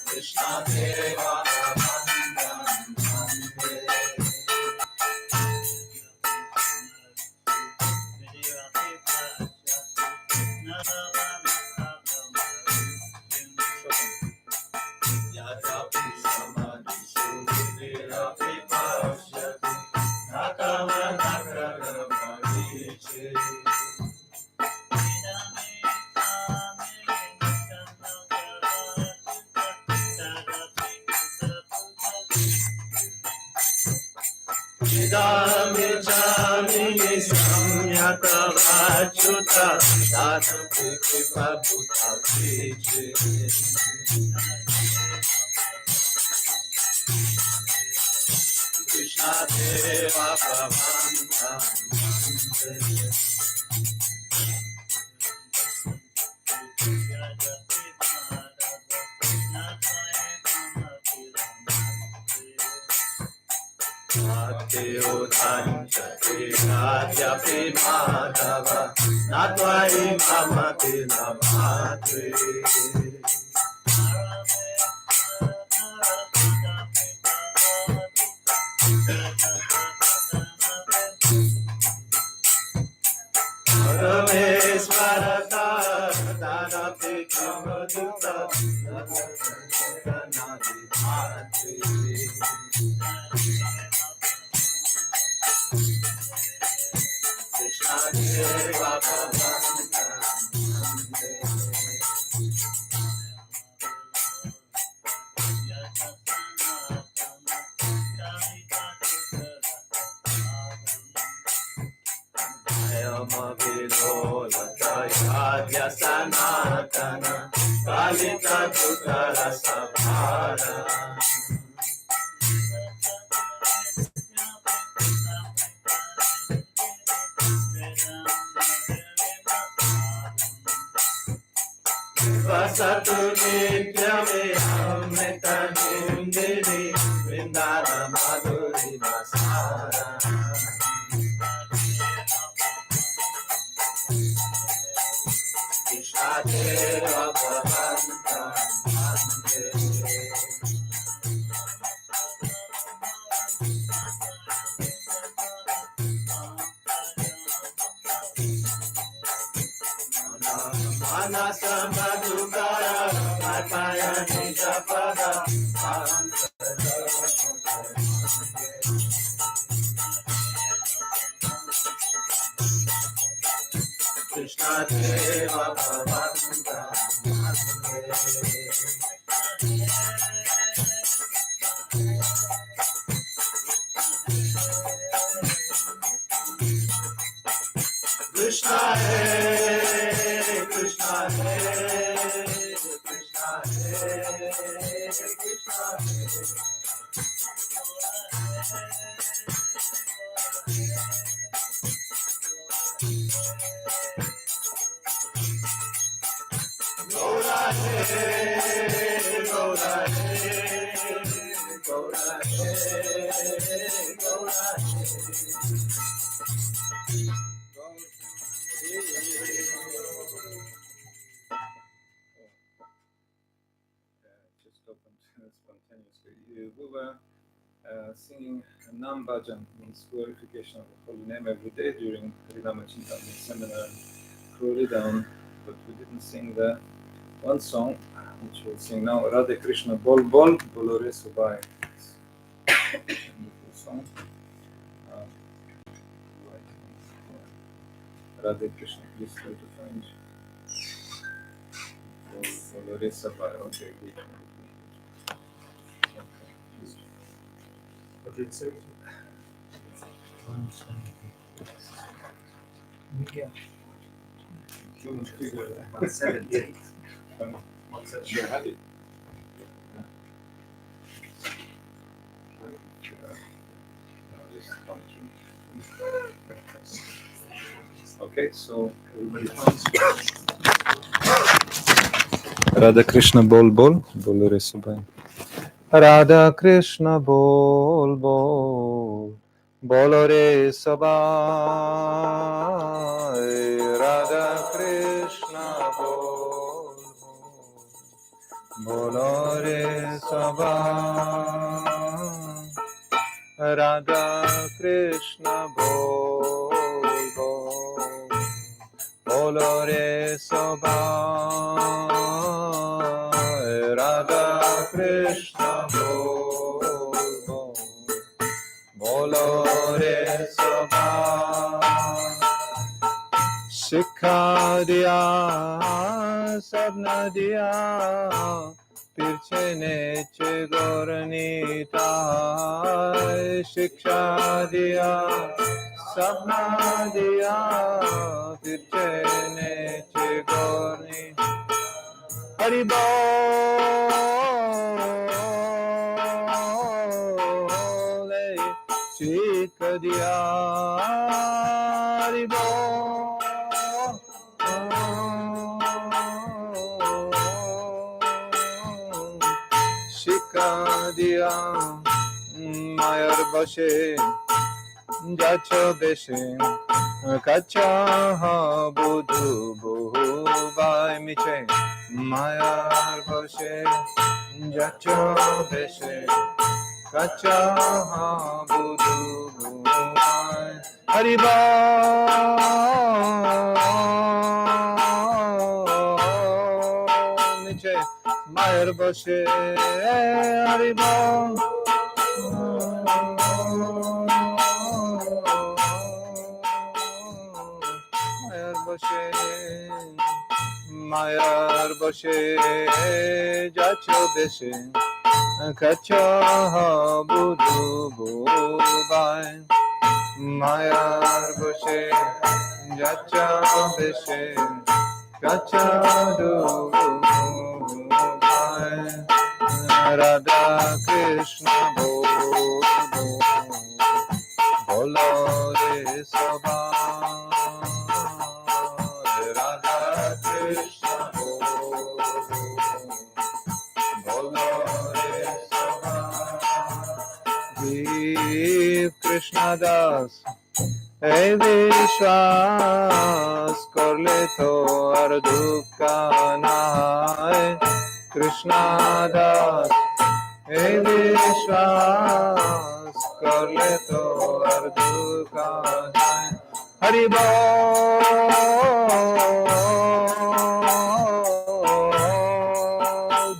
Krishna Deva singing Nam Bhajan, means glorification of the holy name, every day during Harinama Chintamani seminar in Florida, but we didn't sing the one song, which we'll sing now, Radhe Krishna Bol Bol, Bolore Sobai. Beautiful song. Radhe Krishna, please try to find Bolore Sobai. Okay, good. What did it say? Yeah. 178. Sure, had it. Okay, so everybody Radha Krishna Bol Bol, Bolore Sobai. Radha Krishna Bol Bol, Bolore Sobai. Radha Krishna Bol Bol, bolo re sabha. Radha Krishna bol bol, bolo re sabha. Radha Krishna bol bol, bolo re sabha. Shikha diya, sabna diya, tirche neche gornita. Shiksha diya, sabna diya, tirche neche gornita. Hari bol, shikha diya, Hari bol. শিক্ষা দিয়া মায়ার বসে যাচ্ছ দেশে কাচ্চা বুধু বহু by মিছে মায়ার বসে যাচ্ছ দেশে কাচ্চা বুধু বহু বাই হরিবা মায়ের বসে হরিব মায়ের বসে মায়ার বসে যাচ্ছ দেশে কাচ্চ বুধু বুবাই মায়ার বসে যাচ্ছ দেশে কাচ্চা Radha Krishna bolo re sabha. Radha Krishna bolo re sabha. Dev Krishna Das এই বিশ্বাস করলে তো আর দুঃখ নাই কৃষ্ণ দাস এই বিশ্বাস করলে তো আর দুঃখ নাই হরি বল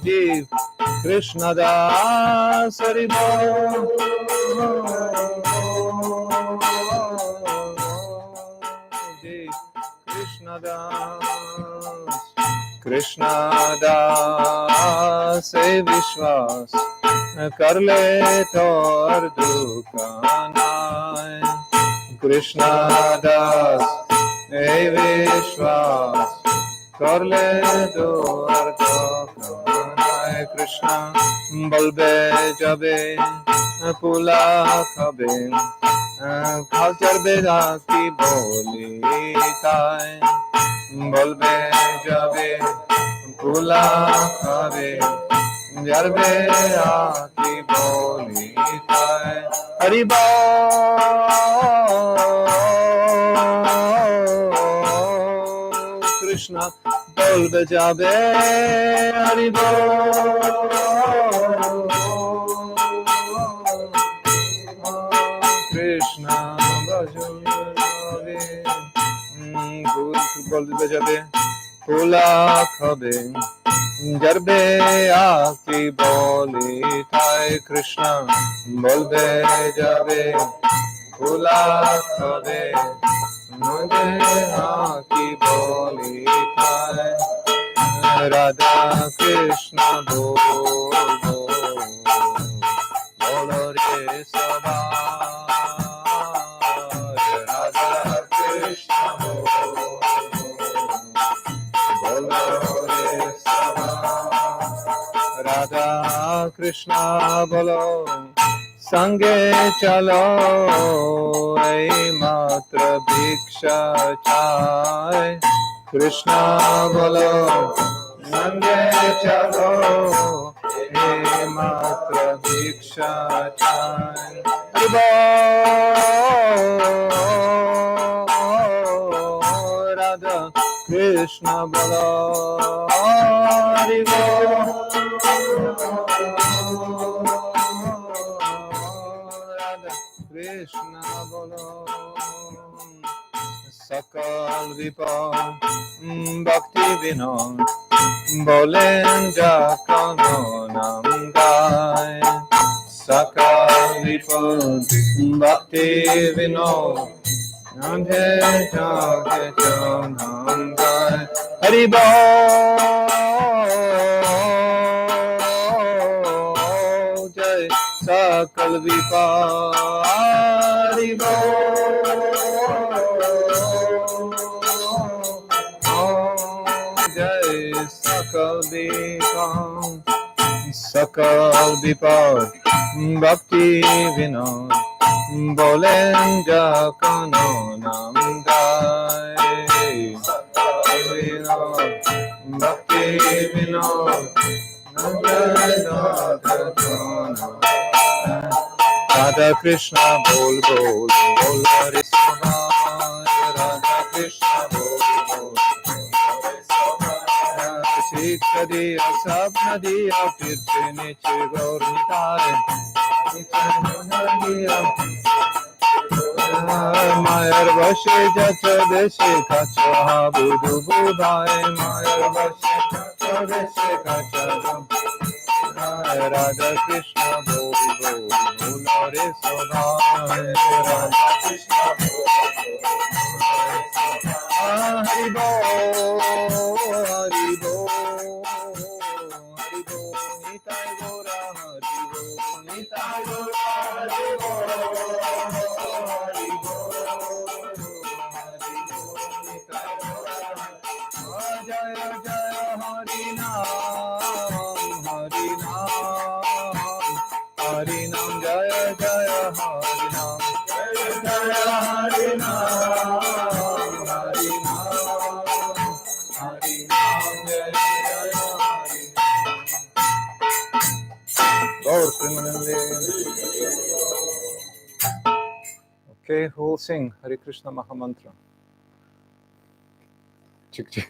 জীব কৃষ্ণ দাস হরি বল Krishna Das विश्वास कर ले तो और दुख नाय Krishna Das विश्वास कर ले तो और दुख नाय Krishna বলবে যাবে পুলা খাবে খাল চড়বে কি বলি তাই বলবে যাবে পুলা খাবে যাবে কি বলি তাই হরি কৃষ্ণ বলবে যাবে হরি কৃষ্ণ বলবে যাবে পোলা খাবে যাবে কি বলি তাই কৃষ্ণ বলবে যাবে পোলা খাবে কি বলি তাই রাধা কৃষ্ণ বলবো বলো রে সবা রাধা কৃষ্ণ রাধা কৃষ্ণ বলো সঙ্গে চলো এই মাত্র ভিক্ষা চায় কৃষ্ণ বলো সঙ্গে চলো এই মাত্র ভিক্ষা চায় রাধা কৃষ্ণ বলো হরি বল Radha Krishna bolo, sakal vipal bhakti vinod, bolen jakano nam gai. Sakal vipal bhakti vinod, Nandhe jage janam gai. Hari Bol, Jai Sakal Vipal. Hari Bol, Jai Sakal Vipal. Sakal Vipal Bhakti Vinod, bolen jakano nam gai. Sakal Vinod Bhakti Vinod, Radha Krishna bol bol bol Hare Krishna, Radha Krishna bol bol Sikha diya sab nadiya firse niche gaur nitaye, Mayar vashe jacha deshe kacha budu budhaye, Mayar vashe jacha deshe kacha Radha Krishna bol bol bol Hare Sodhaya, Radha Krishna bol Hari Bol, Hari Bol, Hari Bol, Nitai Gora, Hari Bol, Nitai Gora, Hari Bol, Hari Bol, Hari Bol, Nitai Gora, Jaya Jaya Hari Nam, Hari Nam, Hari Nam, Jaya Jaya Hari Nam, Jaya Jaya Hari Nam. Okay, who will sing Hare Krishna Mahamantra? Chik chik.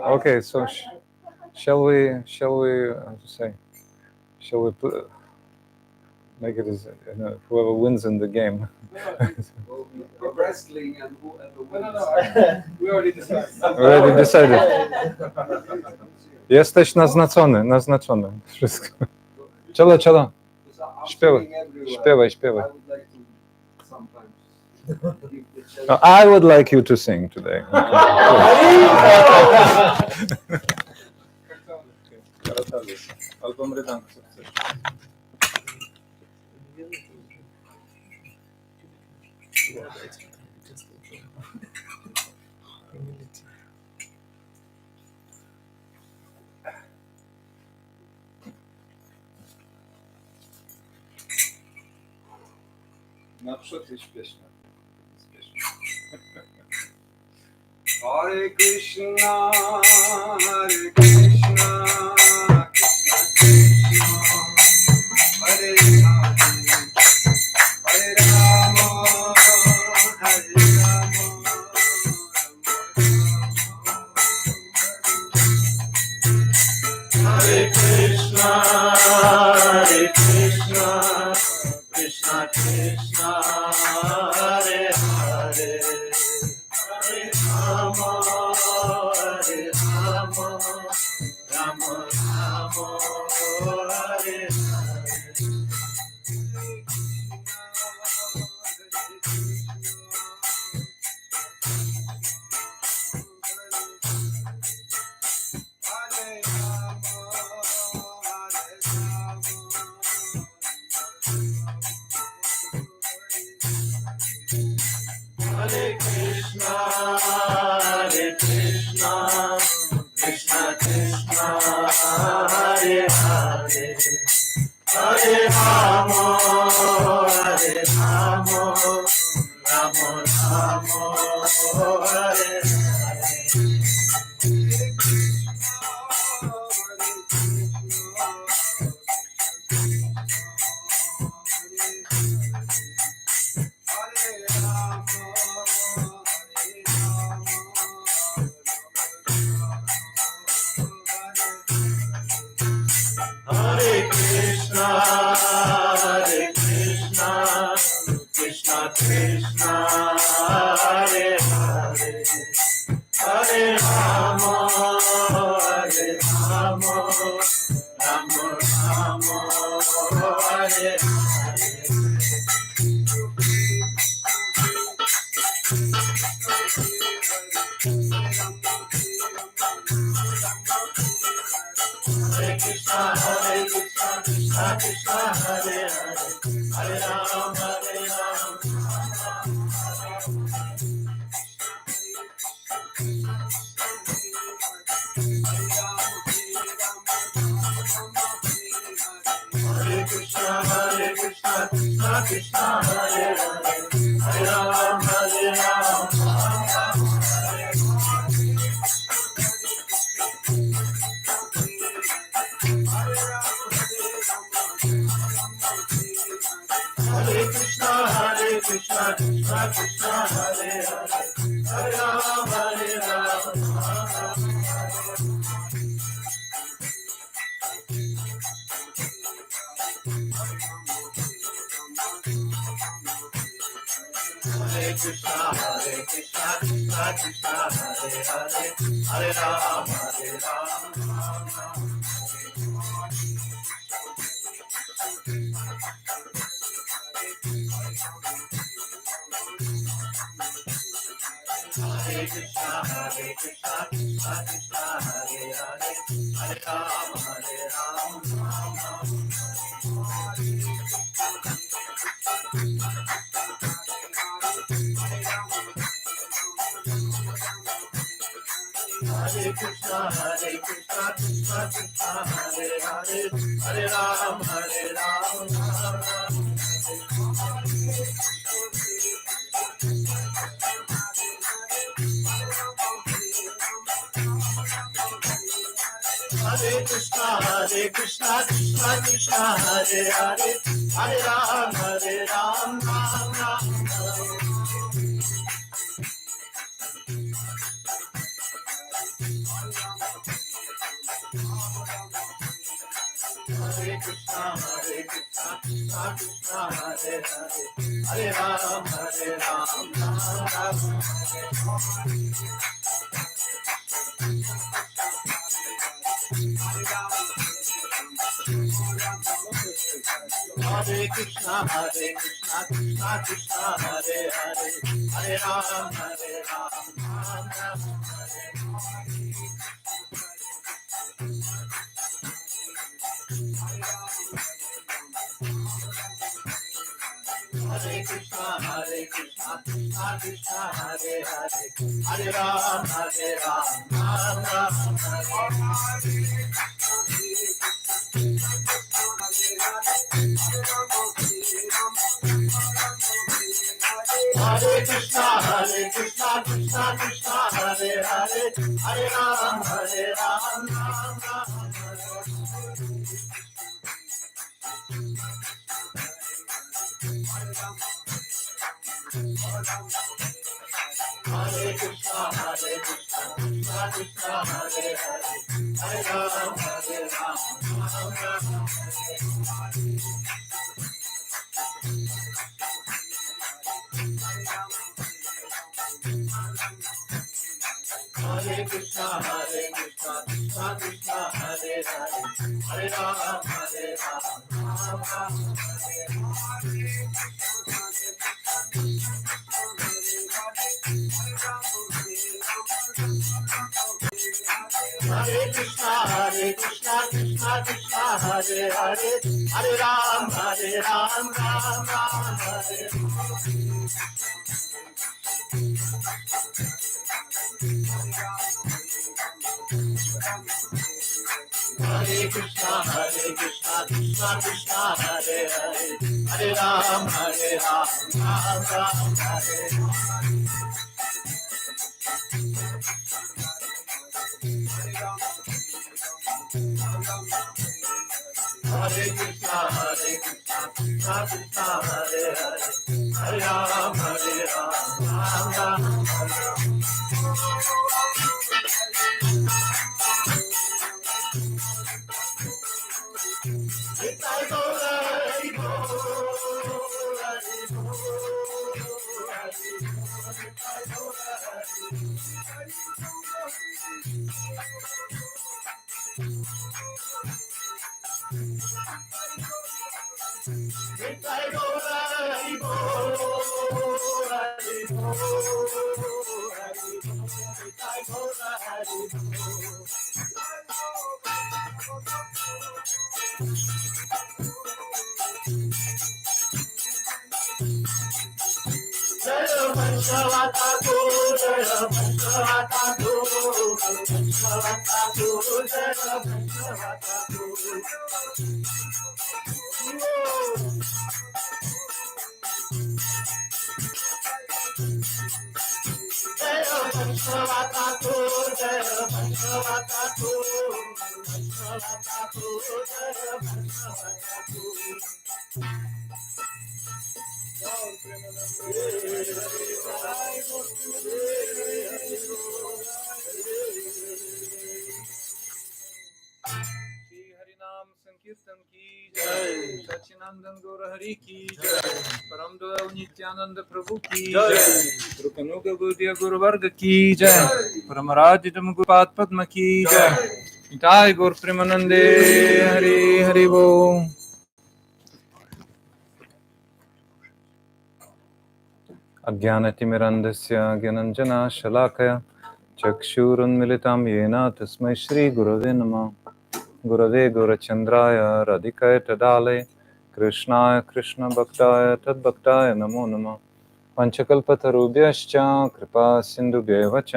Okay, so shall we, how to say, shall we make it as whoever wins in the game? Wrestling and whoever wins. We already decided. Jesteś naznaczony, naznaczony. Wszystko. Czelo, czelo. Śpiewaj, śpiewaj, śpiewaj. No, I would like you to sing today. Album rydank, co chcesz. Naprzód jest pieśnia. Hare Krishna, Hare Krishna, Krishna Krishna, Hare Hare, Hare Rama, Hare Rama, Hare Krishna, Hare Krishna, Krishna Krishna, Hare Hare, Hare Rama, Hare Rama, Rama Rama, Hare Hare. Hare Krishna, Hare Krishna, Krishna Krishna, Hare Hare, Hare Rama, Hare Rama, Rama Rama, Hare Hare Krishna, Krishna Krishna, Hare Hare, Hare Ram, Hare Ram. Hare Krishna, Krishna Krishna, Hare Hare, Hare Ram, Hare Ram. Hare Krishna, Krishna Krishna, Hare Hare, Hare Ram, Hare Ram. Hare Krishna, Krishna Krishna, Hare Hare, Hare Ram, Hare Ram. Hare Krishna, Krishna Krishna, Hare Hare, Hare Ram, Hare Ram. Hare Krishna, Krishna Krishna, Hare Hare, Hare Ram, Hare Ram. Hare Krishna, Krishna Krishna, Hare Hare, Hare Ram, Hare Ram, Ram Ram, Hare. Hare Krishna, Krishna Krishna, Hare Hare, Hare Ram, Hare Ram, Ram Ram, Hare Krishna, Krishna Krishna, Hare Hare, Hare Ram, Hare Ram, Ram Ram, Hare. Hare Krishna, Krishna Krishna, Hare Hare, Hare Ram, Hare Ram, Ram Ram, Hare. Hare Krishna, Krishna Krishna, Hare Hare, Hare Ram, Hare Ram, Ram Ram, Hare. Hare Krishna, Krishna Krishna, Hare Hare, Hare Ram, Hare Ram, Ram Ram, Hare. Hare Krishna, Krishna Krishna, Hare Hare, Hare Ram, Hare Ram, Ram Ram, Hare. Hare Krishna, Krishna Krishna, Hare Hare, Hare Ram, Ram Ram, Hare. Hare Krishna, Krishna Krishna, Hare Hare, Hare Ram, Ram Ram, Hare. Hare Krishna, Krishna Krishna, Hare Hare, Hare Ram, Ram Ram, Hare. Nitai Gaura Hari Bo, Hari Bo, Hari Bo, Nitai Gaura Hari Bo. Nitai Gaura Hari Bo, Hari Bo, Hari Bo, Nitai Gaura Hari Bo. हरिनाम संकीर्तन की जय, सच्चिदानंद गौर हरि की जय, परम दयाल नित्यानंद प्रभु की जय, कृपनुग बुद्धि गुरु वर्ग की जय, परमराज गुरुपाद पद्म की जय, निताय गौर प्रेमानंदे हरि हरि बोल। अज्ञानतिमिरन्धस्य ज्ञानञ्जनशलाकया चक्षुरुन्मिलितं येन तस्मै श्रीगुरवे नमः। गुरवे गुरचन्द्राय राधिकाय तदालय कृष्णाय कृष्णभक्ताय तद्भक्ताय नमो नमः। पञ्चकल्पतरुभ्यश्च कृपा सिन्धुभ्येव च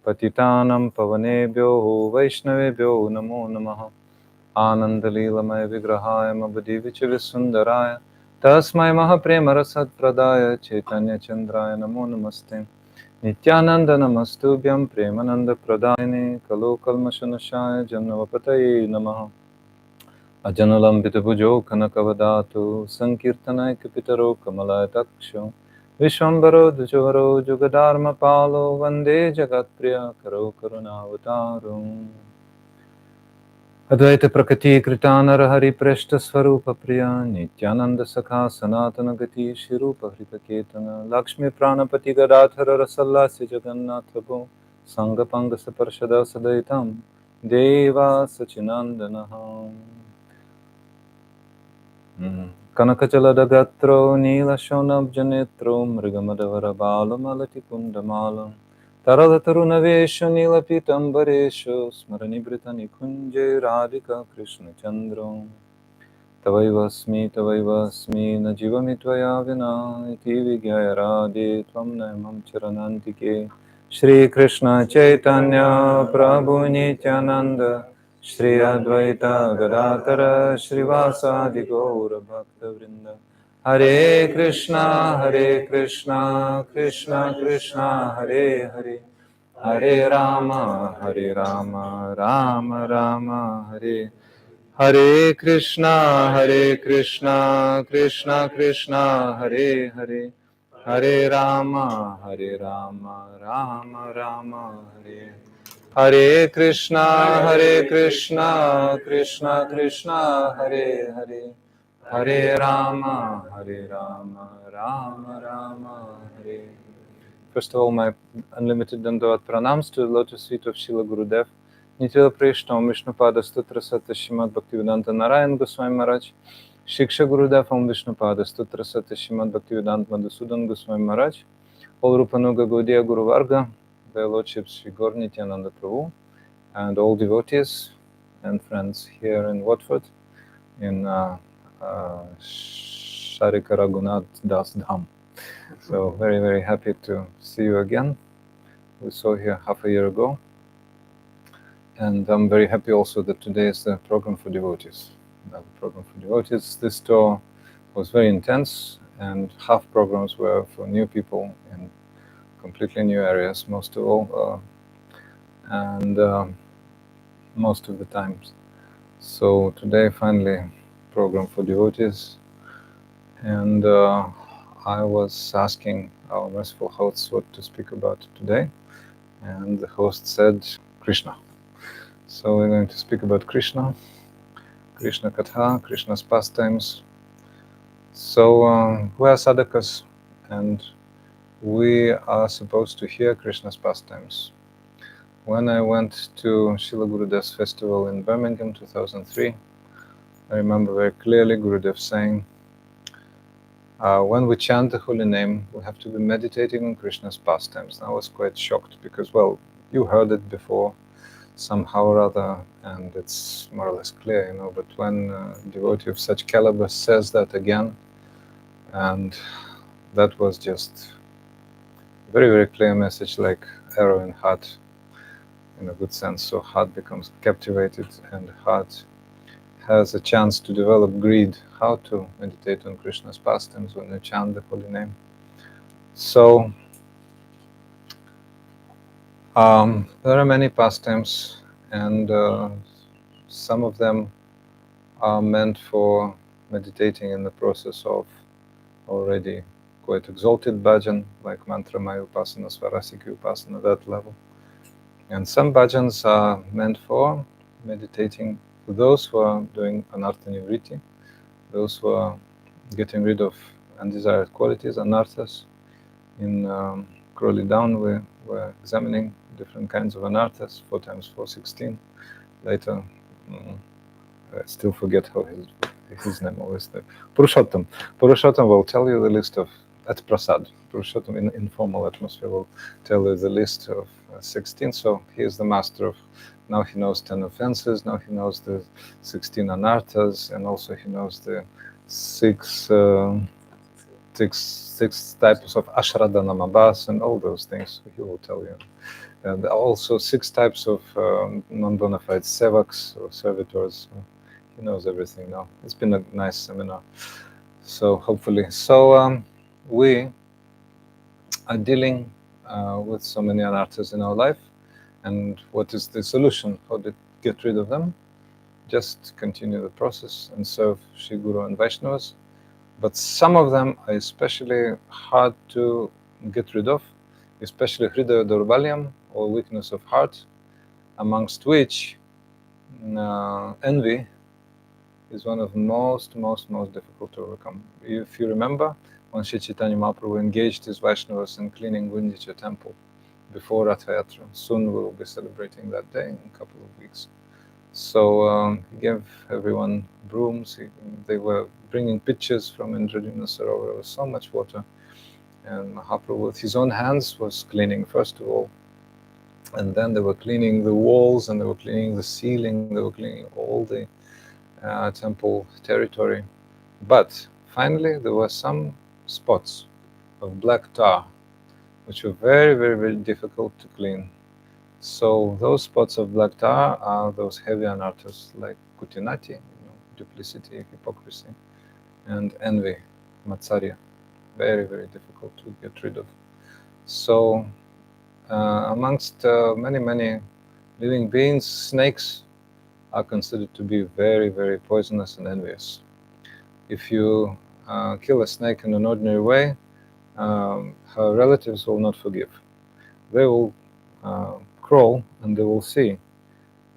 पतितानां पवनेभ्यो वैष्णवेभ्यो नमो नमः। आनन्दलीलमय विग्रहाय मबुदिविचविसुन्दराय तस्मै महाप्रेमरसत्प्रदाय चैतन्यचन्द्राय नमो नमस्ते। नित्यानन्द नमस्तुभ्यं प्रेमानन्दप्रदायिने कलोकल्मषनाशाय जन्मपतये नमः। अजनलम्बितभुजो कनकवदातु सङ्कीर्तनैकपितरो कमलायताक्षो विश्वम्भरो द्विजवरो जुगधर्मपालो वन्दे जगत्प्रियकरो करुणावतारो। अद्वैत प्रकृतिकृता नरहरिप्रेष्ठस्वरूपप्रिया नित्यानन्द सखा सनातन गति श्रीरूप हरिकेतन लक्ष्मी प्राणपति गदाधर रसल्लास्य जगन्नाथ भो संगपंग सपर्षद सदयितं देवा सचिनन्दनः। कनकजलदगत्रो नीलशोणब्जनेत्रो मृगमदवरबालमलतिकुण्डमालं तरलतरुणवेशो नीलपीतम्बरेशो स्मरनिभृतनिकुञ्जे राधिका कृष्णचन्द्रो। तवैव अस्मि न जीवमि त्वया विना इति विज्ञाय राधे त्वं न मम चरणान्तिके। श्रीकृष्ण चैतन्य प्रभु नित्यानन्द श्री अद्वैत गदाधर श्रीवासादि गौरभक्तवृन्द। हरे कृष्णा कृष्णा कृष्णा हरे हरे, हरे राम राम राम हरे हरे। हरे कृष्णा कृष्णा कृष्णा हरे हरे, हरे राम राम राम हरे हरे। कृष्णा कृष्णा कृष्णा हरे हरे, हरे राम राम राम हरे। First of all, my unlimited Dandavat pranams to the lotus feet of Srila Gurudev, Nitya Prishna, Vishnupada Stutra Satya Srimad Bhaktivedanta Narayan Goswami Maharaj, Shiksha Gurudev Om Vishnupada Stutra Satya Srimad Bhaktivedanta Madhusudan Goswami Maharaj, all Rupanuga Gaudiya Guru Varga, their lordships Sri Gaur Nityananda Prabhu, and all devotees and friends here in Watford, in Sharika Raghunath Das Dham. So very, very happy to see you again. We saw here half a year ago. And I'm very happy also that today is the program for devotees. The program for devotees. This tour was very intense, and half programs were for new people in completely new areas, most of all, and most of the times. So today, finally, program for devotees. And I was asking our merciful hosts what to speak about today, and the host said Krishna. So we're going to speak about Krishna, Krishna Katha, Krishna's pastimes. So we are sadhakas, and we are supposed to hear Krishna's pastimes. When I went to Srila Gurudev's festival in Birmingham 2003, I remember very clearly Gurudev saying, when we chant the holy name, we have to be meditating on Krishna's pastimes. And I was quite shocked because, well, you heard it before somehow or other, and it's more or less clear, but when a devotee of such caliber says that again, and that was just very, very clear message, like arrow in heart, in a good sense. So heart becomes captivated, and heart has a chance to develop greed, how to meditate on Krishna's pastimes when you chant the holy name. So there are many pastimes, and some of them are meant for meditating in the process of already quite exalted bhajan, like mantra maya upasana, svarasiki upasana, that level. And some bhajans are meant for meditating for those who are doing anartha nivriti, those who are getting rid of undesired qualities, anarthas. In Crawley Down, we were examining different kinds of anarthas, 4 times 4, 16. Later, I still forget how his name always there. Purushottam. Purushottam will tell you the list of, at Prasad. Purushottam in informal atmosphere will tell you the list of 16. So he is the master of, now he knows 10 offenses, now he knows the 16 anarthas, and also he knows the six types of ashradanamabhas and all those things he will tell you. And also 6 types of non-bona fide sevaks or servitors. He knows everything now. It's been a nice seminar. So hopefully. So we are dealing with so many anarthas in our life. And what is the solution? How to get rid of them? Just continue the process and serve Shri Guru and Vaishnavas. But some of them are especially hard to get rid of, especially Hridaya Durbalyam, or weakness of heart, amongst which envy is one of the most difficult to overcome. If you remember, when Sri Chaitanya Mahaprabhu engaged his Vaishnavas in cleaning Gundicha temple before Rath Yatra, soon we will be celebrating that day in a couple of weeks. So he gave everyone brooms. They were bringing pitchers from Indradina Sarovar. There was so much water. And Mahaprabhu, with his own hands, was cleaning, first of all. And then they were cleaning the walls, and they were cleaning the ceiling, they were cleaning all the temple territory. But finally, there were some spots of black tar, which were very difficult to clean. So those spots of black tar are those heavy anarthas like kutinati, duplicity, hypocrisy, and envy, matsarya. Very difficult to get rid of. So amongst many living beings, snakes are considered to be very poisonous and envious. If you kill a snake in an ordinary way, her relatives will not forgive. They will crawl, and they will see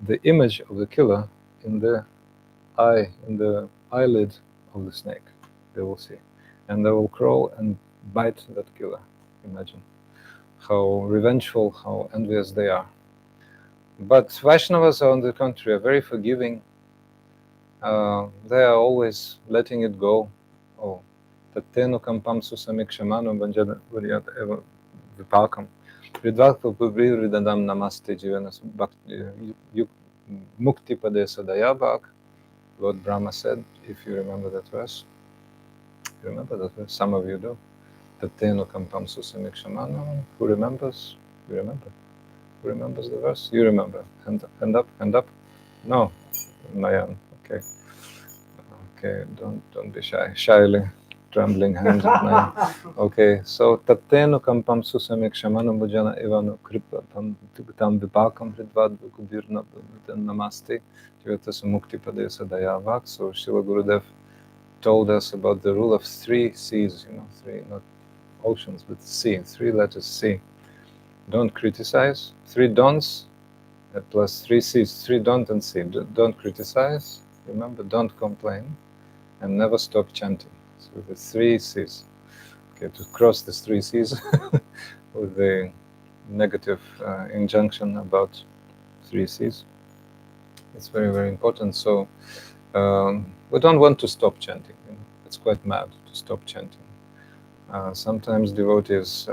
the image of the killer in the eye, in the eyelid of the snake. They will see, and they will crawl and bite that killer. Imagine how revengeful, how envious they are. But Vaishnavas, on the contrary, are very forgiving. They are always letting it go. Oh, tattenu kampam susamikshamanu banjana varyat eva vipakam. Ridvakta pubridadam namaste jivanas mukti padesa dayabhak. Lord Brahma said, if you remember that verse. You remember that verse? Some of you do. Tattenu kampam susamikshamanu. Who remembers? You remember. Who remembers the verse? You remember. Hand up. No. Nayan. Okay. Don't be shy. Shyly. Trembling hands of Nayan. Okay. So tattenu kampam susamikshamanu bhajana evanu kripa tam vipakam hridvad vikubirna namaste jyatasa mukti padesa dayavak. So Srila Gurudev told us about the rule of 3 C's, 3, not oceans, but C, 3 letters C. Don't criticize, 3 don'ts, plus 3 C's, 3 don't and C. Don't criticize, remember, don't complain, and never stop chanting. So the 3 C's. Okay, to cross these 3 C's with the negative injunction about 3 C's. It's very important. So we don't want to stop chanting. It's quite mad to stop chanting. Sometimes devotees,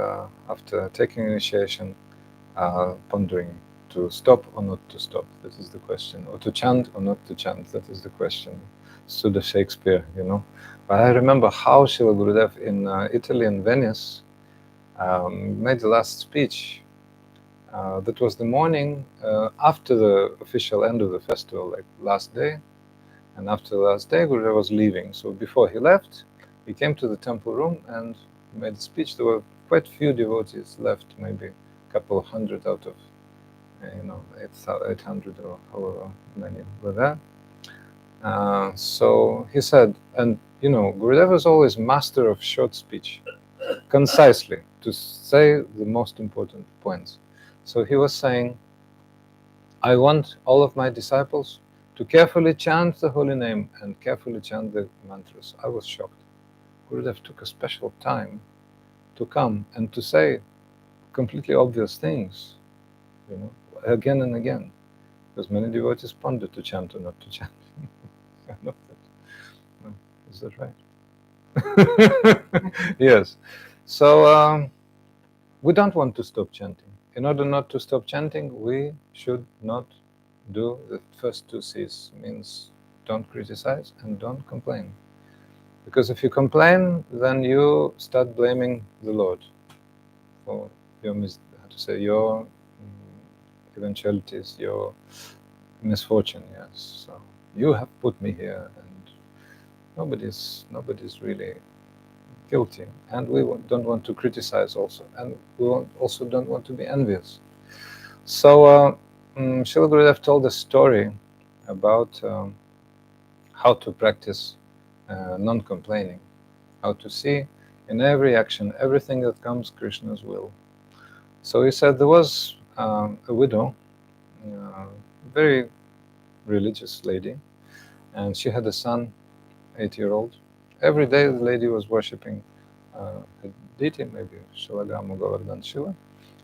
after taking initiation, are pondering, To stop or not to stop, that is the question. Or to chant or not to chant, that is the question. So the Shakespeare, But I remember how Srila Gurudev in Italy, in Venice, made the last speech. That was the morning after the official end of the festival, like last day. And after the last day, Gurudev was leaving. So before he left, he came to the temple room and made a speech. There were quite few devotees left, maybe a couple of hundred out of 800 or however many were there. So he said, and Gurudev was always master of short speech, concisely, to say the most important points. So he was saying, I want all of my disciples to carefully chant the holy name and carefully chant the mantras. I was shocked. Gurudev took a special time to come and to say completely obvious things, again and again. Because many devotees ponder to chant or not to chant. I know that. No, is that right? Yes. So we don't want to stop chanting. In order not to stop chanting, we should not do the first two C's. Means don't criticize and don't complain. Because if you complain, then you start blaming the Lord for your your eventualities, your misfortune. Yes. So you have put me here, and nobody's really guilty, and we don't want to criticize also, and we also don't want to be envious. So Srila Gurudev told a story about how to practice non-complaining, how to see in every action, everything that comes, Krishna's will. So he said there was a widow, very religious lady, and she had a son, 8-year-old. Every day the lady was worshipping her deity, maybe Shilagam Govardhan Shiva,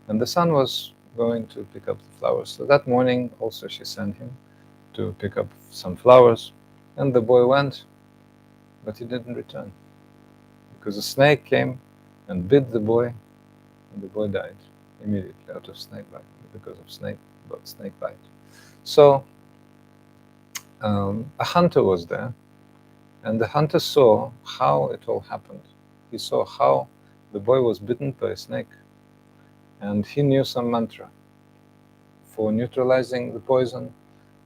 and the son was going to pick up the flowers. So that morning also she sent him to pick up some flowers, and the boy went, but he didn't return, because a snake came and bit the boy, and the boy died immediately out of snake bite, because of snake bite. So a hunter was there, and the hunter saw how it all happened. He saw how the boy was bitten by a snake, and he knew some mantra for neutralizing the poison,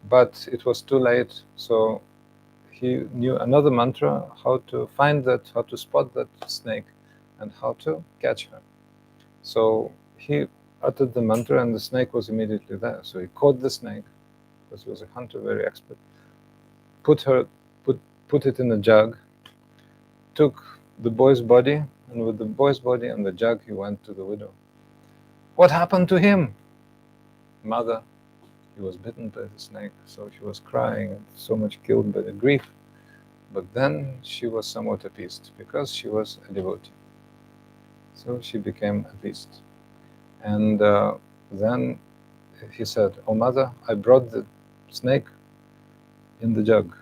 but it was too late. So he knew another mantra, how to spot that snake, and how to catch her. So he uttered the mantra, and the snake was immediately there. So he caught the snake, because he was a hunter, very expert. Put it in a jug, took the boy's body, and with the boy's body and the jug, he went to the widow. What happened to him? Mother, he was bitten by the snake. So she was crying and so much killed by the grief. But then she was somewhat appeased, because she was a devotee. So she became appeased. And then he said, "Oh mother, I brought the snake in the jug.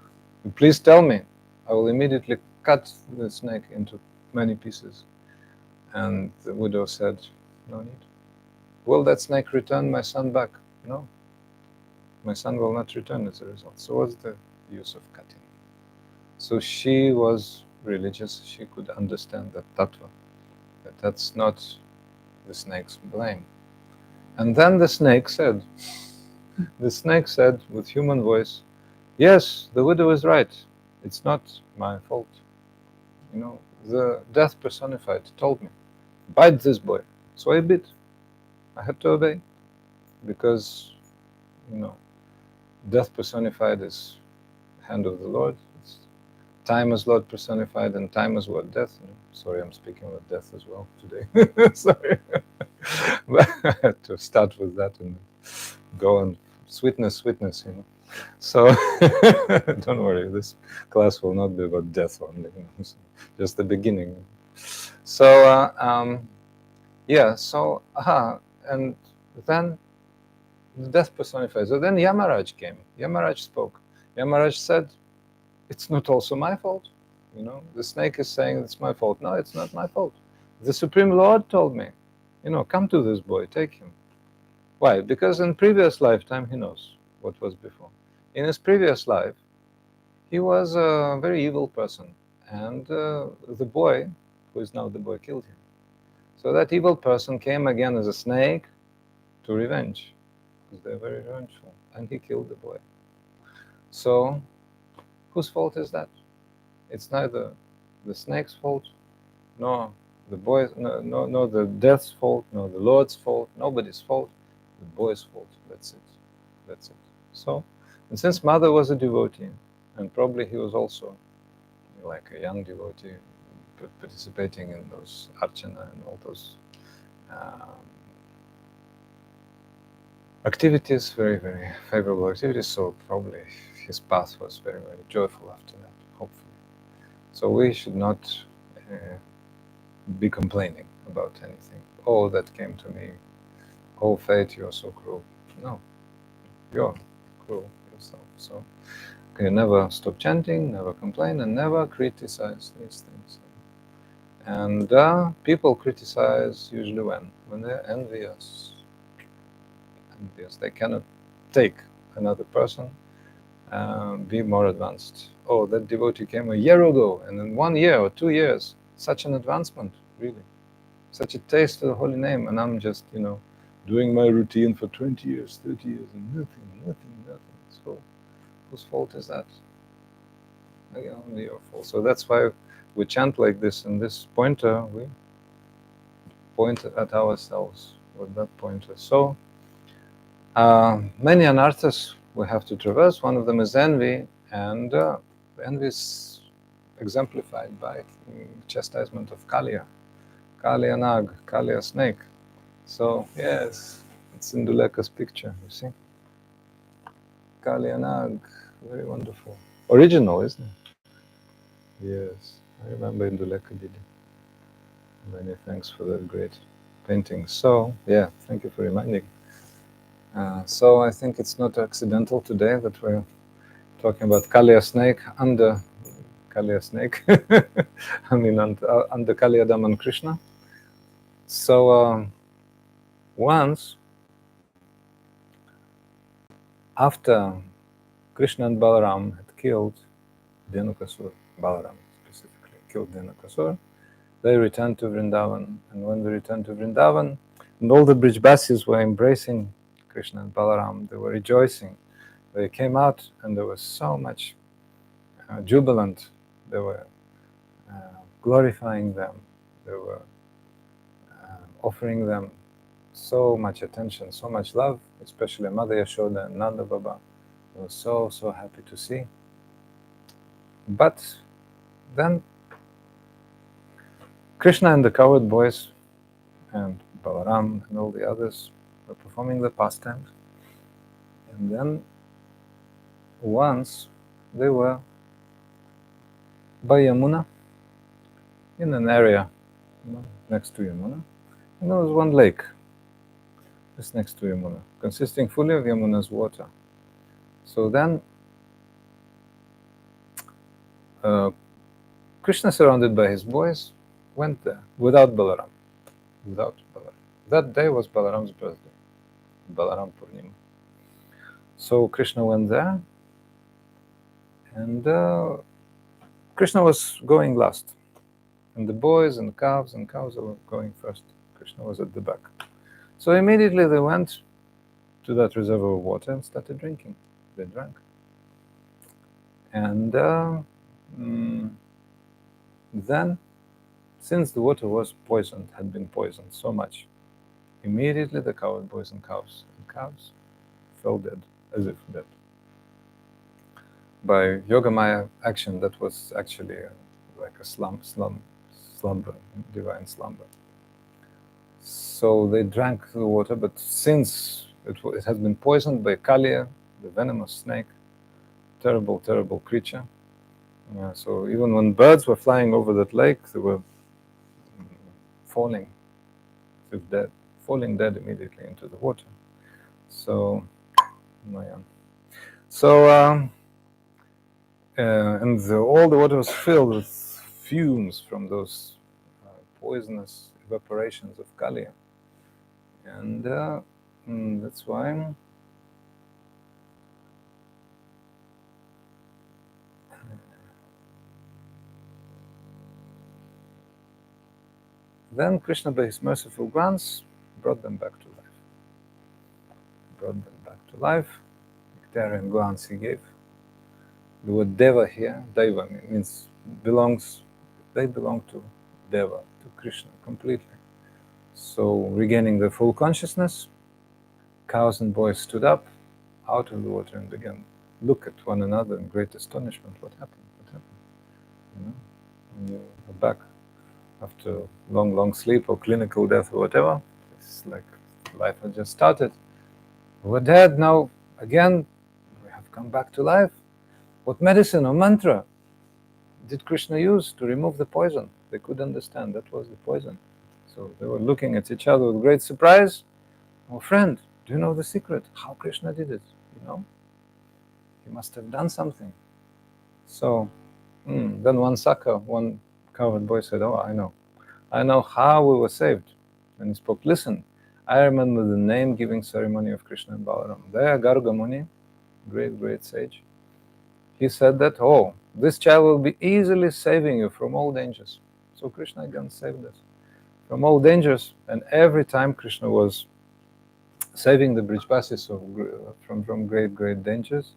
Please tell me. I will immediately cut the snake into many pieces." And the widow said, "No need. Will that snake return my son back? No. My son will not return as a result. So what's the use of cutting?" So she was religious. She could understand that tattva, that that's not the snake's blame. And then the snake said with human voice, "Yes, the widow is right. It's not my fault. The death personified told me, bite this boy." So I bit. I had to obey, because, death personified is hand of the Lord. It's time as Lord personified, and time as what? Death. Sorry, I'm speaking about death as well today. Sorry. But I had to start with that and go on sweetness. So don't worry, this class will not be about death only, just the beginning. So and then the death personified. So then Yamaraj came. Yamaraj spoke. Yamaraj said, "It's not also my fault. The snake is saying it's my fault. No, it's not my fault. The Supreme Lord told me, come to this boy, take him." Why? Because in previous lifetime he knows what was before. In his previous life, he was a very evil person, and the boy, who is now the boy, killed him. So that evil person came again as a snake to revenge, because they're very revengeful, and he killed the boy. So, whose fault is that? It's neither the snake's fault, nor the boy's, no the death's fault, nor the Lord's fault, nobody's fault, the boy's fault. That's it. That's it. So, and since mother was a devotee, and probably he was also like a young devotee, participating in those archana and all those activities, very, very favorable activities, so probably his path was very, very joyful after that, hopefully. So we should not be complaining about anything. Oh, that came to me. Oh, fate, you're so cruel. No, you're cruel yourself. So you never stop chanting, never complain, and never criticize these things. And people criticize usually when they're envious. They cannot take another person be more advanced. Oh, that devotee came a year ago, and in 1 year or 2 years, such an advancement, really. Such a taste for the holy name, and I'm just, doing my routine for 20 years, 30 years, and nothing. So, whose fault is that? Again, only your fault. So that's why we chant like this, and this pointer, we point at ourselves with that pointer. So, many anarthas we have to traverse. One of them is envy, and envy is exemplified by chastisement of Kaliya. Kaliya nag, Kaliya snake. So, yes, it's in Duleka's picture, you see. Kaliya nag, very wonderful. Original, isn't it? Yes, I remember Induleka did it. Many thanks for that great painting. So, yeah, thank you for reminding. So I think it's not accidental today that we're talking about Kaliya snake under Kaliya snake. I mean, under kaliya-damana-Krishna. So once, after Krishna and Balaram had killed Dhenukasur, Balaram specifically killed Dhenukasur, they returned to Vrindavan. And when they returned to Vrindavan, and all the Brijbasis were embracing Krishna and Balaram, they were rejoicing. They came out and there was so much jubilant. They were glorifying them. They were offering them so much attention, so much love, especially Mother Yashoda and Nanda Baba. They were so happy to see. But then Krishna and the cowherd boys and Balaram and all the others were performing the pastimes. And then once they were by Yamuna, in an area next to Yamuna, and there was one lake just next to Yamuna, consisting fully of Yamuna's water. So then Krishna, surrounded by his boys, went there without Balaram. That day was Balaram's birthday, Balaram Purnima. So Krishna went there, and Krishna was going last, and the boys and cows were going first. Krishna was at the back. So immediately they went to that reservoir of water and started drinking. They drank. And then, since the water was poisoned, had been poisoned so much, immediately the cowherd boys and calves fell dead, as if dead. By Yogamaya action, that was actually like a slumber, divine slumber. So they drank the water, but since it has been poisoned by Kaliya, the venomous snake, terrible creature. So even when birds were flying over that lake, they were falling dead immediately into the water. So, and all the water was filled with fumes from those poisonous evaporations of Kaliya. And That's why. Then Krishna, by his merciful glance, brought them back to life. Brought them back to life. Nectarian glance he gave. The word Deva here, Deva means belongs. They belong to Deva, to Krishna completely. So regaining their full consciousness, cows and boys stood up out of the water and began look at one another in great astonishment. What happened? What happened? You know, when you are back after long sleep or clinical death or whatever, it's like life had just started. We're dead now. Again, we have come back to life. What medicine or mantra did Krishna use to remove the poison? They could understand that was the poison. So they were looking at each other with great surprise. Oh, friend, do you know the secret? How Krishna did it? You know? He must have done something. So then one cowherd boy said, oh, I know how we were saved. And he spoke, listen, I remember the name-giving ceremony of Krishna and Balaram. There, Garga Muni, great sage, he said that, oh, this child will be easily saving you from all dangers. So Krishna again saved us from all dangers, and every time Krishna was saving the Brijbasis from great dangers,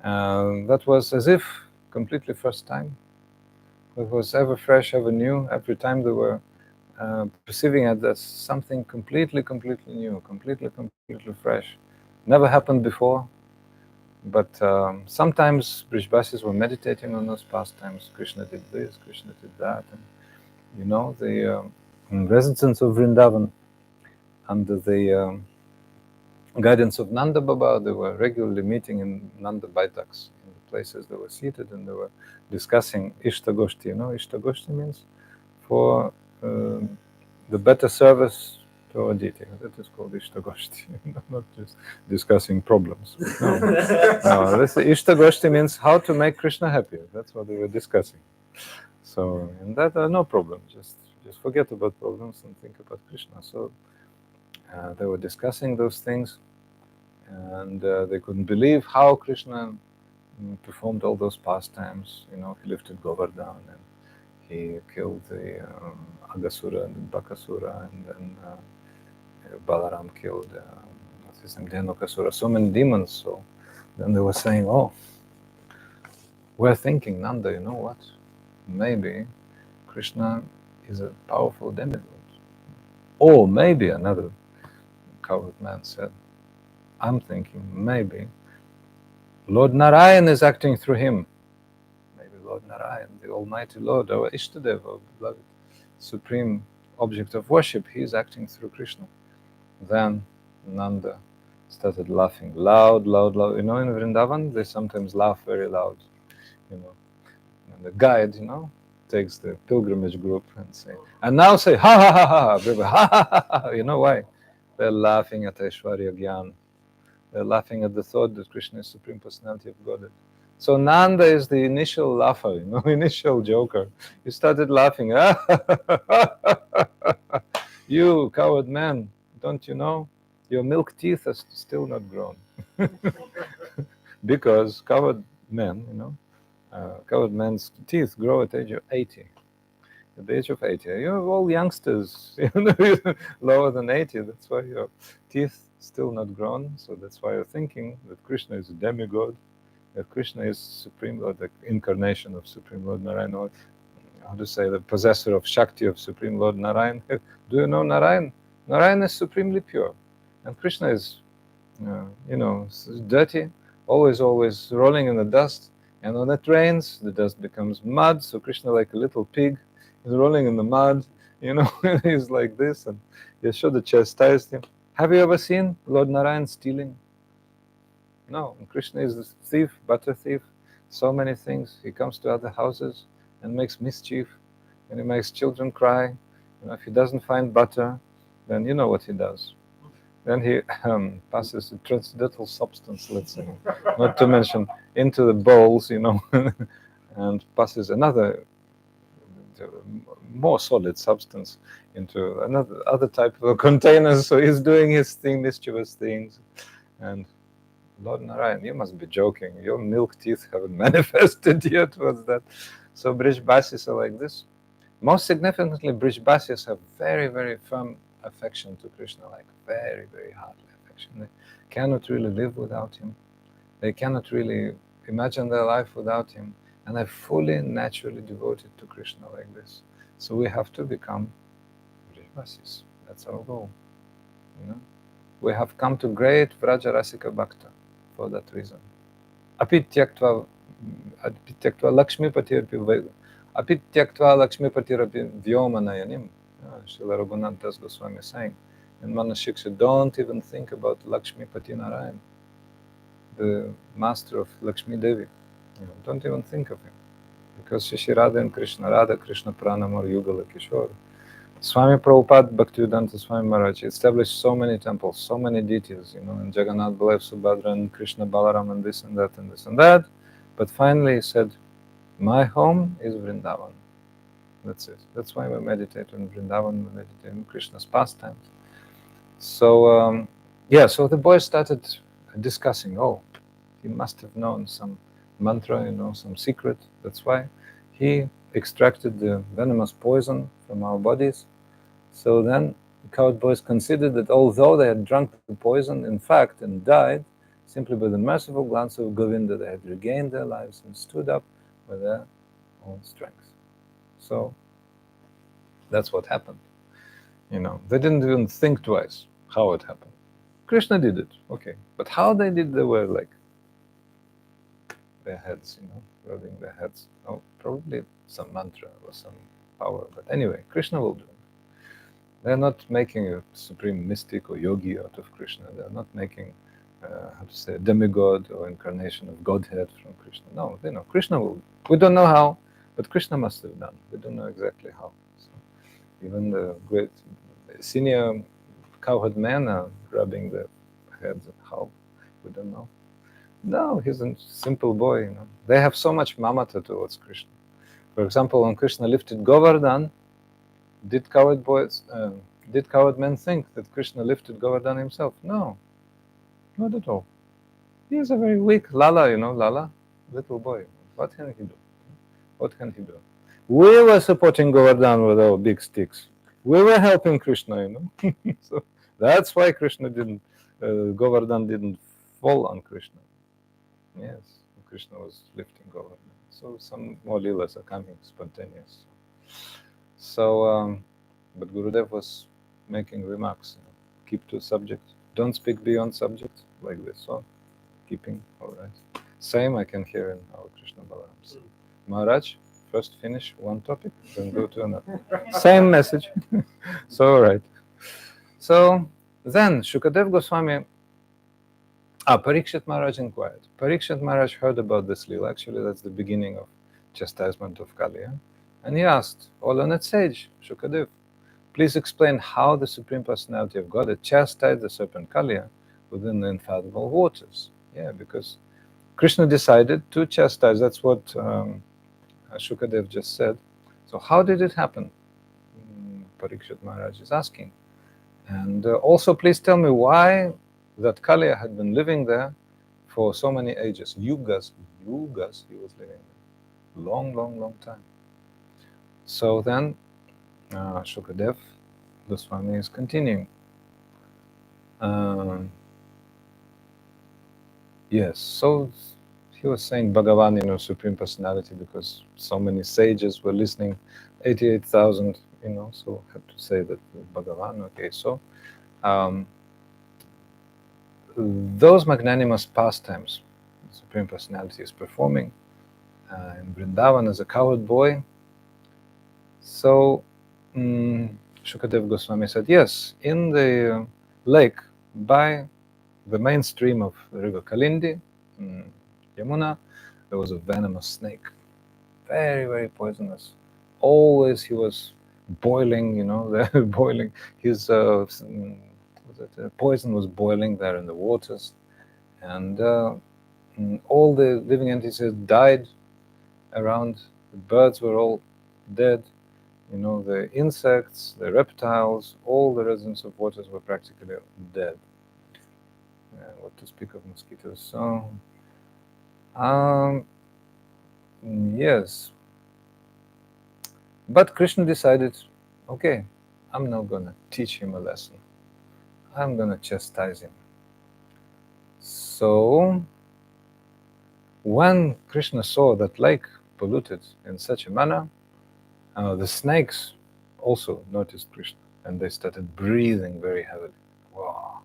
that was as if completely first time. It was ever fresh, ever new. Every time they were perceiving it as something completely new, completely fresh. Never happened before. But sometimes Brijbasis were meditating on those pastimes. Krishna did this, Krishna did that. And, you know, the residents of Vrindavan, under the guidance of Nanda Baba, they were regularly meeting in Nanda Baitaks, in the places they were seated, and they were discussing Ishtagoshti. You know, Ishtagoshti means for the better service to our deity. That is called Ishtagoshti, not just discussing problems. No, this Ishtagoshti means how to make Krishna happy. That's what they were discussing. So, in that, no problem. Just forget about problems and think about Krishna. So, they were discussing those things, and they couldn't believe how Krishna performed all those pastimes. You know, he lifted Govardhan, and he killed the Agasura and Bakasura, and then Balaram killed what's his name, Dhenukasura, so many demons. So then they were saying, oh, we're thinking, Nanda, you know what? Maybe Krishna is a powerful demigod. Or maybe, another coward man said, I'm thinking maybe Lord Narayan is acting through him. Maybe Lord Narayan, the Almighty Lord, our Ishtadev, our beloved supreme object of worship, he is acting through Krishna. Then Nanda started laughing loud. You know, in Vrindavan, they sometimes laugh very loud. You know, and the guide, you know, takes the pilgrimage group and now say ha ha ha ha, everybody, ha ha ha ha. You know why? They're laughing at Aishwarya Gyan. They're laughing at the thought that Krishna is Supreme Personality of Godhead. So Nanda is the initial laugher, you know, initial joker. He started laughing. You coward man, don't you know? Your milk teeth are still not grown. Because coward men, you know, coward men's teeth grow at the age of 80. At the age of 80, you're all youngsters, lower than 80. That's why your teeth still not grown. So that's why you're thinking that Krishna is a demigod, that Krishna is Supreme Lord, the incarnation of Supreme Lord Narayan, or how to say, the possessor of Shakti of Supreme Lord Narayan. Do you know Narayan? Narayan is supremely pure, and Krishna is, you know, dirty, always rolling in the dust. And when it rains, the dust becomes mud. So Krishna, like a little pig, is rolling in the mud. You know, he's like this, and Yashoda chastised him. Have you ever seen Lord Narayan stealing? No, and Krishna is the thief, butter thief, so many things. He comes to other houses and makes mischief, and he makes children cry. You know, if he doesn't find butter, then you know what he does. Then he passes a transcendental substance, let's say, not to mention into the bowls, you know, and passes another more solid substance into other type of containers. So he's doing his thing, mischievous things. And Lord Narayan, you must be joking. Your milk teeth haven't manifested yet. What's that? So Brijbasis are like this. Most significantly, Brijbasis have very, very firm affection to Krishna, like very, very heartly affection. They cannot really live without him. They cannot really imagine their life without him. And they're fully, naturally devoted to Krishna like this. So we have to become Brijbasis. That's our goal. You know? We have come to great Vrajarasika Bhakta for that reason. Api tyaktva Lakshmipati Api tyaktva Lakshmipati Vyomanayanim. Srila Raghunath Das Goswami is saying in Manashiksha, don't even think about Lakshmipati Narayan, the master of Lakshmi Devi. Don't even think of him. Because Shishi Radha and Krishna, Radha Krishna Pranamar Yugala Kishore. Swami Prabhupada Bhaktivedanta Swami Maharaj established so many temples, so many deities, and Jagannath, Balav, Subhadra, and Krishna, Balaram, and this and that and this and that. But finally he said, my home is Vrindavan. That's it. That's why we meditate on Vrindavan, we meditate on Krishna's pastimes. So, so the boys started discussing, he must have known some mantra, some secret. That's why he extracted the venomous poison from our bodies. So then the coward boys considered that although they had drunk the poison, in fact, and died, simply by the merciful glance of Govinda, they had regained their lives and stood up with their own strength. So that's what happened. They didn't even think twice how it happened. Krishna did it, okay. But how they did, they were like, their heads, rubbing their heads. Oh, probably some mantra or some power. But anyway, Krishna will do it. They're not making a supreme mystic or yogi out of Krishna. They're not making, a demigod or incarnation of Godhead from Krishna. No, they know Krishna will. We don't know how, but Krishna must have done. We don't know exactly how. So even the great senior cowherd men are grabbing their heads. How? We don't know. No, he's a simple boy. They have so much mamata towards Krishna. For example, when Krishna lifted Govardhan, did coward men think that Krishna lifted Govardhan himself? No, not at all. He is a very weak Lala, Lala, little boy. What can he do? What can he do? We were supporting Govardhan with our big sticks. We were helping Krishna, So that's why Govardhan didn't fall on Krishna. Yes, Krishna was lifting Govardhan. So some more leelas are coming, spontaneous. So, but Gurudev was making remarks. Keep to subject. Don't speak beyond subject, like this. So, keeping, all right. Same I can hear in our Krishna Balaram. So, Maharaj, first finish one topic, then go to another. Same message. So, all right. So, then Shukadev Goswami, Parikshit Maharaj inquired. Parikshit Maharaj heard about this lila. Actually, that's the beginning of Chastisement of Kaliya. And he asked, O learned sage, Shukadev, please explain how the Supreme Personality of God had chastised the serpent Kaliya within the unfathomable waters. Yeah, because Krishna decided to chastise. That's what Shukadev just said. So how did it happen? Parikshit Maharaj is asking. And also, please tell me why that Kaliya had been living there for so many ages. Yugas he was living there. Long, long, long time. So then, Shukadev Goswami is continuing. Yes, so he was saying Bhagavan, Supreme Personality, because so many sages were listening, 88,000, so had to say that Bhagavan, okay, so those magnanimous pastimes the Supreme Personality is performing in Vrindavan as a cowherd boy. So Shukadev Goswami said, yes, in the lake by the main stream of the river Kalindi, Yamuna, there was a venomous snake, very, very poisonous. Always he was boiling, boiling. His poison was boiling there in the waters, and all the living entities died around. The birds were all dead. You know, the insects, the reptiles, all the residents of waters were practically dead. What to speak of mosquitoes? So, um, yes. But Krishna decided, okay, I'm not gonna teach him a lesson. I'm gonna chastise him. So, when Krishna saw that lake polluted in such a manner, the snakes also noticed Krishna and they started breathing very heavily. Wow.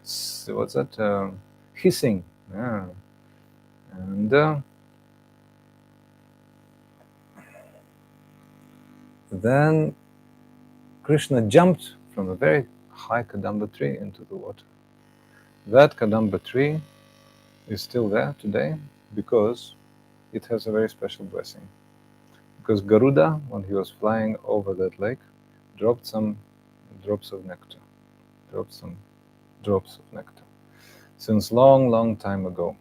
So what's that? Hissing. Yeah. And then Krishna jumped from a very high Kadamba tree into the water. That Kadamba tree is still there today because it has a very special blessing. Because Garuda, when he was flying over that lake, dropped some drops of nectar. Dropped some drops of nectar. Since long, long time ago,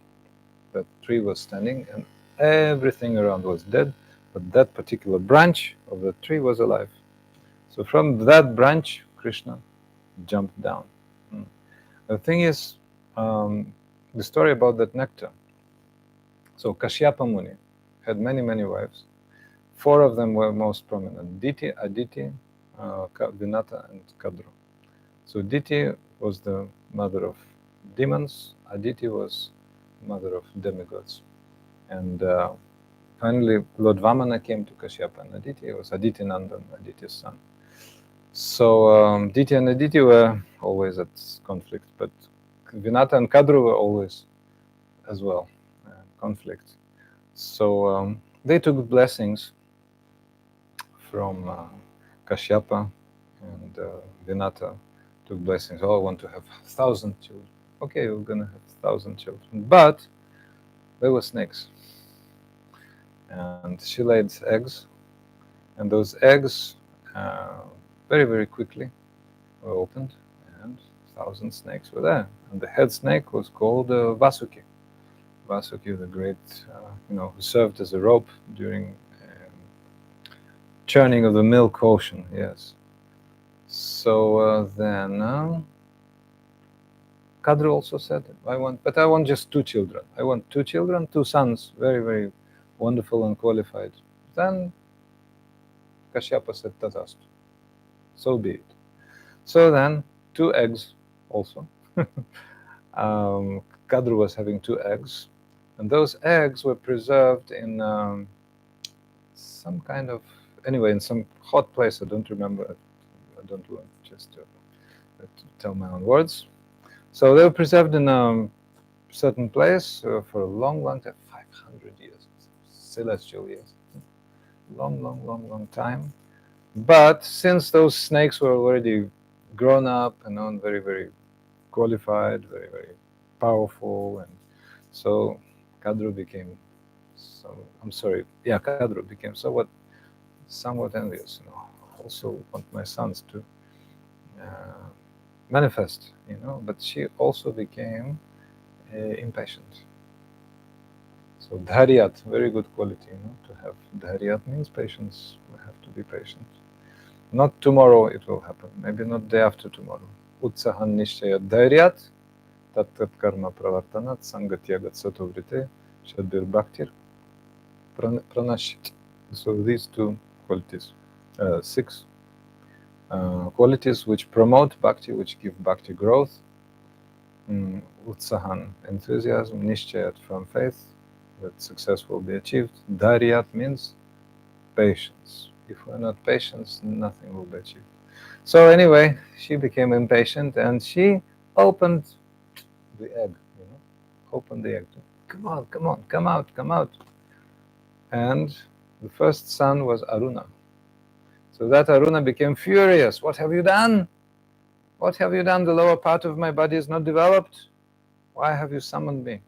that tree was standing and everything around was dead, but that particular branch of the tree was alive. So from that branch, Krishna jumped down. The thing is, the story about that nectar. So Kashyapa Muni had many, many wives. 4 of them were most prominent: Diti, Aditi, Vinata, and Kadru. So Diti was the mother of demons. Aditi was mother of demigods. And finally, Lord Vamana came to Kashyapa, and Aditi was Aditi Nandan, Aditi's son. So Diti and Aditi were always at conflict, but Vinata and Kadru were always as well conflict. So they took blessings from Kashyapa, and Vinata took blessings. Oh, I want to have 1,000 children. Okay, we're gonna have 1,000 children, but they were snakes, and she laid eggs, and those eggs very, very quickly were opened, and 1,000 snakes were there. And the head snake was called Vasuki. Vasuki, the great, who served as a rope during churning of the milk ocean. Yes. So then Kadru also said, I want just 2 children. I want 2 children, 2 sons, very, very wonderful and qualified. Then Kashyapa said, Tatastu. So be it. So then 2 eggs also. Kadru was having 2 eggs, and those eggs were preserved in some kind of, anyway, in some hot place. I don't remember. I don't want just to tell my own words. So they were preserved in a certain place for a long, long time, 500 years, celestial years, long, long, long, long time. But since those snakes were already grown up and very, very qualified, very, very powerful, and so Kadru became, Kadru became somewhat envious. Also want my sons to manifest, but she also became impatient. So dharyat, very good quality, to have. Dharyat means patience. We have to be patient. Not tomorrow it will happen, maybe not day after tomorrow. Utsahan nishchayat dharyat, tat karma pravartanat, sangatyagat satovrite, shadbir bhaktir pranashit. So these 2 qualities, 6 qualities which promote bhakti, which give bhakti growth. Utsahan, enthusiasm; nishchayat, firm faith that success will be achieved. Dharyat means patience. If we're not patient, nothing will be achieved. So anyway, she became impatient and she opened the egg, opened the egg. Come on, come on, come out, come out. And the first son was Aruna. So that Aruna became furious. What have you done? What have you done? The lower part of my body is not developed. Why have you summoned me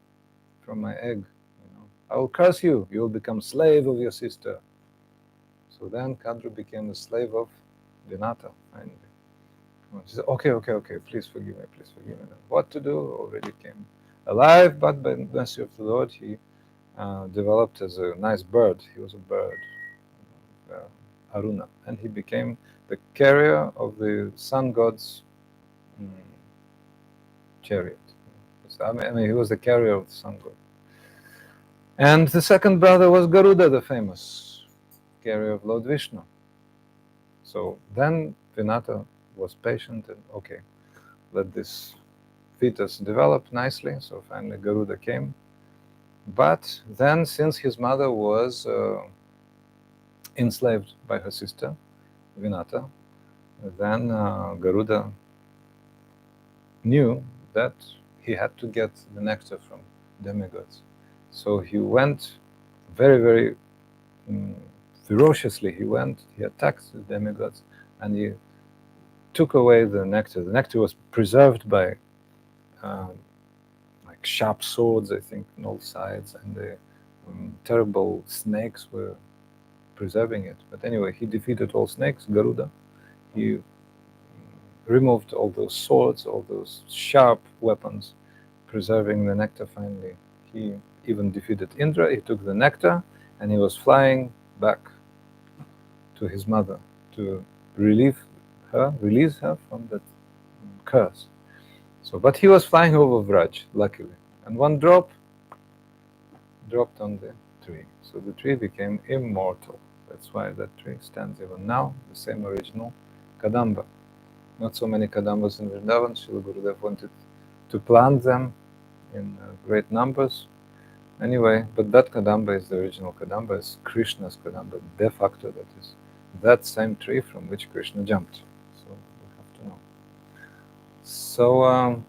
from my egg? I will curse you. You will become slave of your sister. So then Kadru became a slave of Vinata. She said, okay, please forgive me, please forgive me. What to do? Already came alive, but by the mercy of the Lord, he developed as a nice bird. He was a bird. Aruna, and he became the carrier of the sun god's mm, chariot. I mean, he was the carrier of the sun god. And the second brother was Garuda, the famous carrier of Lord Vishnu. So then Vinata was patient and okay, let this fetus develop nicely. So finally Garuda came. But then, since his mother was enslaved by her sister, Vinata, then Garuda knew that he had to get the nectar from demigods. So he went very, very ferociously. He attacked the demigods, and he took away the nectar. The nectar was preserved by like sharp swords, I think, on all sides, and the terrible snakes were preserving it. But anyway, he defeated all snakes, Garuda. He removed all those swords, all those sharp weapons, preserving the nectar finally. He even defeated Indra. He took the nectar and he was flying back to his mother to release her from that curse. So, but he was flying over Vraj, luckily, and one drop dropped on the tree. So the tree became immortal. That's why that tree stands even now, the same original Kadamba. Not so many Kadambas in Vrindavan. Srila Gurudev wanted to plant them in great numbers. Anyway, but that Kadamba is the original Kadamba, is Krishna's Kadamba, de facto that is that same tree from which Krishna jumped. So we have to know. So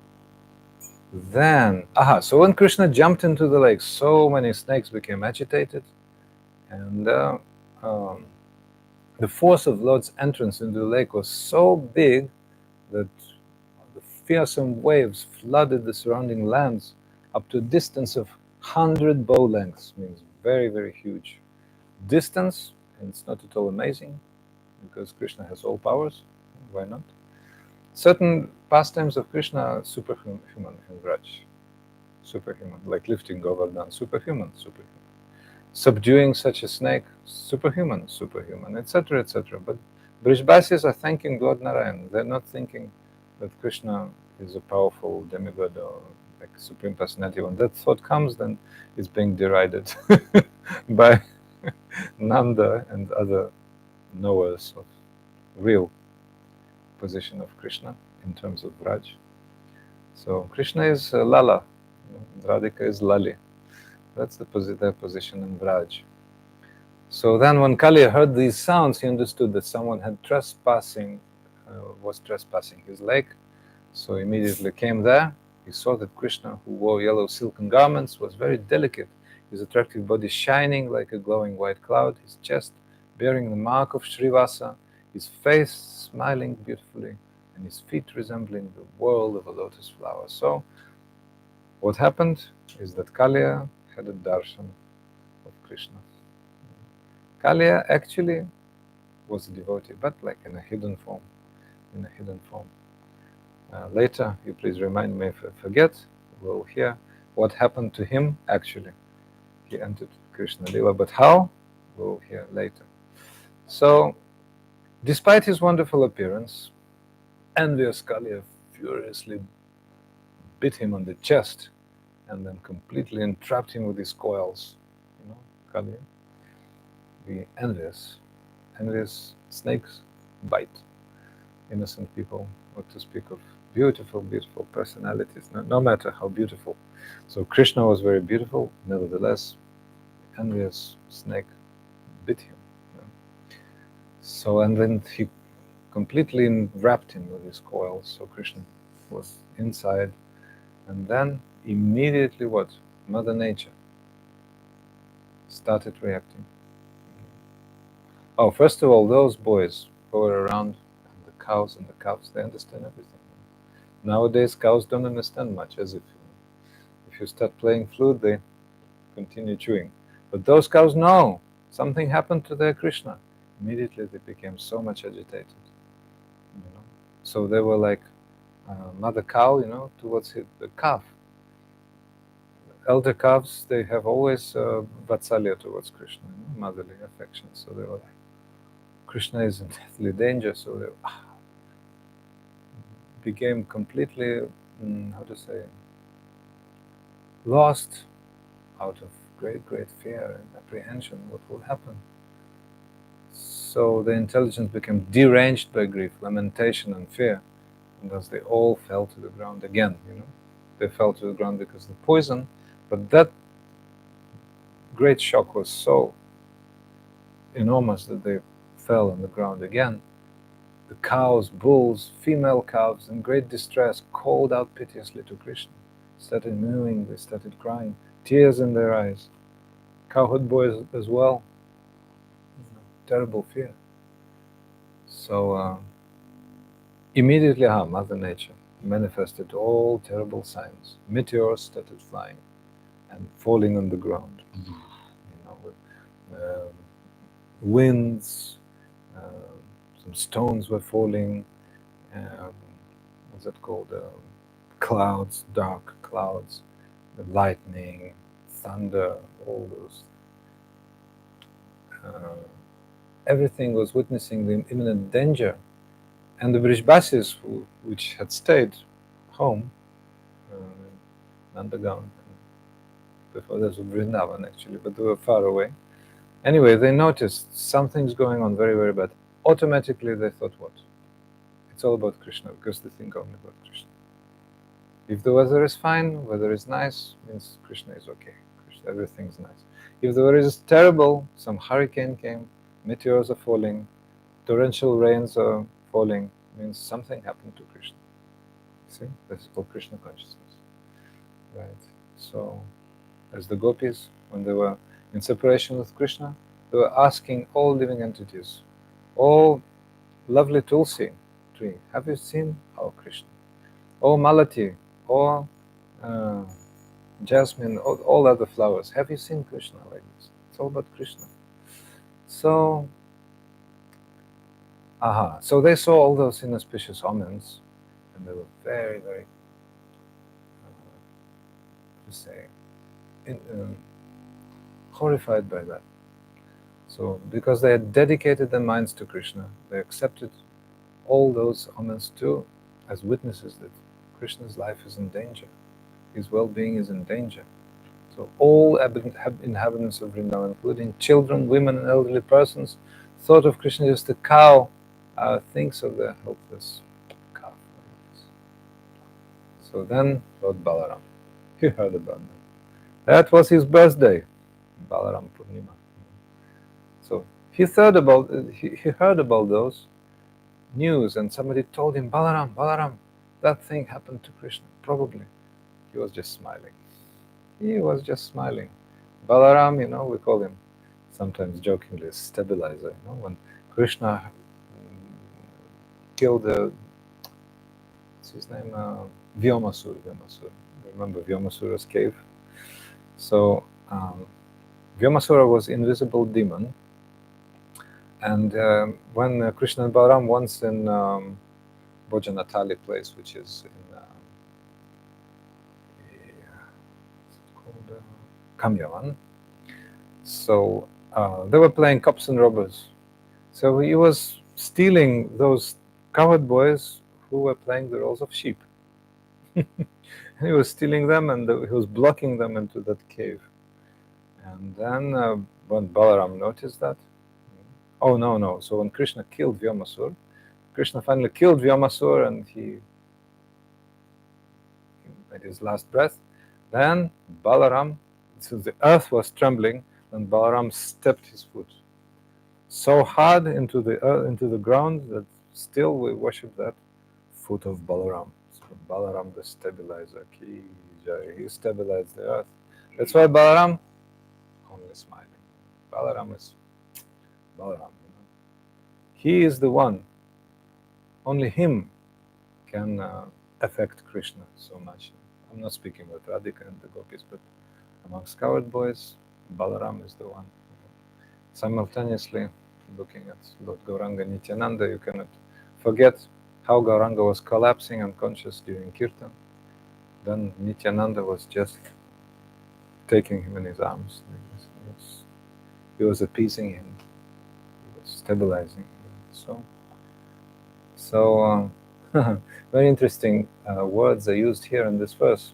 so when Krishna jumped into the lake, so many snakes became agitated, and the force of Lord's entrance into the lake was so big that the fearsome waves flooded the surrounding lands up to a distance of 100 bow lengths, means very, very huge distance, and it's not at all amazing, because Krishna has all powers, why not? Certain pastimes of Krishna are superhuman in Vraj. Superhuman, like lifting Govardhan, superhuman. Subduing such a snake, superhuman, etc., etc. But Brijbasis are thanking Lord Narayan. They're not thinking that Krishna is a powerful demigod or like supreme personality. When that thought comes, then it's being derided by Nanda and other knowers of real position of Krishna in terms of Vraj. So Krishna is Lala, Radhika is Lali. That's their position in Vraj. So then when Kaliya heard these sounds, he understood that someone had was trespassing his lake. So immediately came there. He saw that Krishna, who wore yellow silken garments, was very delicate, his attractive body shining like a glowing white cloud, his chest bearing the mark of Srivasa, his face smiling beautifully, and his feet resembling the whorl of a lotus flower. So what happened is that Kaliya had a darshan of Krishna. Kaliya actually was a devotee, but like in a hidden form. Later, you please remind me if I forget, we'll hear what happened to him actually. He entered Krishna Lila, but how? We'll hear later. So, despite his wonderful appearance, envious Kaliya furiously bit him on the chest and then completely entrapped him with his coils. Kaliya, the envious snakes bite innocent people, what to speak of beautiful personalities, no matter how beautiful. So Krishna was very beautiful, nevertheless, envious snake bit him. So, and then he completely wrapped him with his coils, so Krishna was inside, and then immediately what? Mother Nature started reacting. Oh, first of all, those boys who were around, the cows and the calves, they understand everything. Nowadays, cows don't understand much, as if you start playing flute, they continue chewing. But those cows know something happened to their Krishna. Immediately, they became so much agitated. So they were like mother cow, towards the calf. Elder calves, they have always vatsalya towards Krishna, motherly affection. So they were Krishna is in deathly danger, so they became completely, how to say, lost out of great, great fear and apprehension. What will happen? So the intelligence became deranged by grief, lamentation, and fear, and thus they all fell to the ground again. They fell to the ground because of the poison, but that great shock was so enormous that they fell on the ground again. The cows, bulls, female calves, in great distress, called out piteously to Krishna. Started mewing, they started crying, tears in their eyes. Cowherd boys as well. Terrible fear. So immediately, Mother Nature manifested all terrible signs. Meteors started flying and falling on the ground. With winds, some stones were falling. What's that called? Clouds, dark clouds, the lightning, thunder, all those. Everything was witnessing the imminent danger. And the Brishbasis, which had stayed home, Nandagan, before this was Vrindavan actually, but they were far away. Anyway, they noticed something's going on very, very bad. Automatically they thought, what? It's all about Krishna, because they think only about Krishna. If the weather is fine, weather is nice, means Krishna is okay. Everything's nice. If the weather is terrible, some hurricane came, meteors are falling, torrential rains are falling, means something happened to Krishna. See, this is called Krishna consciousness, right? So, as the gopis, when they were in separation with Krishna, they were asking all living entities, "Oh, lovely Tulsi tree, have you seen our Krishna? Oh, Malati, or jasmine, all other flowers, have you seen Krishna like this? It's all about Krishna." So, so they saw all those inauspicious omens, and they were very, very, horrified by that. So, because they had dedicated their minds to Krishna, they accepted all those omens too as witnesses that Krishna's life is in danger, his well-being is in danger. So all inhabitants of Vrindavan, including children, women, and elderly persons, thought of Krishna just a cow, thinks of the helpless calf. So then Lord Balaram, he heard about them. That was his birthday, Balaram Purnima. So he heard about those news, and somebody told him, Balaram, that thing happened to Krishna. Probably. He was just smiling. He was just smiling. Balaram, we call him sometimes jokingly a stabilizer. When Krishna killed what's his name? Vyomasura. Remember Vyomasura's cave? So Vyomasura was invisible demon. And when Krishna and Balaram once in Bojanatali place, which is in Kamyavan. So they were playing cops and robbers. So he was stealing those cowherd boys who were playing the roles of sheep. He was stealing them, and he was blocking them into that cave. And then when Balaram noticed that, oh no! So when Krishna killed Vyomasur, Krishna finally killed Vyomasur, and he made his last breath. Then Balaram, since the earth was trembling, and Balaram stepped his foot so hard into the ground that still we worship that foot of Balaram. So Balaram, the stabilizer, Ki Jai, he stabilized the earth. That's why Balaram only smiling. Balaram is Balaram. He is the one. Only him can affect Krishna so much. I'm not speaking with Radhika and the gopis, but amongst cowherd boys, Balaram is the one. Simultaneously, looking at Lord Gauranga Nityananda, you cannot forget how Gauranga was collapsing unconscious during Kirtan. Then Nityananda was just taking him in his arms. He was appeasing him. He was stabilizing him. So very interesting words are used here in this verse.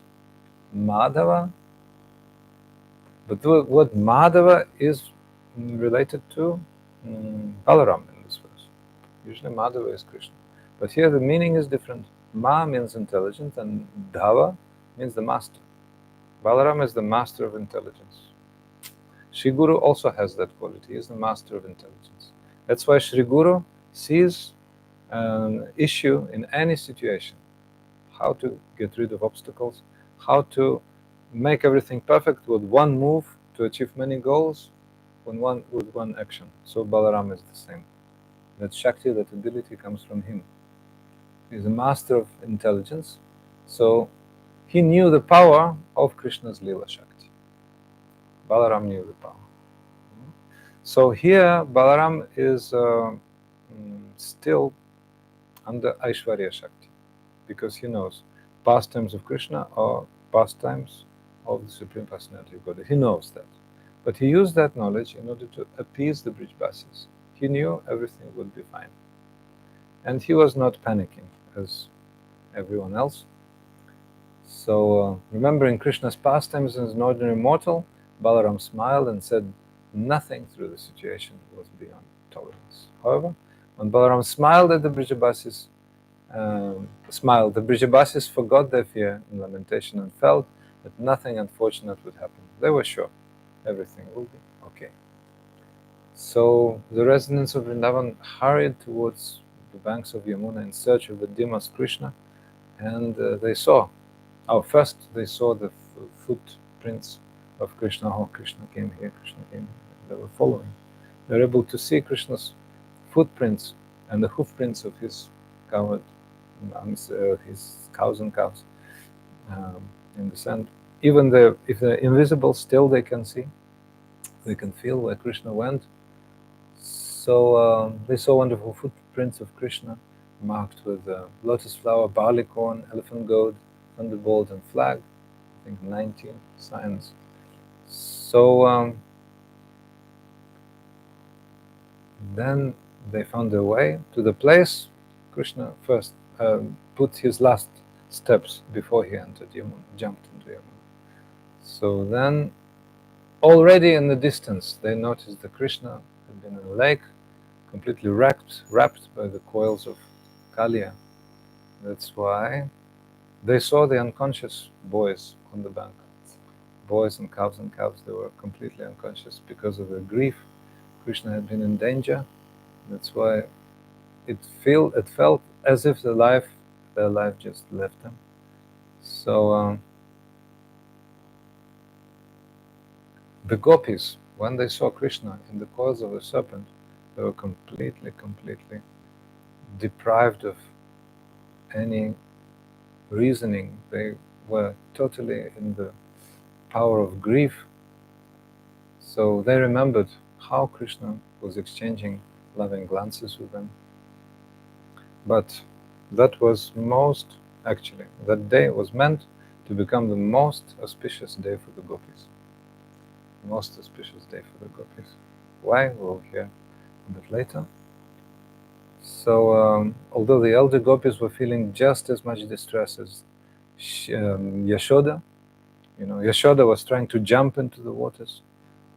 Madhava, but what Madhava is related to Balaram in this verse. Usually Madhava is Krishna. But here the meaning is different. Ma means intelligence and Dhava means the master. Balaram is the master of intelligence. Shri Guru also has that quality. He is the master of intelligence. That's why Shri Guru sees an issue in any situation, how to get rid of obstacles, how to make everything perfect with one move to achieve many goals with one action. So Balaram is the same. That Shakti, that ability comes from him. He's a master of intelligence. So he knew the power of Krishna's Lila Shakti. Balaram knew the power. So here Balaram is still under Aishwarya Shakti, because he knows pastimes of Krishna are pastimes of the Supreme Personality of Godhead. He knows that. But he used that knowledge in order to appease the Brijbasis. He knew everything would be fine. And he was not panicking as everyone else. So remembering Krishna's pastimes as an ordinary mortal, Balaram smiled and said nothing through the situation was beyond tolerance. However, when Balaram smiled at the Brijbasis, the Brijbasis forgot their fear in lamentation and felt that nothing unfortunate would happen. They were sure everything will be okay. So the residents of Vrindavan hurried towards the banks of Yamuna in search of the demons Krishna, and they saw. First they saw the footprints of Krishna. Oh, Krishna came here, Krishna came here. They were following. They were able to see Krishna's footprints and the hoofprints of his covered his cows and calves in the sand. Even if they're invisible, still they can see. They can feel where Krishna went. So they saw wonderful footprints of Krishna, marked with lotus flower, barley corn, elephant goad, thunderbolt, and flag. I think 19 signs. So then they found their way to the place Krishna first put his last steps before he entered Yamuna, jumped into Yamuna. So then, already in the distance, they noticed that Krishna had been in a lake, completely wrapped by the coils of Kaliya. That's why they saw the unconscious boys on the bank. Boys and calves, they were completely unconscious because of their grief. Krishna had been in danger. That's why it felt as if their life just left them. So the gopis, when they saw Krishna in the coils of a serpent, they were completely deprived of any reasoning. They were totally in the power of grief. So they remembered how Krishna was exchanging loving glances with them. But that day was meant to become the most auspicious day for the gopis. Most auspicious day for the gopis. Why? We'll hear a bit later. So, although the elder gopis were feeling just as much distress as Yashoda, Yashoda was trying to jump into the waters,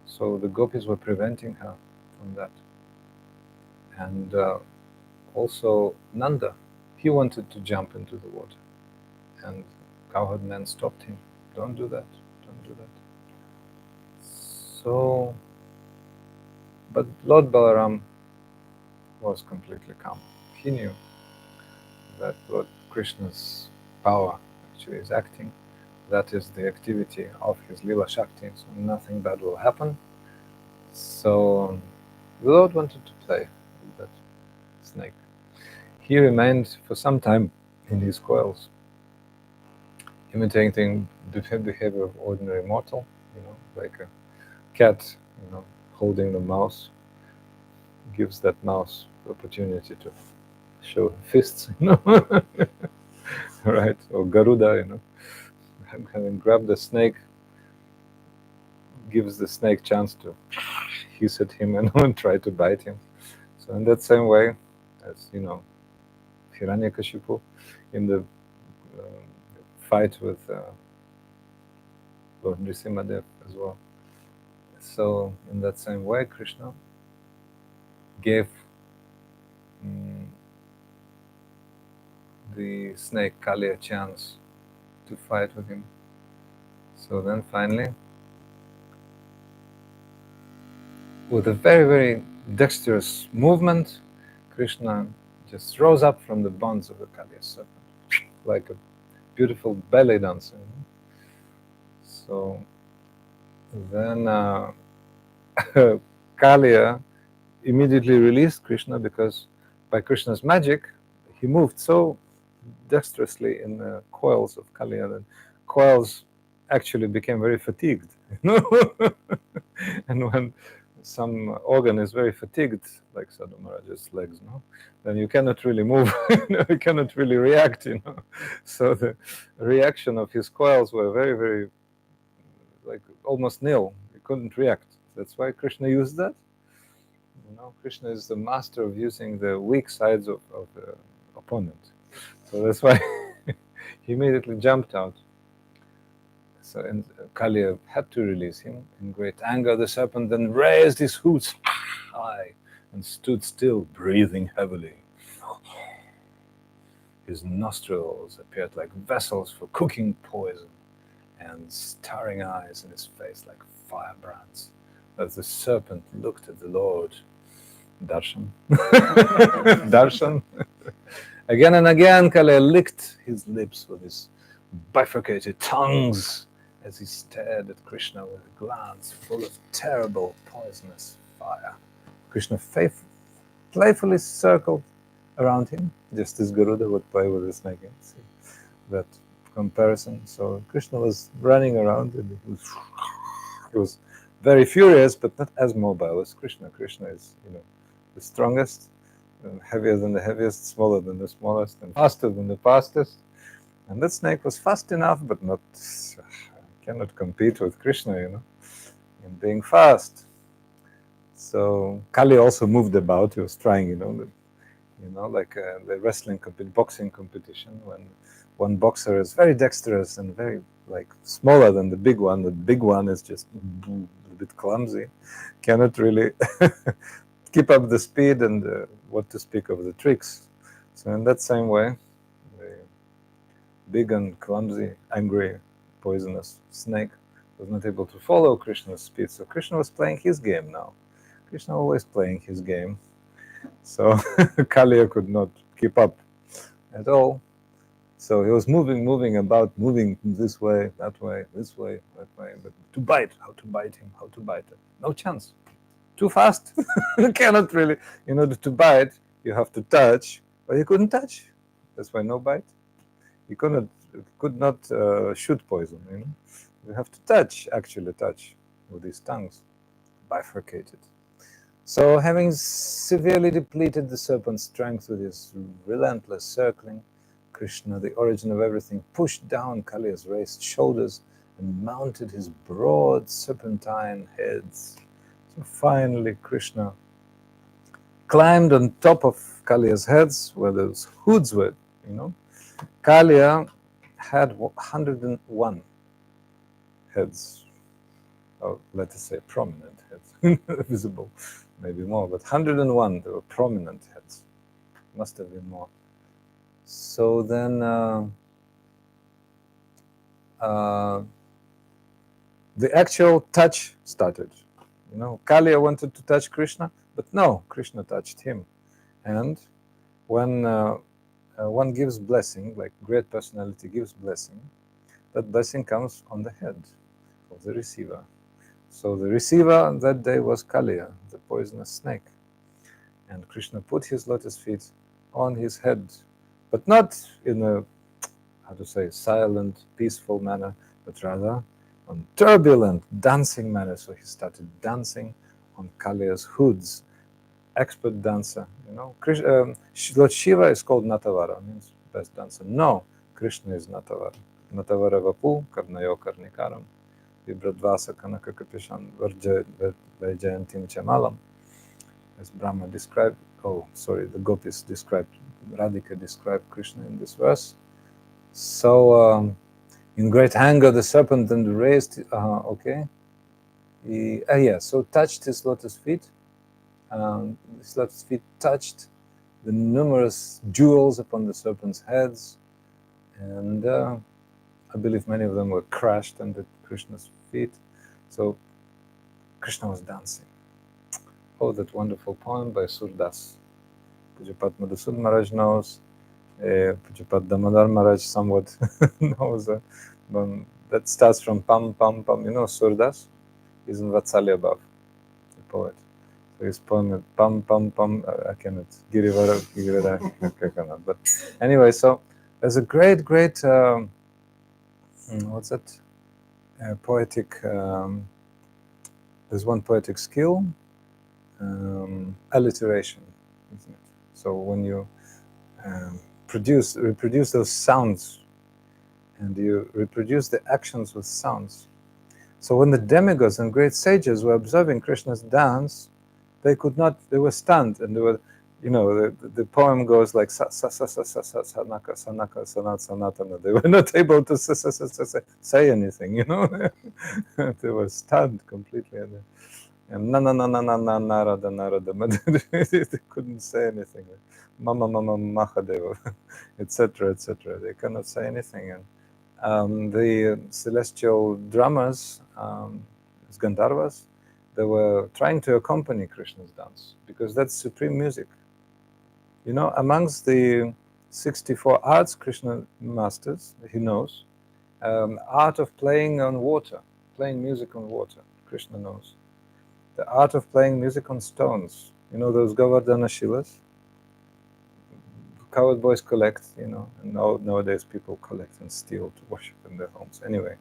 so the gopis were preventing her from that. And also Nanda, he wanted to jump into the water, and cowherd man stopped him. Don't do that. Don't do that. So, but Lord Balaram was completely calm. He knew that Lord Krishna's power actually is acting. That is the activity of his Lila Shakti, so nothing bad will happen. So the Lord wanted to play with that snake. He remained for some time in his coils, imitating the behavior of ordinary mortal, like a cat, holding the mouse, gives that mouse the opportunity to show fists, right? Or Garuda, having grabbed the snake, gives the snake chance to hiss at him and try to bite him. So in that same way, as you know, Hiranyakashipu in the fight with Lord Nrsimhadev as well. So in that same way, Krishna gave the snake Kaliya a chance to fight with him. So then finally, with a very, very dexterous movement, Krishna just rose up from the bonds of the Kaliya serpent, like a beautiful ballet dancer. So then Kaliya immediately released Krishna, because by Krishna's magic, he moved so dexterously in the coils of Kaliya that coils actually became very fatigued. And when some organ is very fatigued, like Sadhu Maharaj's legs, then you cannot really move, you cannot really react, So the reaction of his coils were very, very, like almost nil. You couldn't react. That's why Krishna used that. Krishna is the master of using the weak sides of the opponent. So that's why he immediately jumped out. So and Kaliya had to release him. In great anger, the serpent then raised his hooves high and stood still, breathing heavily. His nostrils appeared like vessels for cooking poison, and staring eyes in his face like firebrands. As the serpent looked at the Lord, Darshan. Darshan. Again and again, Kaliya licked his lips with his bifurcated tongues as he stared at Krishna with a glance full of terrible, poisonous fire. Krishna playfully circled around him, just as Garuda would play with the snake. See that comparison? So Krishna was running around, and he was very furious, but not as mobile as Krishna. Krishna is, the strongest, heavier than the heaviest, smaller than the smallest, and faster than the fastest. And that snake was fast enough, but not cannot compete with Krishna, in being fast. So Kali also moved about. He was trying, like the wrestling boxing competition, when one boxer is very dexterous and very smaller than the big one. The big one is just a bit clumsy, cannot really keep up the speed and what to speak of the tricks. So in that same way, the big and clumsy, angry, poisonous snake was not able to follow Krishna's speed. So Krishna was playing his game now. Krishna always playing his game. So Kaliya could not keep up at all. So he was moving about, moving this way, that way, this way, that way. But to bite, how to bite him, how to bite him. No chance. Too fast. You cannot really, in order to bite, you have to touch, but he couldn't touch. That's why no bite. He could not shoot poison. You have to actually touch with his tongues, bifurcated. So, having severely depleted the serpent's strength with his relentless circling, Krishna, the origin of everything, pushed down Kaliya's raised shoulders and mounted his broad serpentine heads. So finally, Krishna climbed on top of Kaliya's heads, where those hoods were, Kaliya had 101 heads, or let us say prominent heads, visible, maybe more, but 101, they were prominent heads. Must have been more. So then the actual touch started. Kaliya wanted to touch Krishna, but no, Krishna touched him. And when one gives blessing, like great personality gives blessing, that blessing comes on the head of the receiver. So the receiver that day was Kaliya, the poisonous snake. And Krishna put his lotus feet on his head, but not in a, silent, peaceful manner, but rather on turbulent, dancing manner. So he started dancing on Kaliya's hoods. Expert dancer, Lord Shiva is called Natavara, means best dancer. No, Krishna is Natavara. Natavara Vapu, Karnayo Karnikaram, Vibradvasa Kanaka Kapishan, Vajayantim Chamalam, as Brahma described the gopis Radhika described Krishna in this verse. So in great anger the serpent then raised, so touched his lotus feet. His lotus feet touched the numerous jewels upon the serpent's heads, and I believe many of them were crushed under Krishna's feet. So Krishna was dancing. Oh, that wonderful poem by Surdas. Pujapat Madhusud Maharaj knows. Pujapat Damodar Maharaj somewhat knows. That starts from Pam Pam Pam. You know Surdas? He's in Vatsalya Bhav, the poet. So his poem is Pam Pam Pam. I cannot. Girivara I cannot. But anyway, so there's a great what's that? Poetic. There's one poetic skill. Alliteration, isn't it? So when you reproduce those sounds, and you reproduce the actions with sounds. So when the demigods and great sages were observing Krishna's dance, they could not. They were stunned, and they were, the poem goes like sa sa sa sa sa sa sanaka sanaka sanat sanatana. They were not able to say anything. They were stunned completely. And na na na na na na narada narada, they couldn't say anything. Mama mama mahadeva, etc. etc. They cannot say anything. And the celestial drummers, Gandharvas, they were trying to accompany Krishna's dance because that's supreme music. Amongst the 64 arts Krishna masters, he knows, art of playing on water, playing music on water, Krishna knows. The art of playing music on stones, those Govardhana Shilas. Coward boys collect, and nowadays people collect and steal to worship in their homes. Anyway,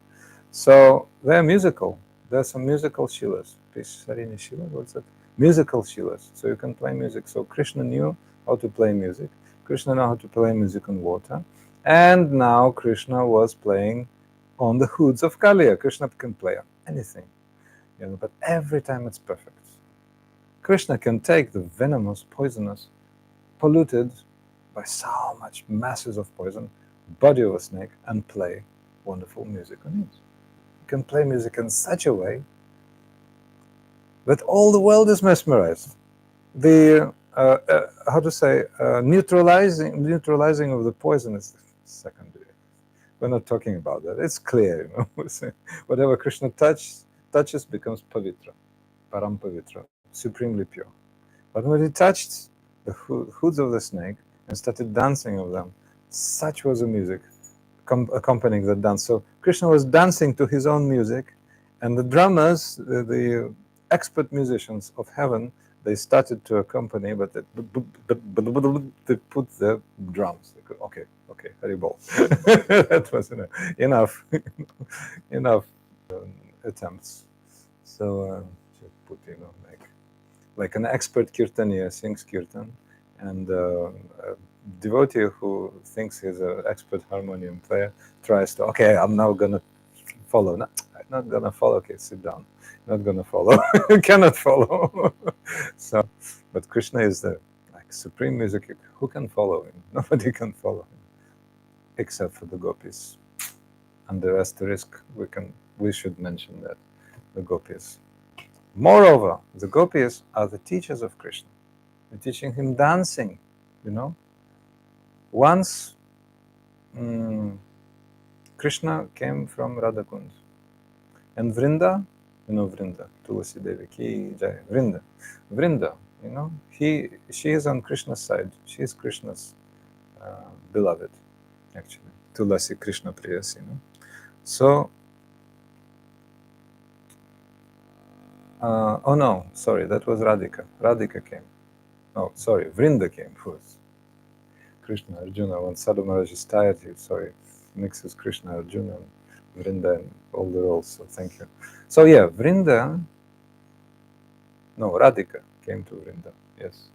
so they're musical. There's some musical shilas. Sarini Shila, what's that? Musical shilas. So you can play music. So Krishna knew how to play music. Krishna knew how to play music on water. And now Krishna was playing on the hoods of Kaliya. Krishna can play on anything, but every time it's perfect. Krishna can take the venomous, poisonous, polluted by so much masses of poison, body of a snake, and play wonderful music on it. You can play music in such a way that all the world is mesmerized. The neutralizing of the poison is secondary. We're not talking about that. It's clear, Whatever Krishna touches becomes pavitra, param pavitra, supremely pure. But when he touched the hoods of the snake and started dancing of them, such was the music accompanying the dance. So Krishna was dancing to his own music, and the drummers, the expert musicians of heaven, they started to accompany, but they put the drums. They could, okay, Haribol. That was enough attempts. So put like an expert kirtaniya sings kirtan, and a devotee who thinks he's an expert harmonium player tries to, I'm now gonna follow. No, I'm not gonna follow. Okay, sit down. Not gonna follow. You cannot follow. So, but Krishna is the supreme music. Who can follow him? Nobody can follow him, except for the gopis. Under asterisk, we should mention that the gopis. Moreover, the gopis are the teachers of Krishna. They're teaching him dancing, Once Krishna came from Radhakund. And Vrinda, Vrinda, Tulasi Devi ki jai, Vrinda, she is on Krishna's side. She is Krishna's beloved, actually. Tulasi Krishna Priyasi, So, oh no, sorry, that was Radhika. Radhika came. Oh, sorry, Vrinda came first. Krishna, Arjuna, when Sadhu Maharaj is tired, he mixes Krishna, Arjuna, and Vrinda, and all the roles, so thank you. So yeah, Radhika came to Vrinda, yes.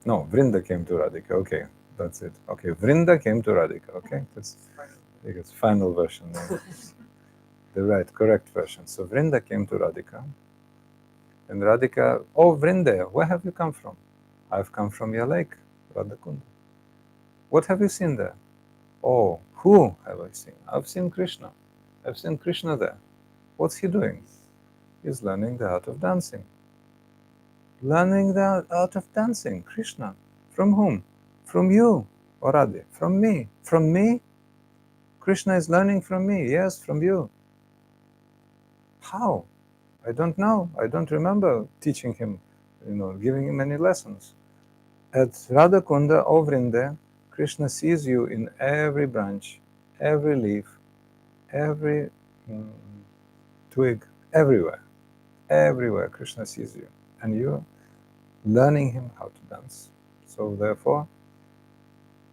No, Vrinda came to Radhika, okay, that's it. Okay, Vrinda came to Radhika, okay? That's final version. The correct version. So Vrinda came to Radhika, And Radhika, oh Vrinde, where have you come from? I've come from your lake, Radhakunda. What have you seen there? Oh, who have I seen? I've seen Krishna. I've seen Krishna there. What's he doing? He's learning the art of dancing. Learning the art of dancing, Krishna. From whom? From you, O Radhe. From me. From me? Krishna is learning from me. Yes, from you. How? I don't know. I don't remember teaching him, giving him any lessons. At Radhakunda, O Vrinde, Krishna sees you in every branch, every leaf, every twig, everywhere. Everywhere Krishna sees you. And you're learning him how to dance. So therefore,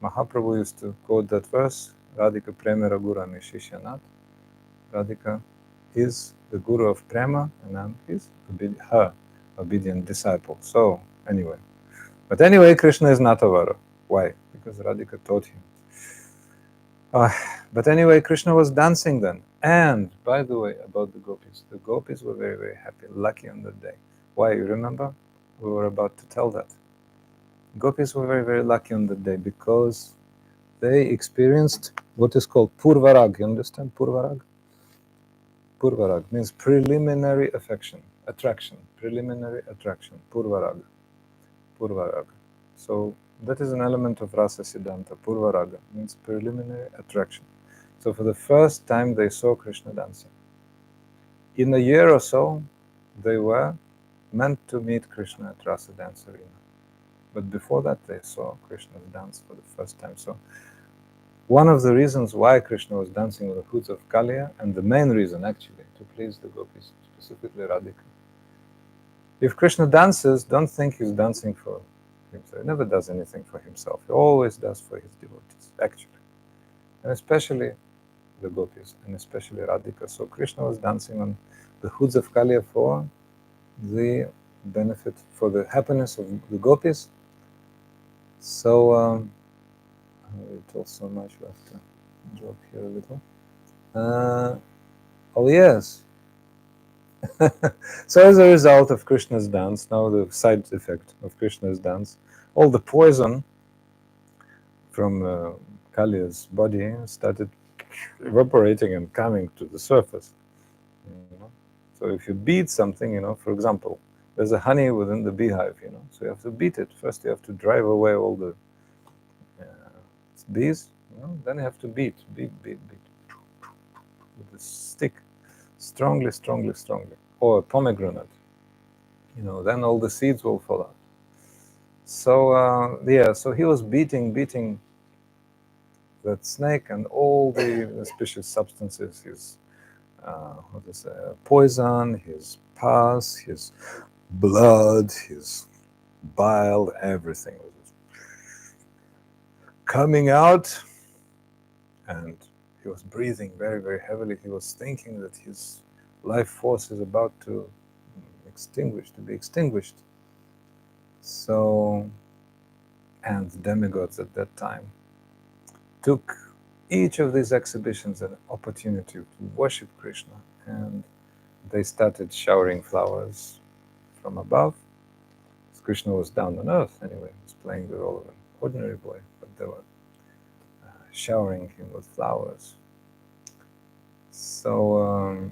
Mahaprabhu used to quote that verse, Radhika Prema Guru Nishishyanat. Radhika is the guru of Prema, and I'm her obedient disciple. So, anyway. But anyway, Krishna is not Avara. Why? Because Radhika taught him. But anyway, Krishna was dancing then. And, by the way, about the gopis were very, very happy, lucky on that day. Why? You remember? We were about to tell that. Gopis were very, very lucky on that day because they experienced what is called Purvarag. You understand Purvarag? Purvarag means preliminary attraction, preliminary attraction, Purvarag. So that is an element of Rasa Siddhanta. Purvaraga means preliminary attraction. So for the first time they saw Krishna dancing. In a year or so, they were meant to meet Krishna at Rasa Dance Arena. But before that, they saw Krishna's dance for the first time. So one of the reasons why Krishna was dancing with the hoods of Kaliya, and the main reason actually, to please the gopis, specifically Radhika. If Krishna dances, don't think he's dancing for himself. He never does anything for himself. He always does for his devotees, actually. And especially the gopis, and especially Radhika. So Krishna was dancing on the hoods of Kaliya for the benefit, for the happiness of the gopis. So, we talked so much, we have to drop here a little. Oh yes. So as a result of Krishna's dance, now the side effect of Krishna's dance, all the poison from Kaliya's body started evaporating and coming to the surface. So if you beat something, for example, there's a honey within the beehive, so you have to beat it. First you have to drive away all the bees, then you have to beat with a stick, strongly, or a pomegranate, then all the seeds will fall out. So so he was beating that snake, and all the special substances, his poison, his pus, his blood, his bile, everything was coming out, and he was breathing very, very heavily. He was thinking that his life force is about to be extinguished. So, and the demigods at that time took each of these exhibitions an opportunity to worship Krishna, and they started showering flowers from above. Krishna was down on earth anyway, he was playing the role of an ordinary boy, but they were showering him with flowers. So,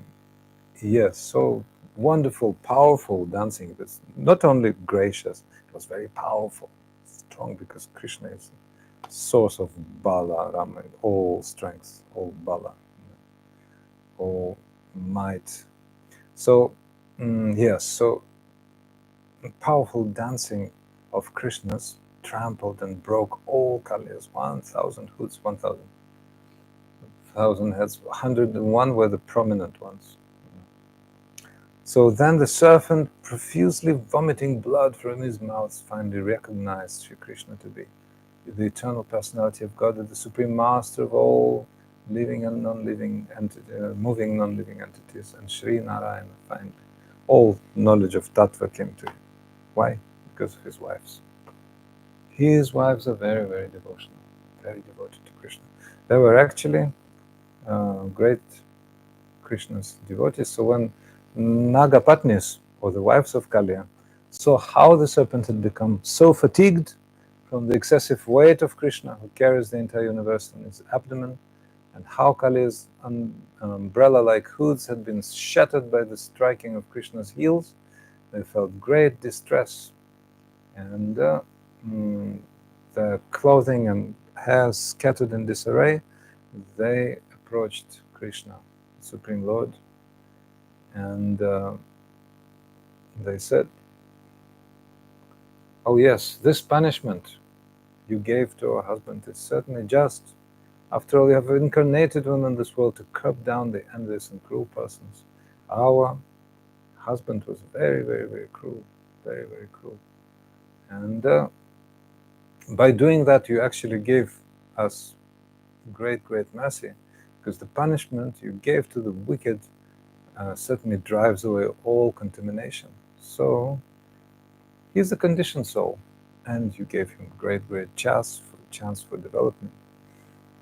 yes, so wonderful, powerful dancing. It was not only gracious, it was very powerful, strong, because Krishna is the source of Bala, Rama, all strength, all Bala, all might. So, yes, so powerful dancing of Krishna's trampled and broke all Kaliya's 1,000 hoods, 1,000 heads, 101 were the prominent ones. So then the serpent, profusely vomiting blood from his mouth, finally recognized Sri Krishna to be the eternal personality of God, the supreme master of all living and non-living moving non-living entities, and Sri Narayana finally. All knowledge of Tattva came to him. Why? Because of his wives. His wives are very, very devotional, very devoted to Krishna. They were actually great Krishna's devotees. So when Nagapatnis, or the wives of Kaliya, saw how the serpent had become so fatigued from the excessive weight of Krishna, who carries the entire universe on his abdomen, and how Kaliya's umbrella-like hoods had been shattered by the striking of Krishna's heels. They felt great distress, and their clothing and hair scattered in disarray. They approached Krishna, the Supreme Lord, and they said, "Oh yes, this punishment you gave to our husband is certainly just. After all, you have incarnated in this world to curb down the envious and cruel persons. Our husband was very, very, very cruel, very, very cruel. And by doing that, you actually gave us great, great mercy, because the punishment you gave to the wicked certainly drives away all contamination. So he's a conditioned soul, and you gave him great, great chance for development.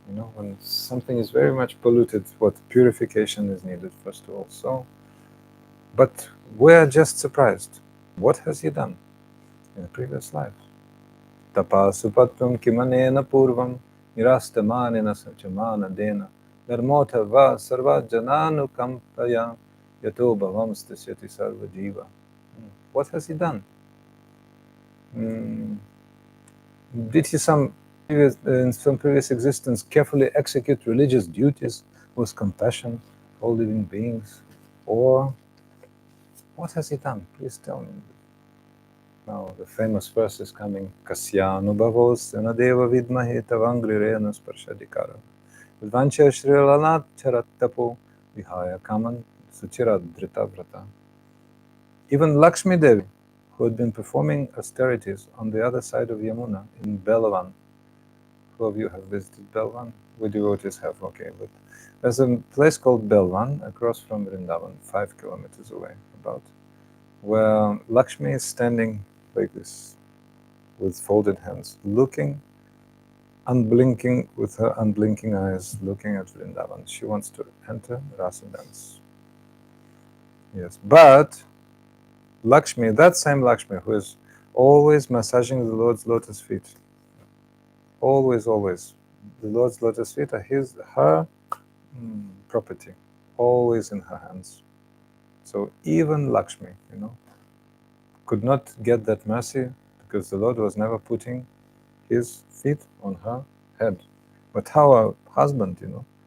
You know, when something is very much polluted, what purification is needed first of all. So, but we're just surprised. What has he done in a previous life? Tapasupatvam kimanena purvam nirastamanena sachamana dena dharmotha va sarva jananu kampaya yato bhavam stasyati sarva jiva. What has he done? Did he in some previous existence carefully execute religious duties with compassion for all living beings? Or what has he done? Please tell me. Now the famous verse is coming. Kasyanu bhavos yanadeva vidmahe tavangrirena sparshadikara Vidvancha shrilanat charattapo vihaya kaman suchiradrita vrata. Even Lakshmi Devi, who had been performing austerities on the other side of Yamuna in Belavan. Who of you have visited Belvan? We devotees have, okay, but there's a place called Belvan across from Vrindavan, 5 kilometers away, about, where Lakshmi is standing like this, with folded hands, looking, unblinking, with her unblinking eyes, looking at Vrindavan. She wants to enter rasa dance. Yes, but Lakshmi, that same Lakshmi, who is always massaging the Lord's lotus feet, always, the Lord's lotus feet are her property, always in her hands. So even Lakshmi, could not get that mercy because the Lord was never putting his feet on her head. But how a husband,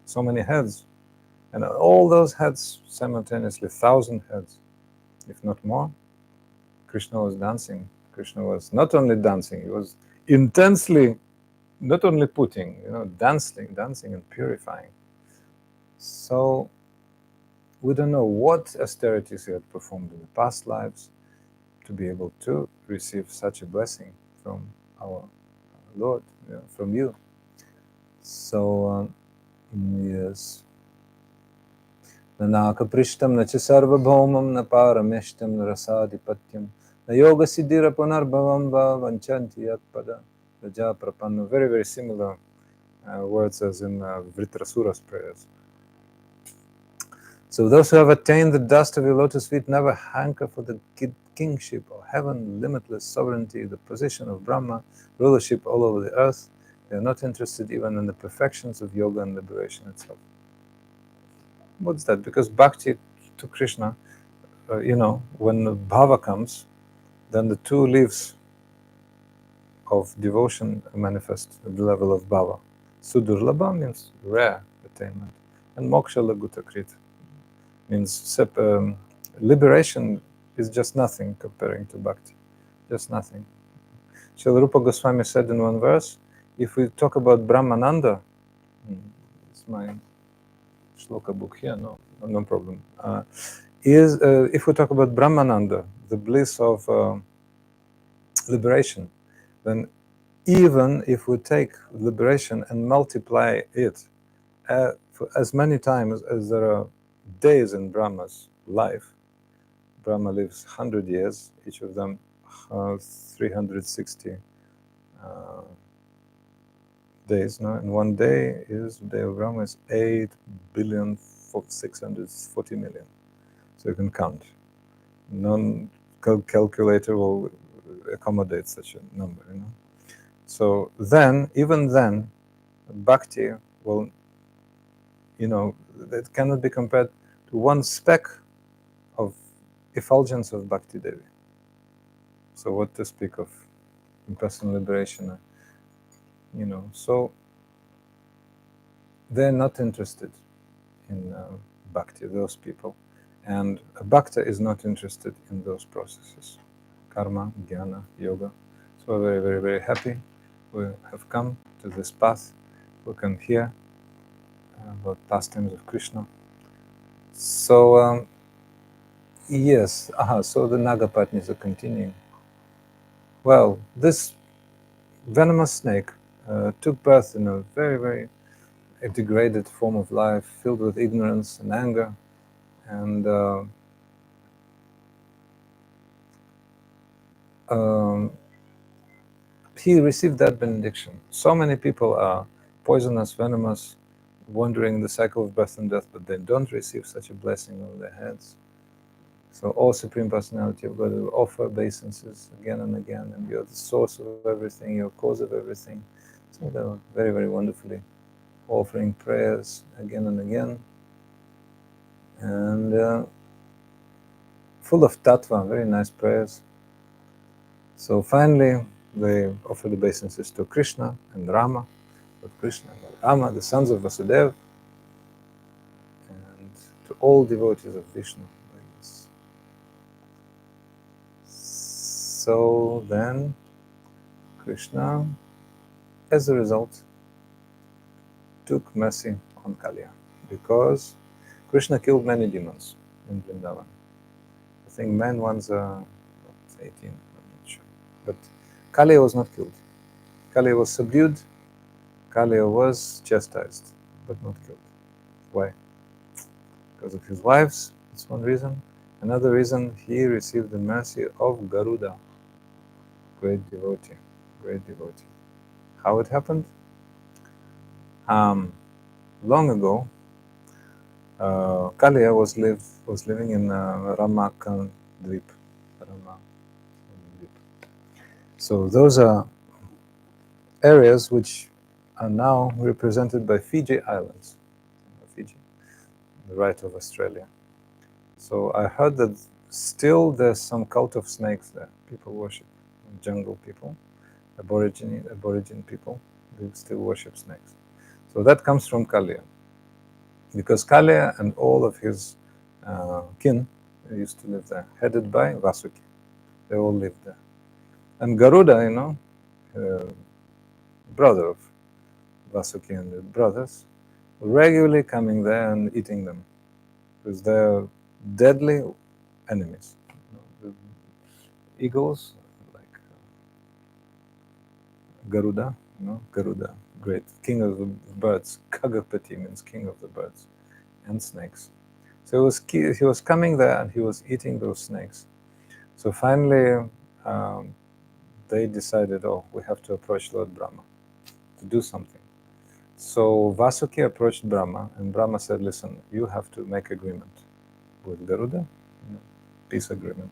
so many heads, and all those heads simultaneously, 1,000 heads, if not more, Krishna was dancing. Krishna was not only dancing, he was intensely not only putting, dancing and purifying. So we don't know what austerities he had performed in the past lives to be able to receive such a blessing from our Lord, from you. So, yes. Nanaka prishtam na sarva bhaumam na parameshtam na rasadipatyam na yoga siddhira punarbhavam va vanchanti yat pada raja prapanna. Very, very similar words as in Vritrasura's prayers. So those who have attained the dust of your lotus feet never hanker for the kingship of heaven, limitless sovereignty, the position of Brahma, rulership all over the earth. They are not interested even in the perfections of yoga and liberation itself. What's that? Because bhakti to Krishna, when bhava comes, then the two leaves of devotion manifest at the level of bhava. Sudurlabha means rare attainment, and moksha lagutakrita means liberation is just nothing comparing to bhakti, just nothing. Srila Rupa Goswami said in one verse, if we talk about Brahmananda, it's my shloka book here, no problem, if we talk about Brahmananda, the bliss of liberation, then even if we take liberation and multiply it for as many times as there are days in Brahma's life, Brahma lives 100 years, each of them 360 days. No? And one day is the day of Brahma is 8,640,000,000. So you can count. calculator will accommodate such a number, So then, even then, bhakti will, that cannot be compared to one speck of effulgence of Bhakti Devi. So what to speak of impersonal liberation, so they're not interested in bhakti, those people. And a bhakta is not interested in those processes, karma, jnana, yoga. So we're very, very, very happy we have come to this path. We can hear about pastimes of Krishna. So, yes, so the Nagapatnis are continuing. Well, this venomous snake took birth in a very, very degraded form of life, filled with ignorance and anger, and he received that benediction. So many people are poisonous, venomous, wandering the cycle of birth and death, but they don't receive such a blessing on their heads. So, all Supreme Personality of God will offer obeisances again and again, and you're the source of everything, you're cause of everything. So, they're very, very wonderfully offering prayers again and again, and full of tattva, very nice prayers. So, finally, they offered obeisances to Krishna and Rama, but Krishna and Rama, the sons of Vasudeva, and to all devotees of Vishnu. So then Krishna, as a result, took mercy on Kaliya, because Krishna killed many demons in Vrindavan. I think men ones are 18, I'm not sure. But Kaliya was not killed. Kaliya was subdued, Kaliya was chastised, but not killed. Why? Because of his wives, that's one reason. Another reason, he received the mercy of Garuda, great devotee, great devotee. How it happened? Long ago, Kaliya was living in Ramakan Dweep. So those are areas which are now represented by Fiji Islands, Fiji, the right of Australia. So I heard that still there's some cult of snakes there. People worship, jungle people, aborigine people, they still worship snakes. So that comes from Kaliya, because Kaliya and all of his kin used to live there, headed by Vasuki. They all lived there. And Garuda, brother of Vasuki and the brothers, regularly coming there and eating them, because they're deadly enemies. The eagles, like Garuda, Garuda, great king of the birds. Kagapati means king of the birds, and snakes. So he was coming there and he was eating those snakes. So finally, they decided, we have to approach Lord Brahma to do something. So Vasuki approached Brahma, and Brahma said, listen, you have to make agreement with Garuda, peace agreement.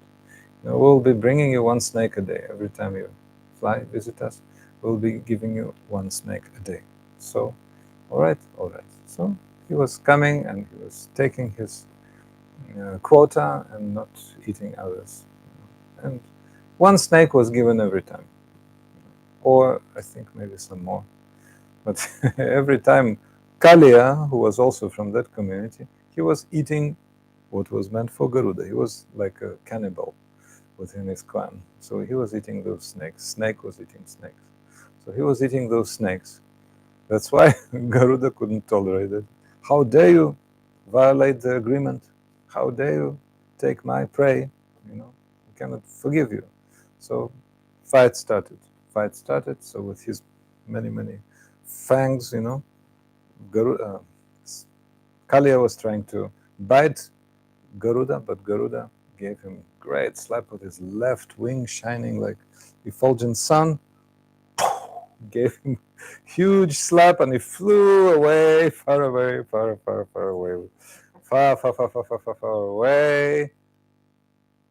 We'll be bringing you one snake a day. Every time you fly, visit us, we'll be giving you one snake a day. So, all right. So he was coming and he was taking his quota and not eating others. And one snake was given every time, or I think maybe some more. But every time Kaliya, who was also from that community, he was eating what was meant for Garuda. He was like a cannibal within his clan. So he was eating those snakes. Snake was eating snakes. So he was eating those snakes. That's why Garuda couldn't tolerate it. How dare you violate the agreement? How dare you take my prey? I cannot forgive you. So fight started. So with his many, many fangs, Kaliya was trying to bite Garuda, but Garuda gave him a great slap with his left wing, shining like effulgent sun. Gave him huge slap, and he flew away, far away, far away, far away.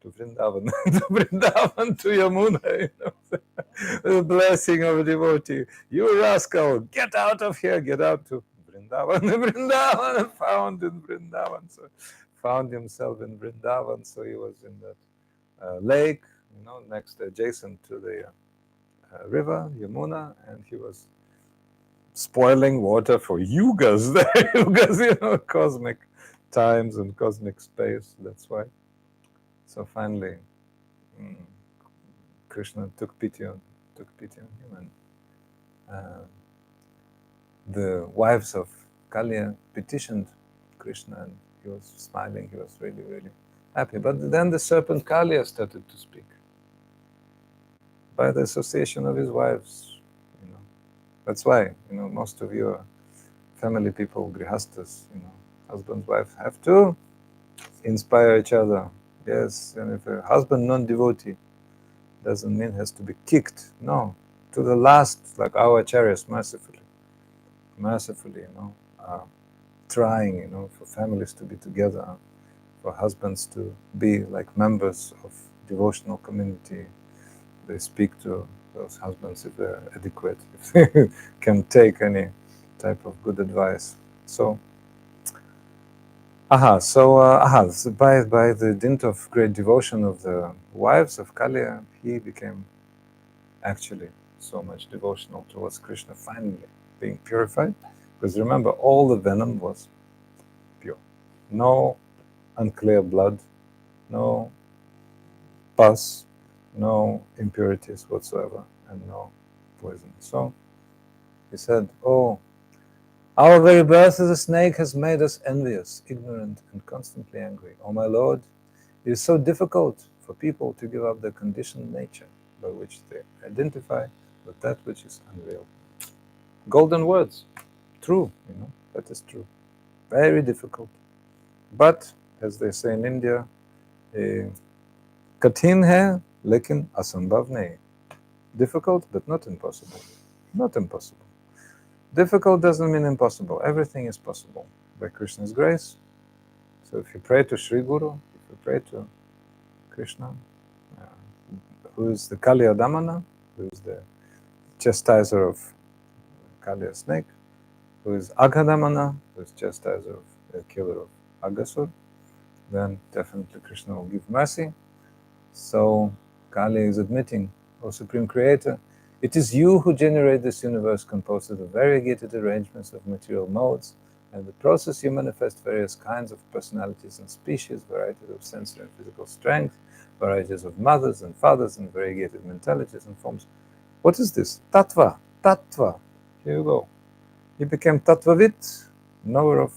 to Vrindavan, to Vrindavan, to Yamuna, you know, the blessing of a devotee. You rascal, get out of here, get out to Vrindavan, Vrindavan, found in Vrindavan. So found himself in Vrindavan, so he was in that lake, you know, next adjacent to the river, Yamuna, and he was spoiling water for yugas there, yugas, you know, cosmic times and cosmic space, that's why. So finally, Krishna took pity on him, and the wives of Kaliya petitioned Krishna, and he was smiling, he was really, really happy. But then the serpent Kaliya started to speak by the association of his wives, you know. That's why, you know, most of your family people, grihastas, you know, husband, wife, have to inspire each other. Yes, and if a husband non-devotee, doesn't mean has to be kicked. No, to the last, like our acharyas, mercifully, you know, trying, you know, for families to be together, for husbands to be like members of devotional community. They speak to those husbands if they're adequate, if they can take any type of good advice. So, so by the dint of great devotion of the wives of Kaliya, he became actually so much devotional towards Krishna, finally being purified. Because remember, all the venom was pure. No unclear blood, no pus, no impurities whatsoever, and no poison. So he said, oh, our very birth as a snake has made us envious, ignorant, and constantly angry. Oh my Lord, it is so difficult for people to give up their conditioned nature by which they identify with that which is unreal. Golden words, true, you know, that is true. Very difficult. But, as they say in India, katin hai, lekin asambhav nahi. Difficult, but not impossible. Not impossible. Difficult doesn't mean impossible. Everything is possible by Krishna's grace. So if you pray to Sri Guru, if you pray to Krishna, who is the kaliya-damana, who is the chastiser of Kaliya snake, who is Aghadamana, who is chastiser of the killer of Aghasur, then definitely Krishna will give mercy. So Kali is admitting, O Supreme Creator, it is you who generate this universe composed of the variegated arrangements of material modes, and in the process you manifest various kinds of personalities and species, varieties of sensory and physical strength, varieties of mothers and fathers, and variegated mentalities and forms. What is this? Tattva. Tattva. Here you go. He became Tattvavit, knower of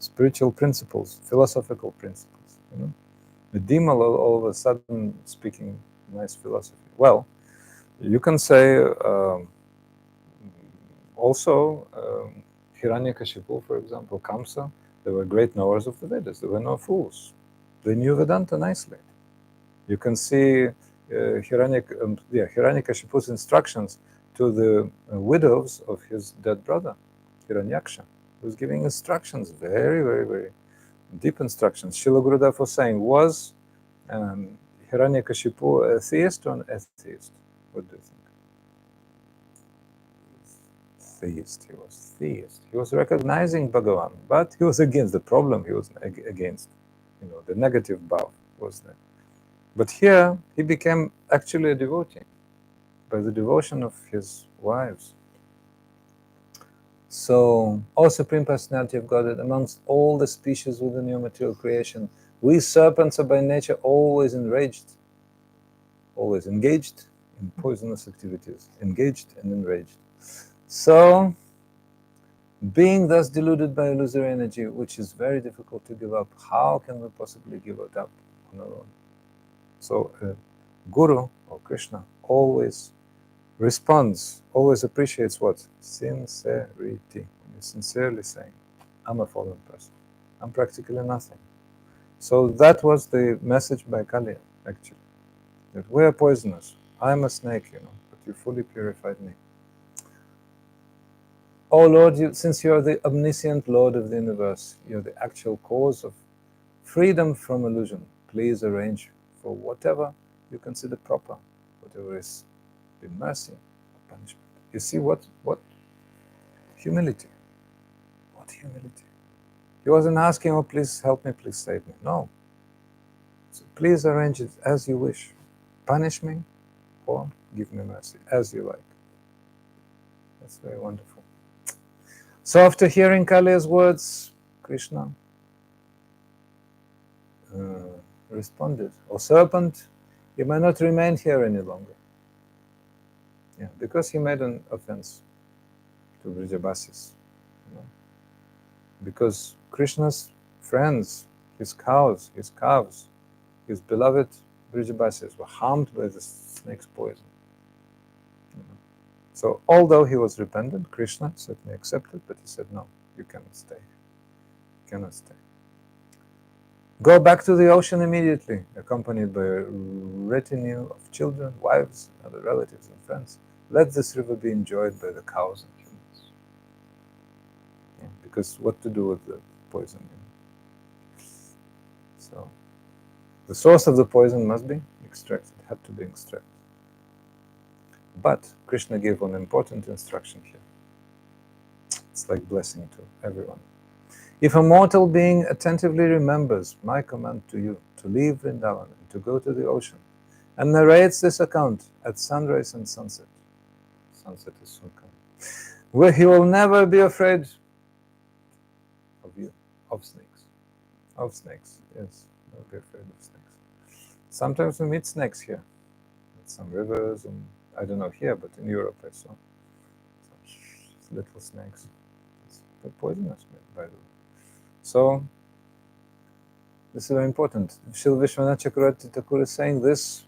spiritual principles, philosophical principles. You know, Medima all of a sudden speaking nice philosophy. Well, you can say also Hiranyakashipu, for example, Kamsa, they were great knowers of the Vedas. They were no fools. They knew Vedanta nicely. You can see Hiranyakashipu's instructions to the widows of his dead brother, Hiranyaksha. He was giving instructions, very, very, very deep instructions. Srila Gurudev was saying, was Hiranyakashipu a theist or an atheist? What do you think? Theist. He was theist. He was recognizing Bhagavan, but he was against the problem. He was against, you know, the negative bhav was there. But here he became actually a devotee by the devotion of his wives. So, O Supreme Personality of Godhead, amongst all the species within your material creation, we serpents are by nature always enraged, always engaged in poisonous activities, engaged and enraged. So, being thus deluded by illusory energy, which is very difficult to give up, how can we possibly give it up on our own? So, Guru or Krishna always responds, always appreciates what? Sincerity. You're sincerely saying, I'm a fallen person. I'm practically nothing. So that was the message by Kaliya, actually. That we are poisonous. I'm a snake, you know, but you fully purified me. Oh Lord, since you are the omniscient Lord of the universe, you're the actual cause of freedom from illusion. Please arrange for whatever you consider proper, whatever is in mercy or punishment. You see what humility. What humility. He wasn't asking, oh, please help me, please save me. No. So please arrange it as you wish. Punish me or give me mercy, as you like. That's very wonderful. So after hearing Kaliya's words, Krishna responded, "O serpent, you may not remain here any longer." Yeah, because he made an offense to Vrijabasis. You know? Because Krishna's friends, his cows, his calves, his beloved Vrijabasis were harmed by the snake's poison. You know? So although he was repentant, Krishna certainly accepted, but he said, no, you cannot stay. You cannot stay. Go back to the ocean immediately, accompanied by a retinue of children, wives, other relatives and friends. Let this river be enjoyed by the cows and humans. Yeah, because what to do with the poison? So the source of the poison must be extracted, had to be extracted. But Krishna gave one important instruction here. It's like blessing to everyone. If a mortal being attentively remembers my command to you to leave Vrindavan and to go to the ocean, and narrates this account at sunrise and sunset, sunset is soon coming, where he will never be afraid of you, of snakes. Of snakes, yes, never be afraid of snakes. Sometimes we meet snakes here, at some rivers, and I don't know here, but in Europe I saw such little snakes. They're poisonous, by the way. So, this is very important. Srila Vishwanath Chakravarti Thakur is saying this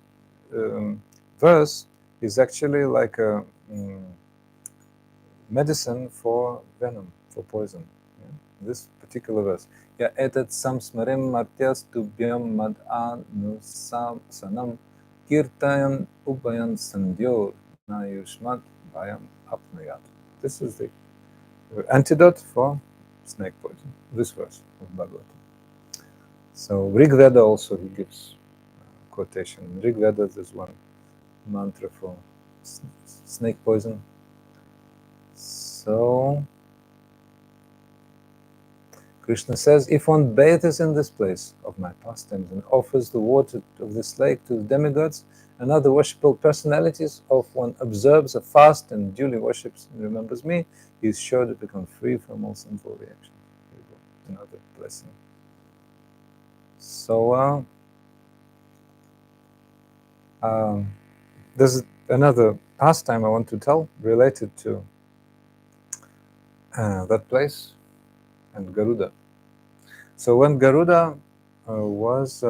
verse is actually like a medicine for venom, for poison. Yeah? This particular verse. Ya etat samsmarim martyas tubhyam mad anusanam kirtayan ubayan sandyor na yushmat bhayam apnayat. This is the antidote for snake poison. This verse of Bhagavatam. So Rig Veda also he gives quotation. In Rig Veda there's one mantra for snake poison. So Krishna says, if one bathes in this place of my pastimes and offers the water of this lake to the demigods and other worshipful personalities, or if one observes a fast and duly worships and remembers me, he is sure to become free from all sinful reactions. Another blessing. So there's another pastime I want to tell related to that place and Garuda. So when Garuda was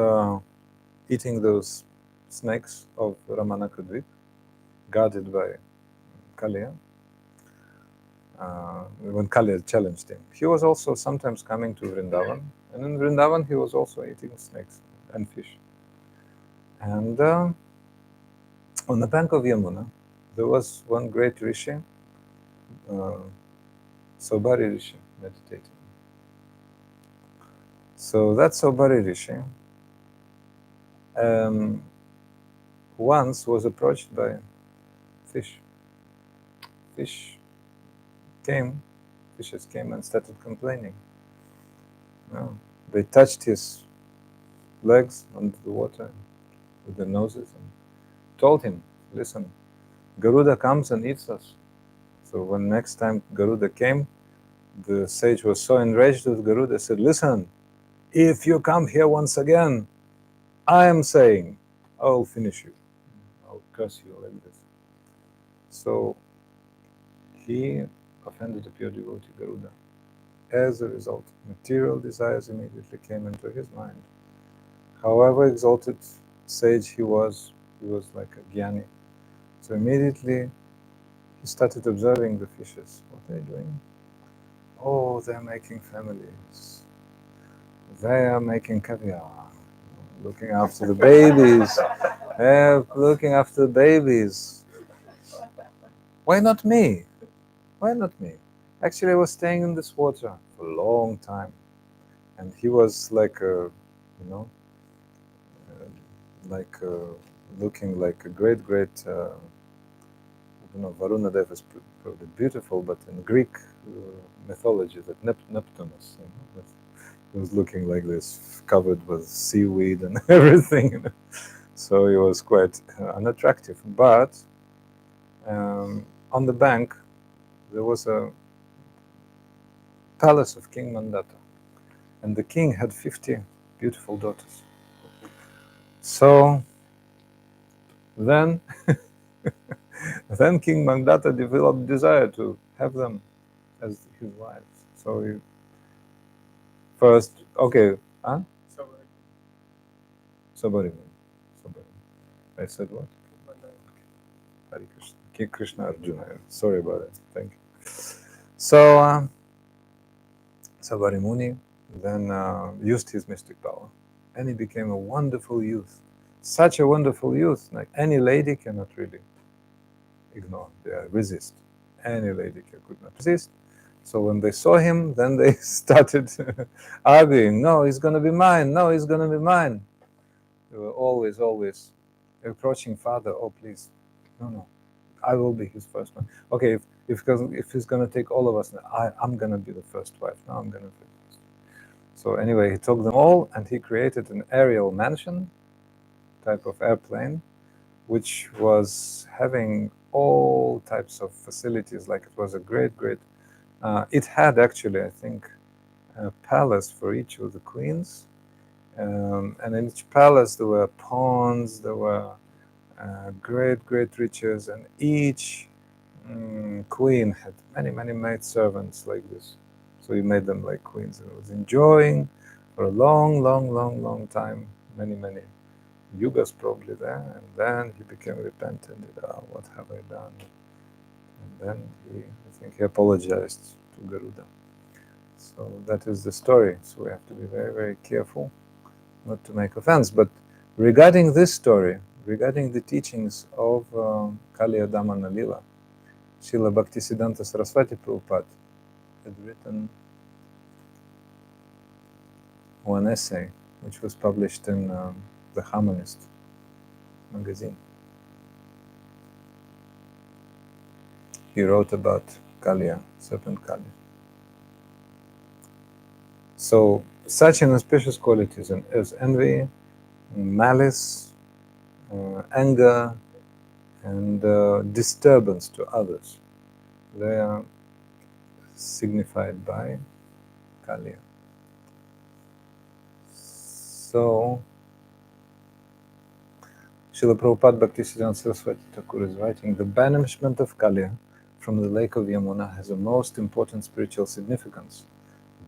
eating those snakes of Ramanakadvip, guarded by Kaliya, when Kaliya challenged him, he was also sometimes coming to Vrindavan, and in Vrindavan he was also eating snakes and fish. And on the bank of Yamuna, there was one great rishi, Sobari Rishi, meditating. So that Sobari Rishi once was approached by fish. Fishes came and started complaining. They touched his legs under the water with their noses and told him, listen, Garuda comes and eats us. So when next time Garuda came, the sage was so enraged with Garuda, said, listen, if you come here once again, I am saying, I will finish you. I'll curse you like this. So he offended the pure devotee Garuda. As a result, material desires immediately came into his mind. However exalted sage he was like a jnani. So immediately he started observing the fishes. What are they doing? Oh, they're making families. They are making caviar, looking after the babies. They're looking after the babies. Why not me? Why not me? Actually, I was staying in this water for a long time, and he was like a, like looking like a great, Varuna Dev is probably beautiful, but in Greek mythology, that Neptunus, he was looking like this, covered with seaweed and everything. So he was quite unattractive. But on the bank, there was a palace of King Mandata, and the king had 50 beautiful daughters. So then, then King Mandata developed desire to have them as his wives. So he first, okay, huh? Sabari. I said what? Hare Krishna. Krishna Arjuna. Sorry about it. Thank you. So Sabari Muni then used his mystic power, and he became a wonderful youth. Such a wonderful youth, like any lady cannot really ignore, resist. Any lady could not resist. So when they saw him, then they started arguing. No, he's going to be mine. No, he's going to be mine. They were always approaching father. Oh, please, no, I will be his first one. Okay, if he's going to take all of us, I'm going to be the first wife. No, I'm going to be the first. So anyway, he took them all, and he created an aerial mansion type of airplane, which was having all types of facilities. Like it was a great. It had actually, I think, a palace for each of the queens, and in each palace there were ponds, there were great riches, and each queen had many maid servants like this. So he made them like queens, and was enjoying for a long time, many yugas probably there, and then he became repentant. What have I done? And then I think he apologized to Garuda. So that is the story. So we have to be very careful not to make offense. But regarding this story, regarding the teachings of kaliya-damana-lila, Srila Bhaktisiddhanta Saraswati Prabhupada had written one essay which was published in the Harmonist magazine. He wrote about Kaliya, serpent Kaliya. So such inauspicious qualities as envy, malice, anger, and disturbance to others, they are signified by Kaliya. So Srila Prabhupada Bhaktisiddhanta Saraswati Thakur is writing, the banishment of Kaliya from the lake of Yamuna has a most important spiritual significance.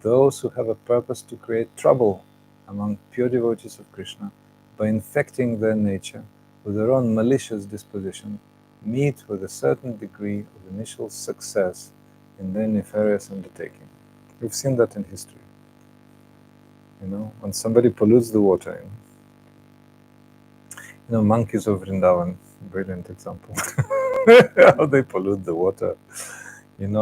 Those who have a purpose to create trouble among pure devotees of Krishna by infecting their nature with their own malicious disposition meet with a certain degree of initial success in their nefarious undertaking. We've seen that in history. When somebody pollutes the water, monkeys of Vrindavan, brilliant example, how they pollute the water. When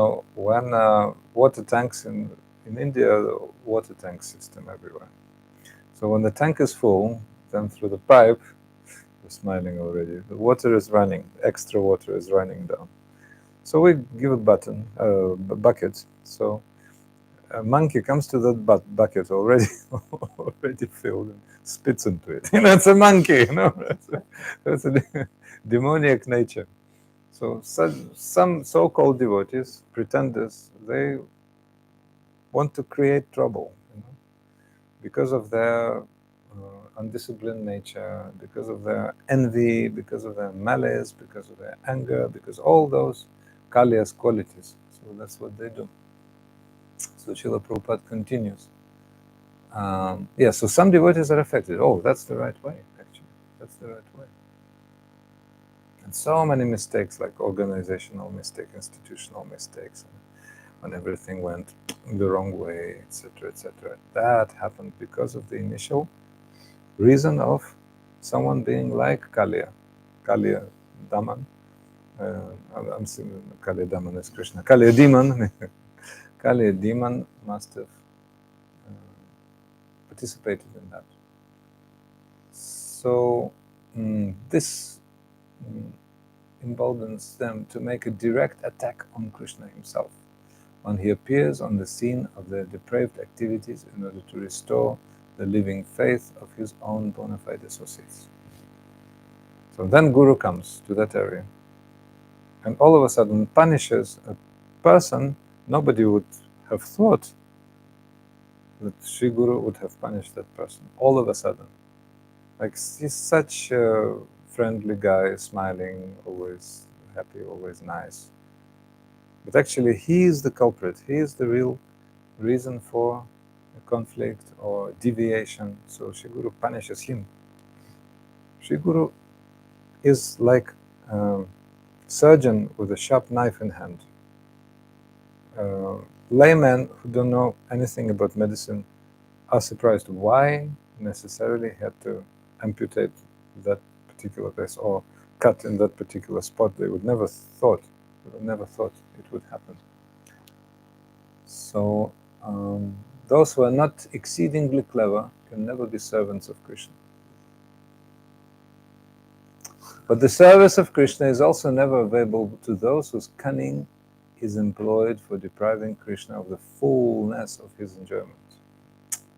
water tanks in India, the water tank system everywhere. So when the tank is full, then through the pipe, you're smiling already, the water is running, extra water is running down. So we give a bucket. So a monkey comes to that bucket already filled and spits into it. It's a monkey, That's a demoniac nature. So some so-called devotees, pretenders, they want to create trouble, because of their undisciplined nature, because of their envy, because of their malice, because of their anger, because all those Kaliya's qualities. So that's what they do. So Srila Prabhupada continues. So some devotees are affected. Oh, that's the right way, actually. That's the right way. And so many mistakes, like organizational mistakes, institutional mistakes, when everything went the wrong way, etc., etc. That happened because of the initial reason of someone being like Kaliya Daman. I'm saying Kaliya Daman is Krishna. Kaliya Demon. Kaliya Demon must have participated in that. So this emboldens them to make a direct attack on Krishna himself when he appears on the scene of their depraved activities in order to restore the living faith of his own bona fide associates. So then Guru comes to that area and all of a sudden punishes a person. Nobody would have thought that Sri Guru would have punished that person all of a sudden. Like, he's such a friendly guy, smiling, always happy, always nice. But actually, he is the culprit. He is the real reason for a conflict or deviation. So Sri Guru punishes him. Sri Guru is like a surgeon with a sharp knife in hand. Laymen who don't know anything about medicine are surprised why necessarily he had to amputate that particular place or cut in that particular spot. They would never thought it would happen. So those who are not exceedingly clever can never be servants of Krishna. But the service of Krishna is also never available to those whose cunning is employed for depriving Krishna of the fullness of his enjoyment.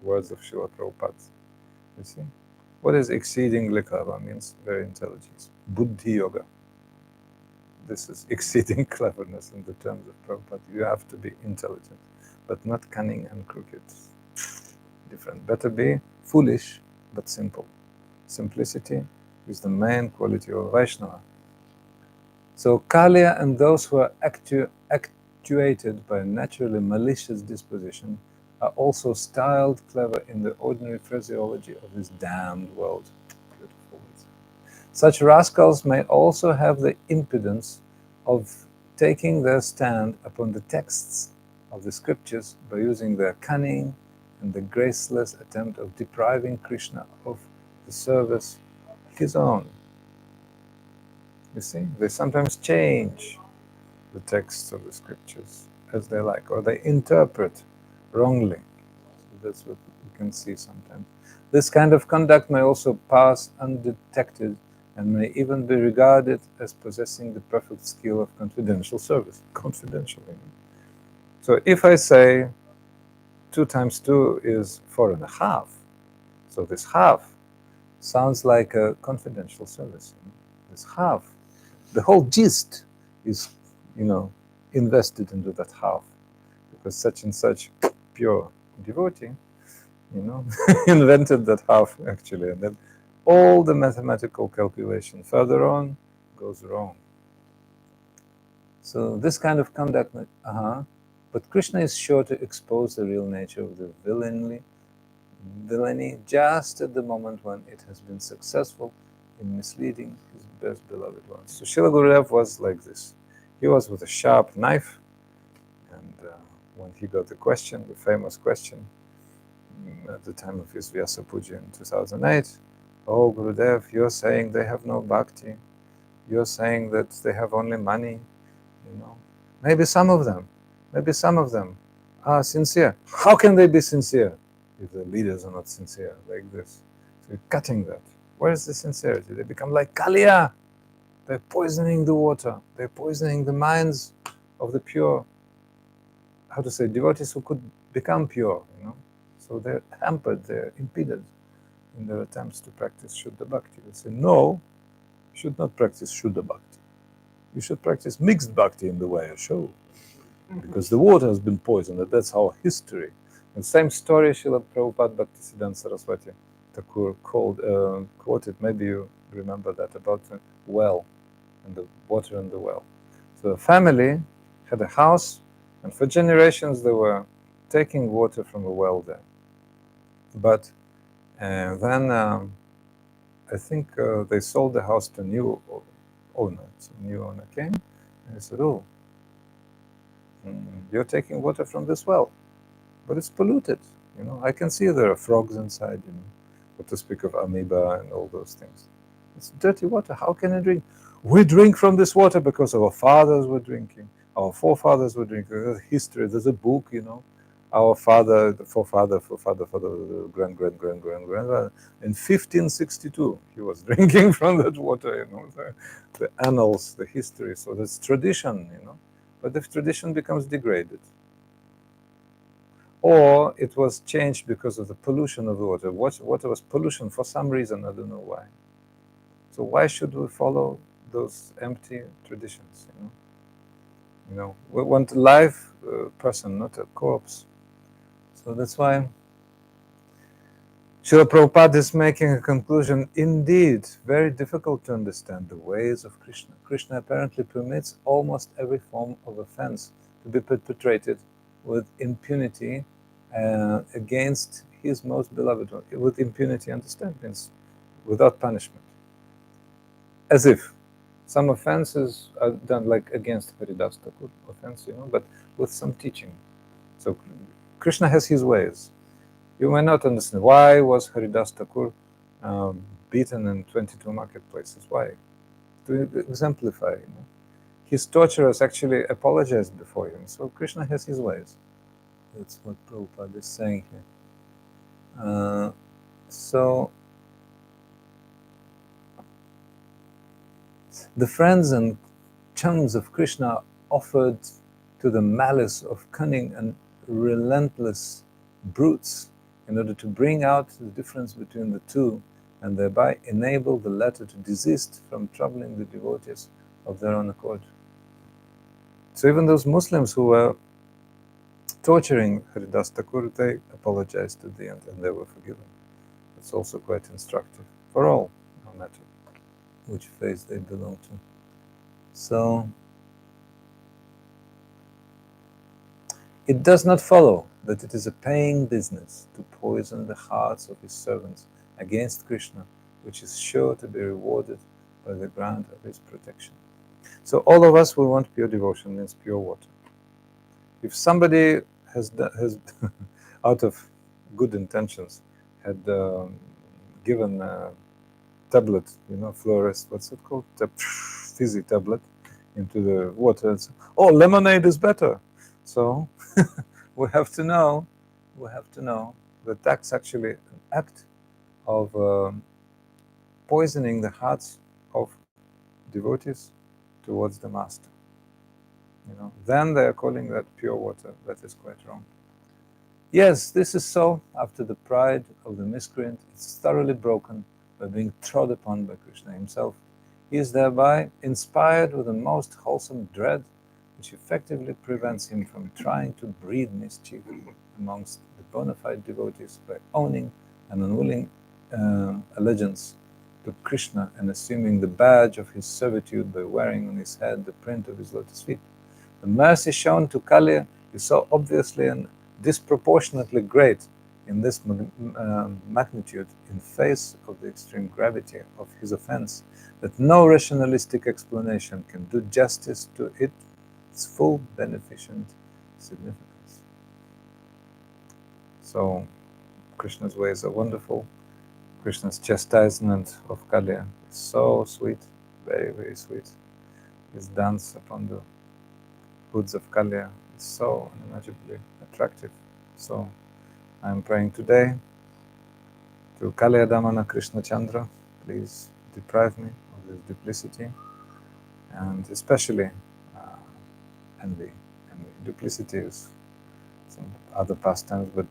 Words of Srila Prabhupada. You see? What is exceedingly clever? Means very intelligent. Buddhi yoga. This is exceeding cleverness in the terms of Prabhupada. You have to be intelligent, but not cunning and crooked. Different. Better be foolish, but simple. Simplicity is the main quality of Vaishnava. So Kaliya and those who are actuated by a naturally malicious disposition are also styled clever in the ordinary phraseology of this damned world. Beautiful words. Such rascals may also have the impudence of taking their stand upon the texts of the scriptures by using their cunning and the graceless attempt of depriving Krishna of the service his own. You see, they sometimes change the texts of the scriptures as they like, or they interpret wrongly. So that's what you can see sometimes. This kind of conduct may also pass undetected and may even be regarded as possessing the perfect skill of confidential service. Confidential. So if I say 2 times 2 is 4.5, so this half sounds like a confidential service. This half, the whole gist is, invested into that half, because such and such pure devotee, invented that half actually, and then all the mathematical calculation further on goes wrong. So this kind of conduct, but Krishna is sure to expose the real nature of the villainy just at the moment when it has been successful in misleading his best beloved ones. So Srila Gurudev was like this. He was with a sharp knife, and when he got the question, the famous question, at the time of his Vyasa Puja in 2008, "Oh Gurudev, you're saying they have no bhakti. You're saying that they have only money. Maybe some of them are sincere. How can they be sincere if the leaders are not sincere like this?" So you're cutting that. Where is the sincerity? They become like Kaliya. They're poisoning the water. They're poisoning the minds of the pure, devotees who could become pure, So they're hampered, they're impeded in their attempts to practice Shuddha Bhakti. They say, no, you should not practice Shuddha Bhakti. You should practice mixed Bhakti in the way I show. Because the water has been poisoned, and that's our history. The same story Srila Prabhupada Bhaktisiddhanta Saraswati Thakur quoted, maybe you remember that, about the well, and the water in the well. So a family had a house, and for generations they were taking water from a well there. But then I think they sold the house to a new owner. So a new owner came, and he said, "Oh, you're taking water from this well, but it's polluted. I can see there are frogs inside, what to speak of amoeba and all those things. It's dirty water. How can I drink? We drink from this water because our fathers were drinking, our forefathers were drinking. There's a history, there's a book, our father, the forefather, grandfather, in 1562, he was drinking from that water, the annals, the history. So that's tradition, But if tradition becomes degraded, or it was changed because of the pollution of the water, water was pollution for some reason, I don't know why. So why should we follow those empty traditions, We want a live person, not a corpse. So that's why Srila Prabhupada is making a conclusion, indeed, very difficult to understand the ways of Krishna. Krishna apparently permits almost every form of offense to be perpetrated with impunity against his most beloved one. With impunity, understand, means without punishment. As if some offenses are done like against Haridas Thakur offense, but with some teaching. So Krishna has his ways. You may not understand why was Haridas Thakur beaten in 22 marketplaces. Why? To exemplify. His torturers actually apologized before him. So Krishna has his ways. That's what Prabhupada is saying here. So the friends and chums of Krishna offered to the malice of cunning and relentless brutes in order to bring out the difference between the two and thereby enable the latter to desist from troubling the devotees of their own accord. So even those Muslims who were torturing Haridas Thakur, they apologized at the end and they were forgiven. It's also quite instructive for all, no matter which faith they belong to. So it does not follow that it is a paying business to poison the hearts of his servants against Krishna, which is sure to be rewarded by the grant of his protection. So all of us will want pure devotion, means pure water. If somebody has out of good intentions, had given a tablet, fluorescent, what's it called? Fizzy tablet into the water and say, oh, lemonade is better. So we have to know that that's actually an act of poisoning the hearts of devotees towards the master. Then they are calling that pure water. That is quite wrong. Yes, this is so. After the pride of the miscreant is thoroughly broken by being trod upon by Krishna himself, he is thereby inspired with the most wholesome dread, which effectively prevents him from trying to breed mischief amongst the bona fide devotees by owning an unwilling allegiance to Krishna and assuming the badge of his servitude by wearing on his head the print of his lotus feet. The mercy shown to Kaliya is so obviously and disproportionately great in this magnitude in face of the extreme gravity of his offense that no rationalistic explanation can do justice to its full beneficent significance. So Krishna's ways are wonderful. Krishna's chastisement of Kaliya is so sweet, very, very sweet. His dance upon the hoods of Kaliya is so unimaginably attractive. So I am praying today to kaliya-damana Krishna Chandra, please deprive me of this duplicity, and especially envy. Duplicity is some other pastimes, but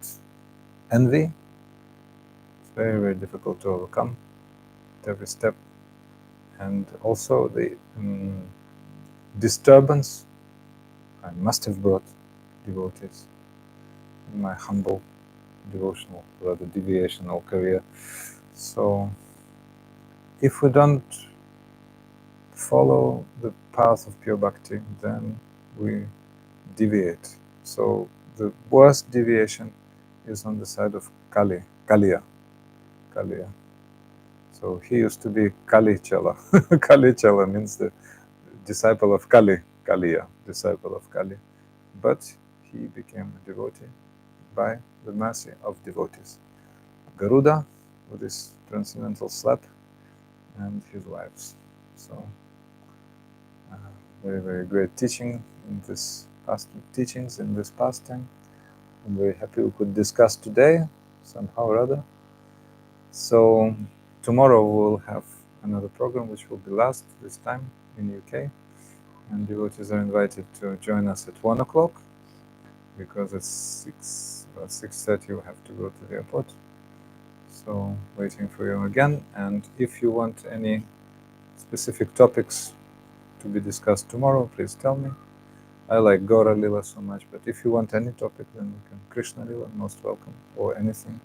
envy is very, very difficult to overcome at every step. And also the disturbance I must have brought devotees in my humble devotional, rather deviational career. So if we don't follow the path of pure bhakti, then we deviate. So the worst deviation is on the side of Kaliya. So he used to be Kali Chala. Kali Chala means the disciple of Kaliya, disciple of Kali. But he became a devotee by the mercy of devotees. Garuda, with his transcendental slap, and his wives. So, very, very great teaching in this teachings in this pastime. I'm very happy we could discuss today, somehow or other. So tomorrow we'll have another program, which will be last this time in UK, and devotees are invited to join us at 1 o'clock, because at 6:30 we have to go to the airport. So waiting for you again, and if you want any specific topics to be discussed tomorrow, please tell me. I like Gora Lila so much, but if you want any topic, then we can. Krishna Lila, most welcome, or anything.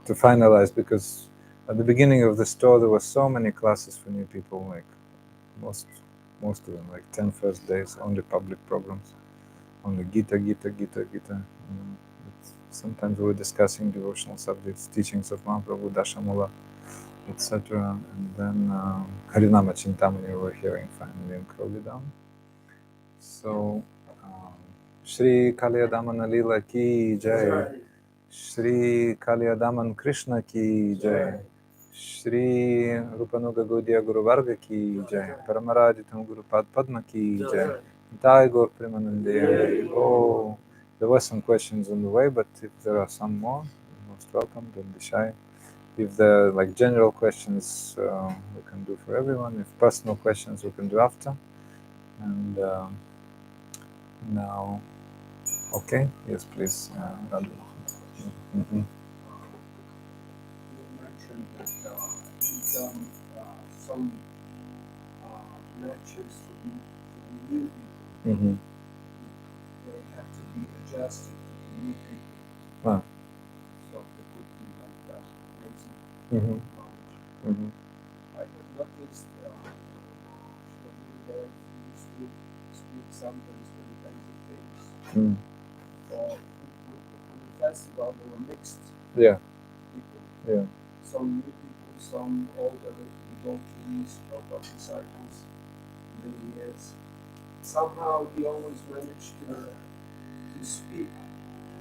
To finalize, because at the beginning of the store there were so many classes for new people, like most of them, like 10 first days, only public programs, only Gita. Sometimes we were discussing devotional subjects, teachings of Mahaprabhu, Dashamula, etc. And then Harinama Chintamani we were hearing finally in Krovidan. So, Shri kaliya-damana-lila ki jai. Shri Kaliya-daman Krishna ki jai. Shri Rupanuga Gaudiya Guru Varga ki jai. Paramaraditam Guru Pad Padma ki jai. Jai Gaur Premanande. Oh, there were some questions on the way, but if there are some more, you're most welcome, don't be shy. If there are like general questions, we can do for everyone. If personal questions, we can do after. And now, okay, yes, please. Radha. You mentioned that some lectures for the new people, they have to be adjusted to the new people. Ah. So they could be like that, raising knowledge. I have noticed that you used to speak sometimes very basic things. On the festival, there were mixed Yeah. people. Yeah. Some new people, some older devotees, proper disciples, many years. Somehow he always managed to speak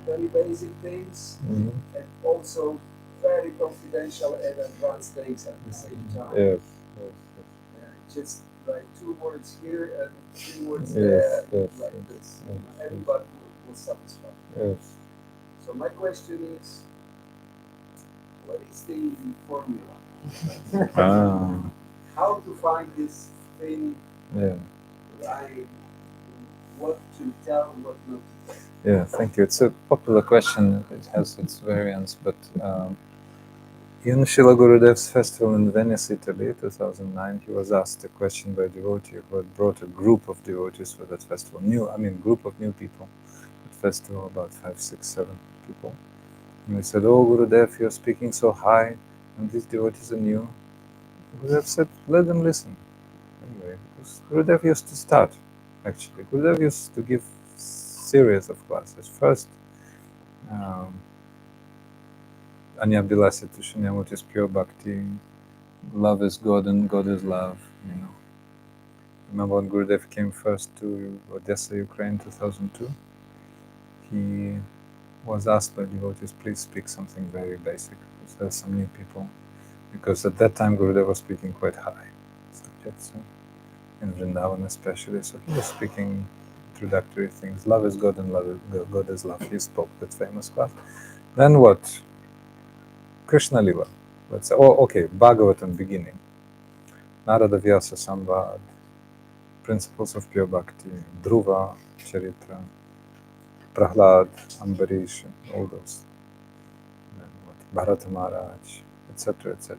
very basic things and also very confidential and advanced things at the same time. Yes. Just like 2 words here and 3 words Yes, there, yes, like yes, this. yes, Everybody was satisfied. Yes. So my question is, what is the formula? How to find this thing? Yeah. What to tell, what not to tell? Yeah, thank you. It's a popular question. It has its variants, but in Srila Gurudev's festival in Venice, Italy, 2009, he was asked a question by a devotee who had brought a group of devotees for that festival. Group of new people. At festival, about 5, 6, 7 people. And he said, "Oh, Gurudev, you're speaking so high, and these devotees are new." Gurudev said, "Let them listen." Anyway, because Gurudev used to start, actually. Gurudev used to give series of classes. First, Anyabilasita Shunyamut is pure bhakti. Love is God and God is love, Remember when Gurudev came first to Odessa, Ukraine, 2002? He was asked by devotees, please speak something very basic, because there are some new people. Because at that time Gurudev was speaking quite high subjects, in Vrindavan especially, so he was speaking introductory things. Love is God and God is love. He spoke that famous class. Then what? Krishna Lila. Let's say, Bhagavatam beginning. Narada Vyasa Samvad, Principles of Pure Bhakti, Dhruva, Charitra, Prahlad, Ambarish, all those. Then what? Bharata Maharaj, etc., etc.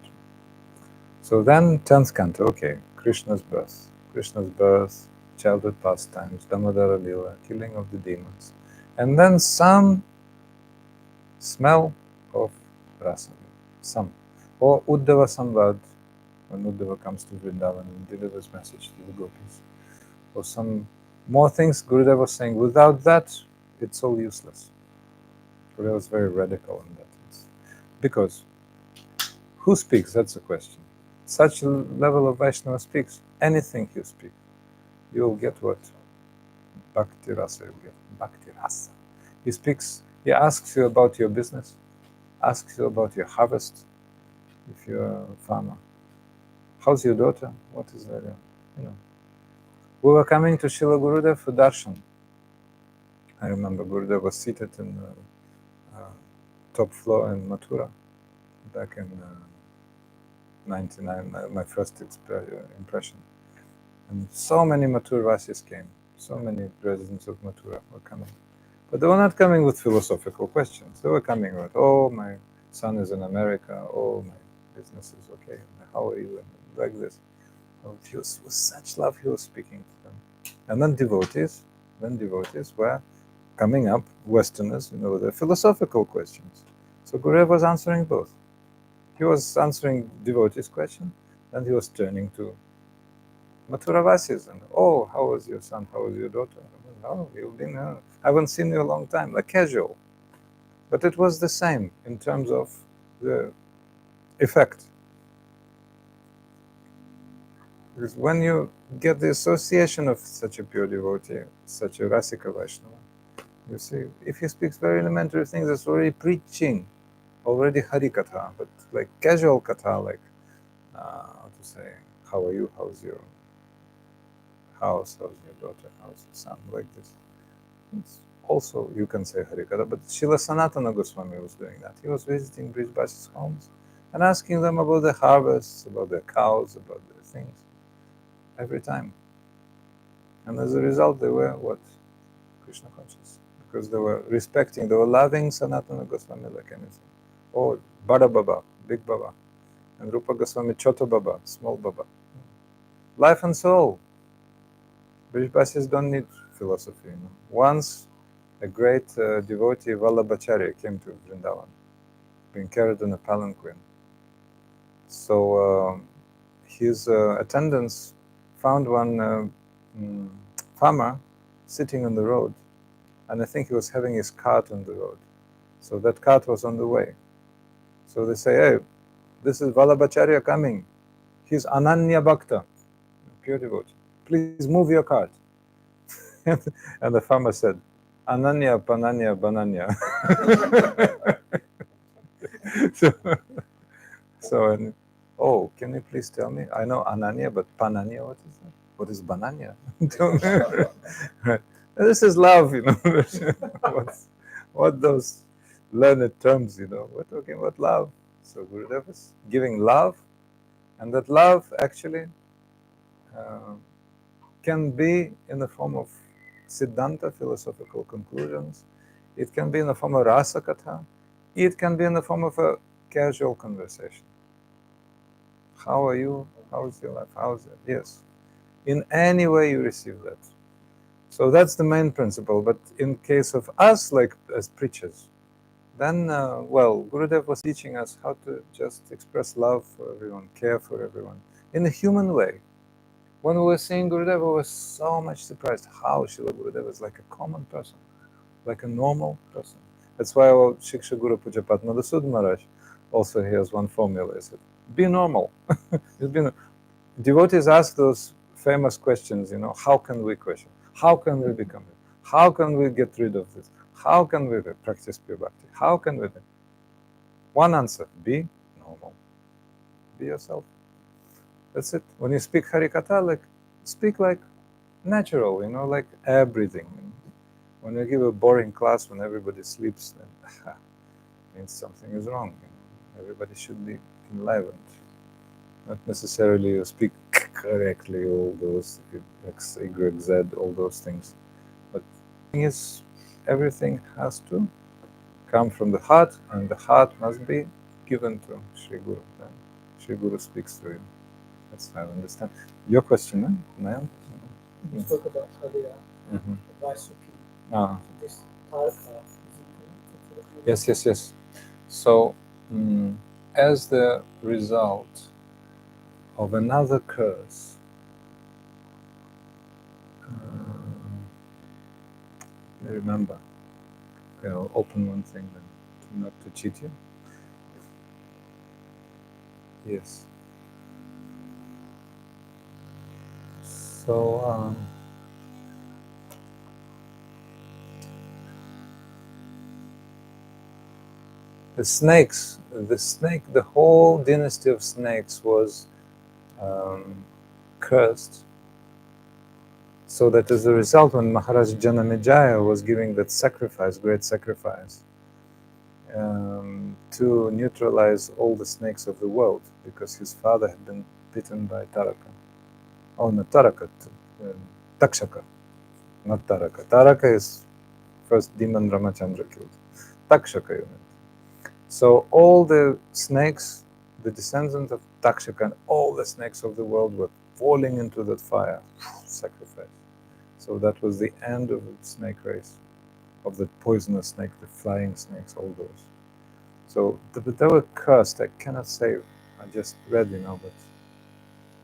So then 10th canto, Krishna's birth, childhood pastimes, Damodara Lila, killing of the demons, and then some smell of rasa, or Uddhava Samvad, when Uddhava comes to Vrindavan and delivers message to the gopis, or some more things. Gurudev was saying, without that, it's all useless. Gurudev was very radical in that. Because who speaks? That's the question. Such a level of Vaishnava speaks. Anything you speak, you will get what? Bhakti rasa, you get bhakti rasa. He speaks, he asks you about your business, asks you about your harvest, if you're a farmer. How's your daughter? What is that? We were coming to Srila Gurudev for darshan. I remember Gurudev was seated in the top floor in Mathura back in 99, my first impression. And so many Mathuravasis came, so many residents of Mathura were coming. But they were not coming with philosophical questions. They were coming with, oh, my son is in America, oh, my business is okay, how are you, and like this. Oh, he was, with such love he was speaking to them. And then devotees were coming up, Westerners, with the philosophical questions. So Gurudev was answering both. He was answering devotees' question, and he was turning to Mathuravasis and, oh, how was your son? How was your daughter? Oh, you've been, I haven't seen you a long time, like casual. But it was the same in terms of the effect. Because when you get the association of such a pure devotee, such a Rasika Vaishnava, you see, if he speaks very elementary things, it's already preaching, already Hari Katha, but like casual Katha, like, how to say, how are you, how's your house, how's your daughter, how's your son, like this. It's also, you can say Hari Katha, but Srila Sanatana Goswami was doing that. He was visiting Brijbasi's homes and asking them about the harvests, about their cows, about their things, every time. And as a result, they were what? Krishna conscious. Because they were respecting, they were loving Sanatana Goswami like anything. Oh, Bada Baba, Big Baba. And Rupa Goswami, Chota Baba, Small Baba. Life and soul. Brijbasis don't need philosophy. Once a great devotee, Vallabhacharya, came to Vrindavan, being carried in a palanquin. So his attendants found one farmer sitting on the road, and I think he was having his cart on the road. So that cart was on the way. So they say, hey, this is Vallabhacharya coming. He's Ananya Bhakta, pure devotee. Please move your cart. And the farmer said, Ananya, Pananya, Bananya. so and, oh, can you please tell me? I know Ananya, but Pananya, what is that? What is Bananya? Right. This is love, what those learned terms, we're talking about love. So Gurudev is giving love, and that love actually can be in the form of Siddhanta, philosophical conclusions. It can be in the form of Rasa Katha. It can be in the form of a casual conversation. How are you? How's your life? How's it? Yes. In any way you receive that. So that's the main principle. But in case of us, like as preachers, then, Gurudev was teaching us how to just express love for everyone, care for everyone, in a human way. When we were seeing Gurudev, we were so much surprised how Srila Gurudev is like a common person, like a normal person. That's why our Shiksha Guru Puja Padmadasud Maharaj also he has one formula. He said, be normal. Devotees ask those famous questions, how can we question? How can we become it? How can we get rid of this? How can we practice pure bhakti? How can we? One answer, be normal. Be yourself. That's it. When you speak Harikatha, speak like natural, like air breathing. When you give a boring class when everybody sleeps, then means something is wrong. Everybody should be enlivened. Not necessarily you speak correctly, all those X, Y, Z, all those things. But the thing is, everything has to come from the heart, and the heart must be given to Sri Guru. Then Sri Guru speaks through you. That's how I understand. Your question, Nayan? You spoke about Kaliya, Vaisuki. Ah. This Tarka. Yes. So, as the result of another curse, remember, okay, I'll open one thing then, not to cheat you. Yes. So, the whole dynasty of snakes was cursed So that as a result, when Maharaj Janamejaya was giving that sacrifice, great sacrifice, to neutralize all the snakes of the world, because his father had been bitten by Taraka. Oh, not Taraka, Takshaka, not Taraka. Taraka is first demon Ramachandra killed. Takshaka, you meant. So all the snakes, the descendants of Takshaka, and all the snakes of the world were falling into that fire, sacrifice. So that was the end of the snake race, of the poisonous snake, the flying snakes, all those. So they were cursed. I cannot say. I just read, but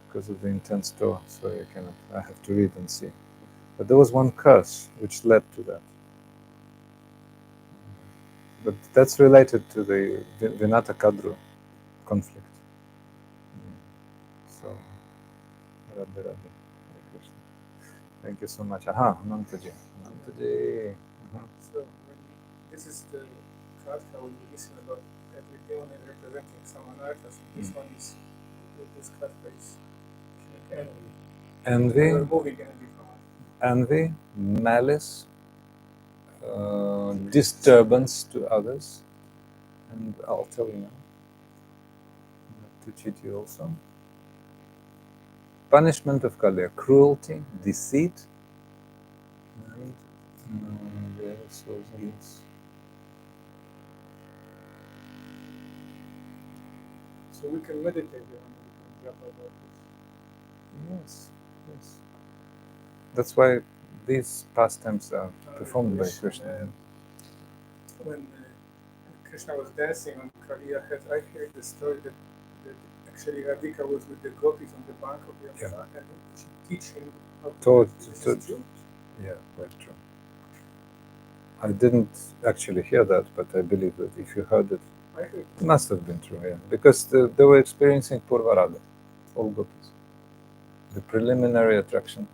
because of the intense Torah, so I cannot. I have to read and see. But there was one curse which led to that. But that's related to the Vinata Kadru conflict. So, Radhe Radhe. Hare Krishna. Thank you so much. Aha, Anantaji. Anantaji. So this is the Katha when you listen about every demon is representing some anarthas. This one is this Katha is killing envy. Envy, Removing envy from us. envy, malice, disturbance to others, and I'll tell you now, to cheat you also. Punishment of Kaliya, cruelty, deceit, and yes, was this. So we can meditate on it, we can japa about this. Yes, yes. That's why these pastimes are performed by Krishna. When Krishna was dancing on Kaliya, I heard the story that actually Radhika was with the gopis on the bank of the Yamuna, and she teach him how to dance. Is this true? Yeah, very true. I didn't actually hear that, but I believe that if you heard it, it must have been true, yeah. Because they were experiencing Purvaraga, all gopis. The preliminary attraction,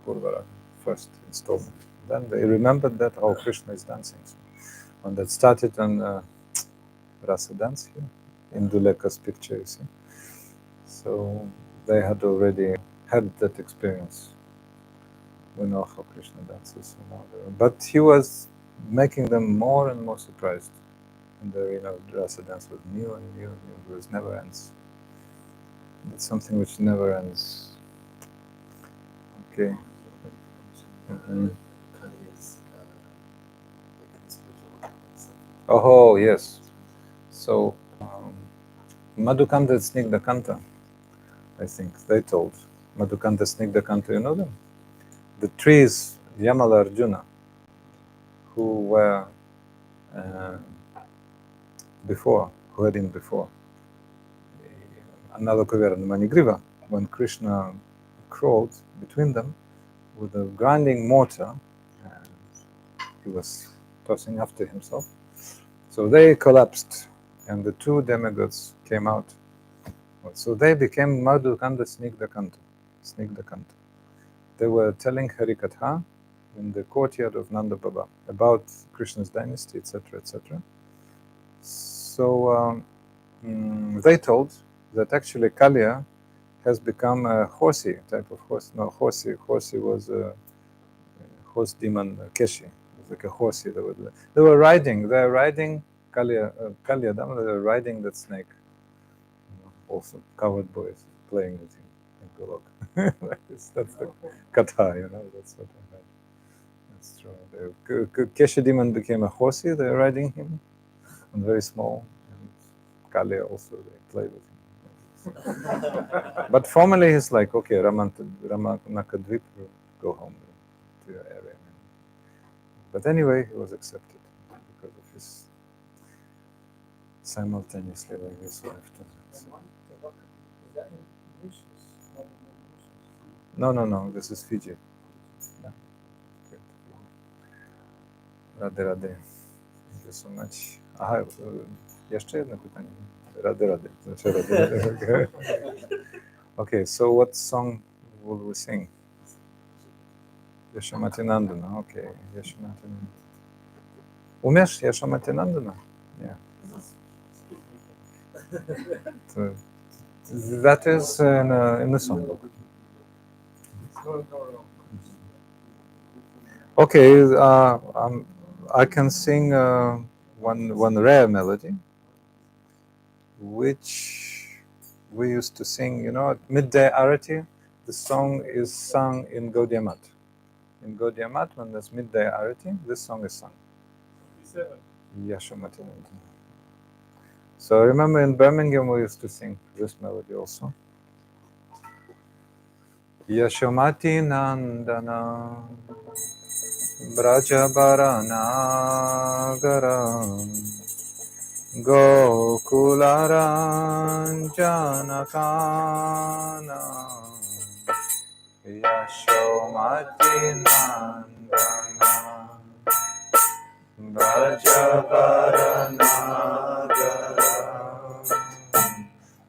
Purvaraga, first installment. Then they remembered that, oh, Krishna is dancing. So when that started on Rasa dance here, in Duleka's picture, you see. So they had already had that experience. We know how Krishna dances. But he was making them more and more surprised. And the Rasa dance was new and new and new. It was never ends. It's something which never ends. Okay. Oh, yes. So, Madhukanta and Snigdakanta, I think, they told. Madhukanta, Snigdakanta, you know them? The trees, Yamala Arjuna, who were before, who had him before. Analokaver and Manigriva, when Krishna crawled between them with a grinding mortar, he was tossing after himself. So they collapsed, and the two demigods came out. So they became Madhukanda Snigdakanta. They were telling Harikatha in the courtyard of Nanda Baba about Krishna's dynasty, etc., etc. So they told that actually Kaliya has become a horsey type of horse. No, horsey was a horse demon, Keshi. It was like a horsey. They were riding kaliya-damana-lila, they were riding that snake. Also, coward boys playing with him in Golok. That's the katha, that's what I heard. That's true. The Keshi demon became a horsey, they were riding him, and very small. And Kaliya also, they played with him. But formally, he's like, okay, Ramanakadvip, go home to your area. But anyway, he was accepted because of his simultaneously like this life. No, this is Fiji. Yeah. Radhe Radhe. Thank you so much. Aha, jeszcze jedno pytanie. Radhe Radhe. Znaczy Radhe Radhe. Okay, so what song will we sing? Yashamati Nandana. Okay, Yashamati Nandana. Umiesz Yashamati Nandana? Yeah. So, that is in the songbook. No. Okay, I can sing one rare melody, which we used to sing, at midday arati. The song is sung in Gaudiya Mat. In Gaudiya Mat, when there's midday arati, this song is sung. Yashomati. So remember in Birmingham we used to sing this melody also. Yashomati Nandana Brajabaranagara Gokularanjanakana Yashomati Nandana Brajabaranagara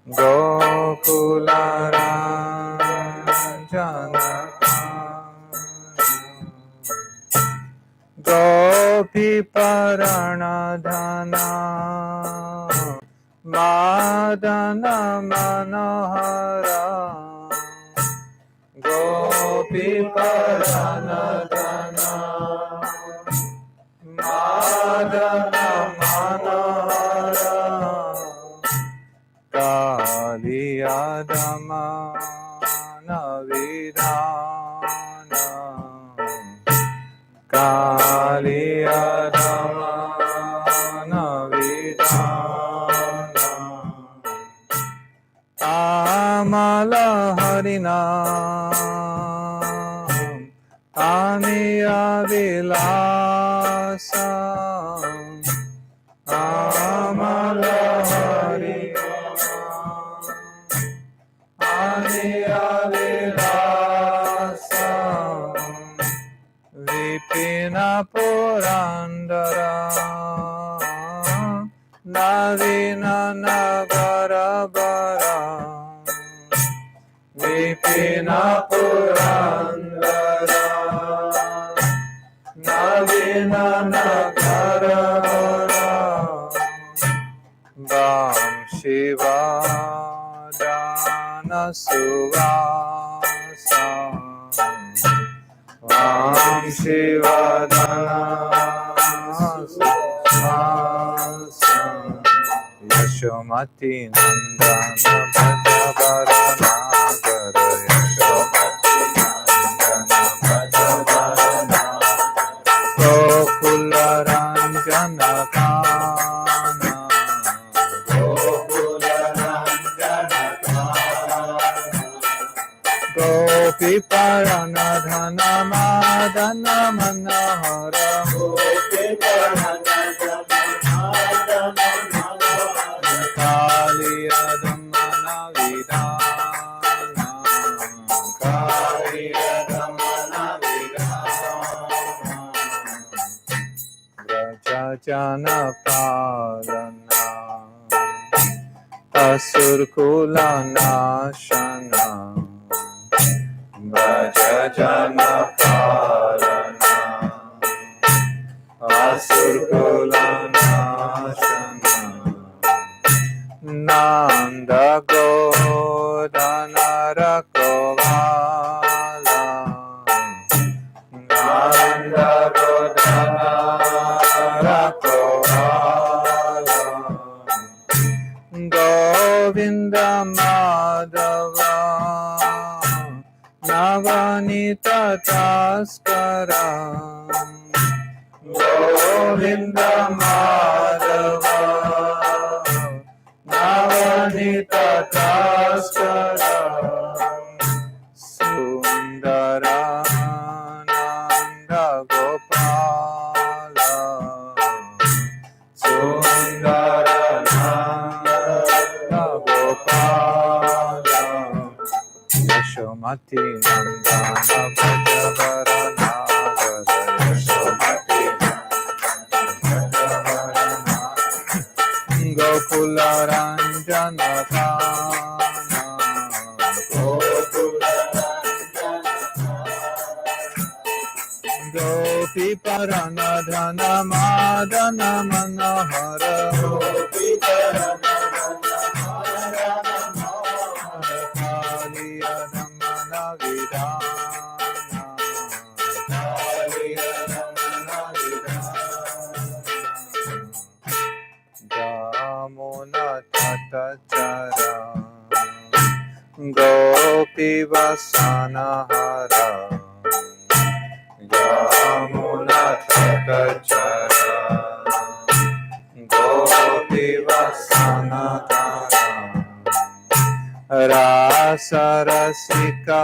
Gokularanjanakana Gopi Paranadhana Madana Manohara Gopi Paranadhana Madana Manohara kaliya-damana-lila kaliya-damana-lila amala harina aniya vilasa amala harina aniya vilasa vipina purandara navina nagarabara vipina purandara navina nagarabara Vam Shiva Dana Suvasa Vam Shiva Dana Suvasa Yashomati Nandana Bhajabaranagara Yashomati Nandana Bhajabaranagara Gokularanjanakana Gopi Paranadhana Madana Manohara Gopi Paranadhana Kaliya-damana-lila Kaliya-damana-lila Vrajajana-palana Asurkula-nashana Vrajajana-palana Asurkula-nashana Nanda Godana Rakovala Nanda Godana Rakovala Govinda Madhava Navanita Taskara Govinda Madhava Navanita Taskara Sundara Nanda Gopala Sundara Nanda Gopala Yashomati Nandana Bhajabaranagara Yashomati Gokularanjanakana Gopi Paranadhana Madana Manohara Gopi Paranadhana Kaliya-damana-lila Kaliya Gopi Vasanahara Yamuna Takachara Gopi Vasanahara Rasa Rasika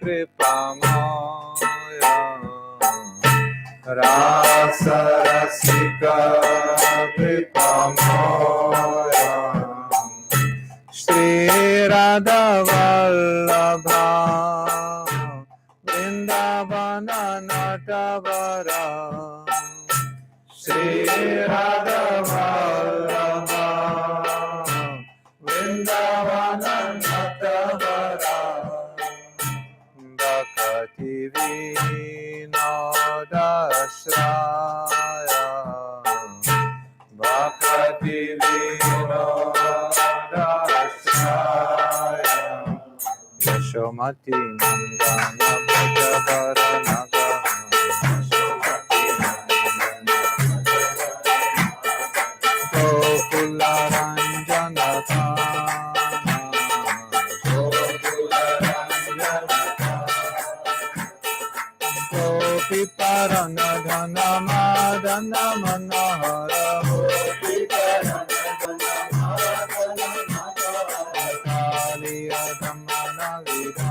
Kripamoya Rasa Rasika Kripamoya Shri Radha Vallabha Vrindavana Natavara Shri Radha Vallabha Vrindavana Natavara Bhakti Vinodasraya Bhakti Vinodasraya Yashomati Nandana Bhajavaranaga Gokula Ranjana Gopi Parana Dhana Madana Manahara kaliya-damana-lila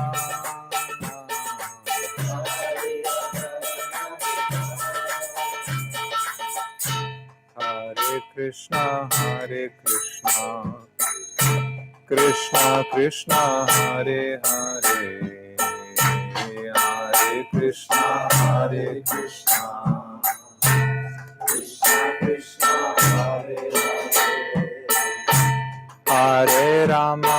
Hare Krishna Krishna Krishna Hare Hare Hare Krishna Krishna Krishna Hare Hare Rama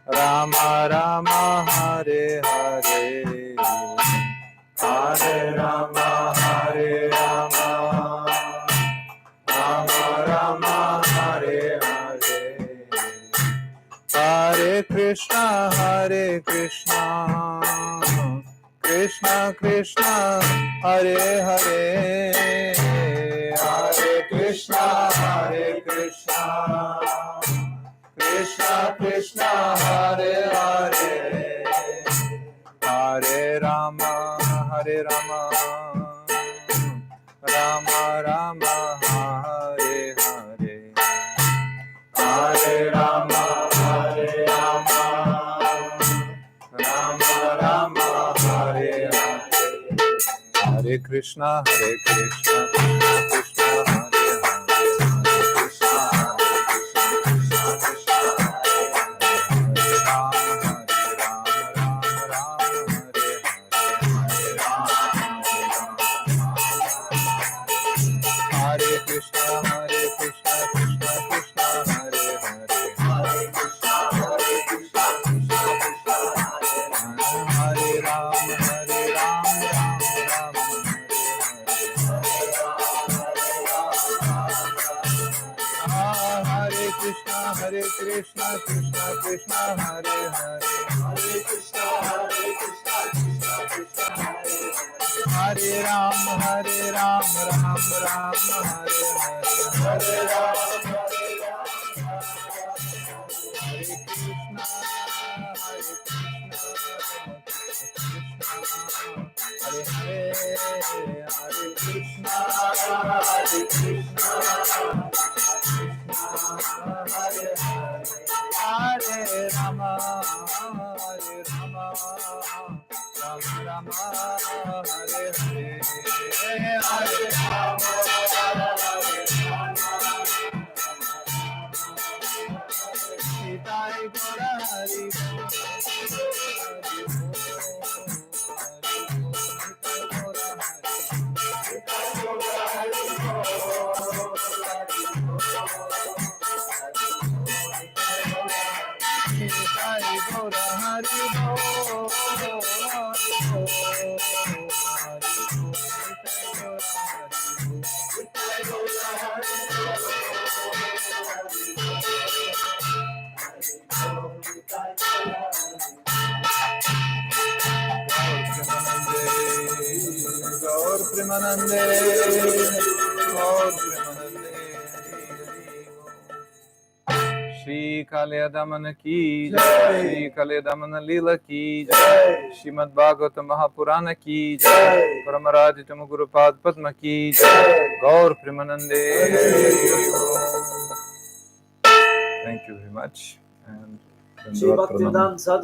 Rama Rama Hare Hare Hare Rama Rama Rama Hare Hare Hare Krishna Krishna Krishna Hare Hare Hare Krishna Krishna Krishna Hare Hare Hare Rama Rama Rama Hare Hare Hare Rama Rama Rama Hare Hare Hare Krishna Krishna Krishna Hare Hare Krishna Krishna Krishna Hare Hare Hare Krishna Krishna Krishna Hare Hare Ram Ram Ram Hare Hare Hare Ram Hare Krishna Hare Krishna Hare Rama Rama Rama Hare Hare Hare Rama Nitai Gaura Hari Gaur Premanande Shri kaliya-damana ki jai, Shri kaliya-damana-lila ki jai, Srimad Bhagavata Mahapurana ki jai, Paramaradhitama Gurupad Padma ki jai, Gaur Premanande. Thank you very much. And Shri Bhaktivedanta Sadhu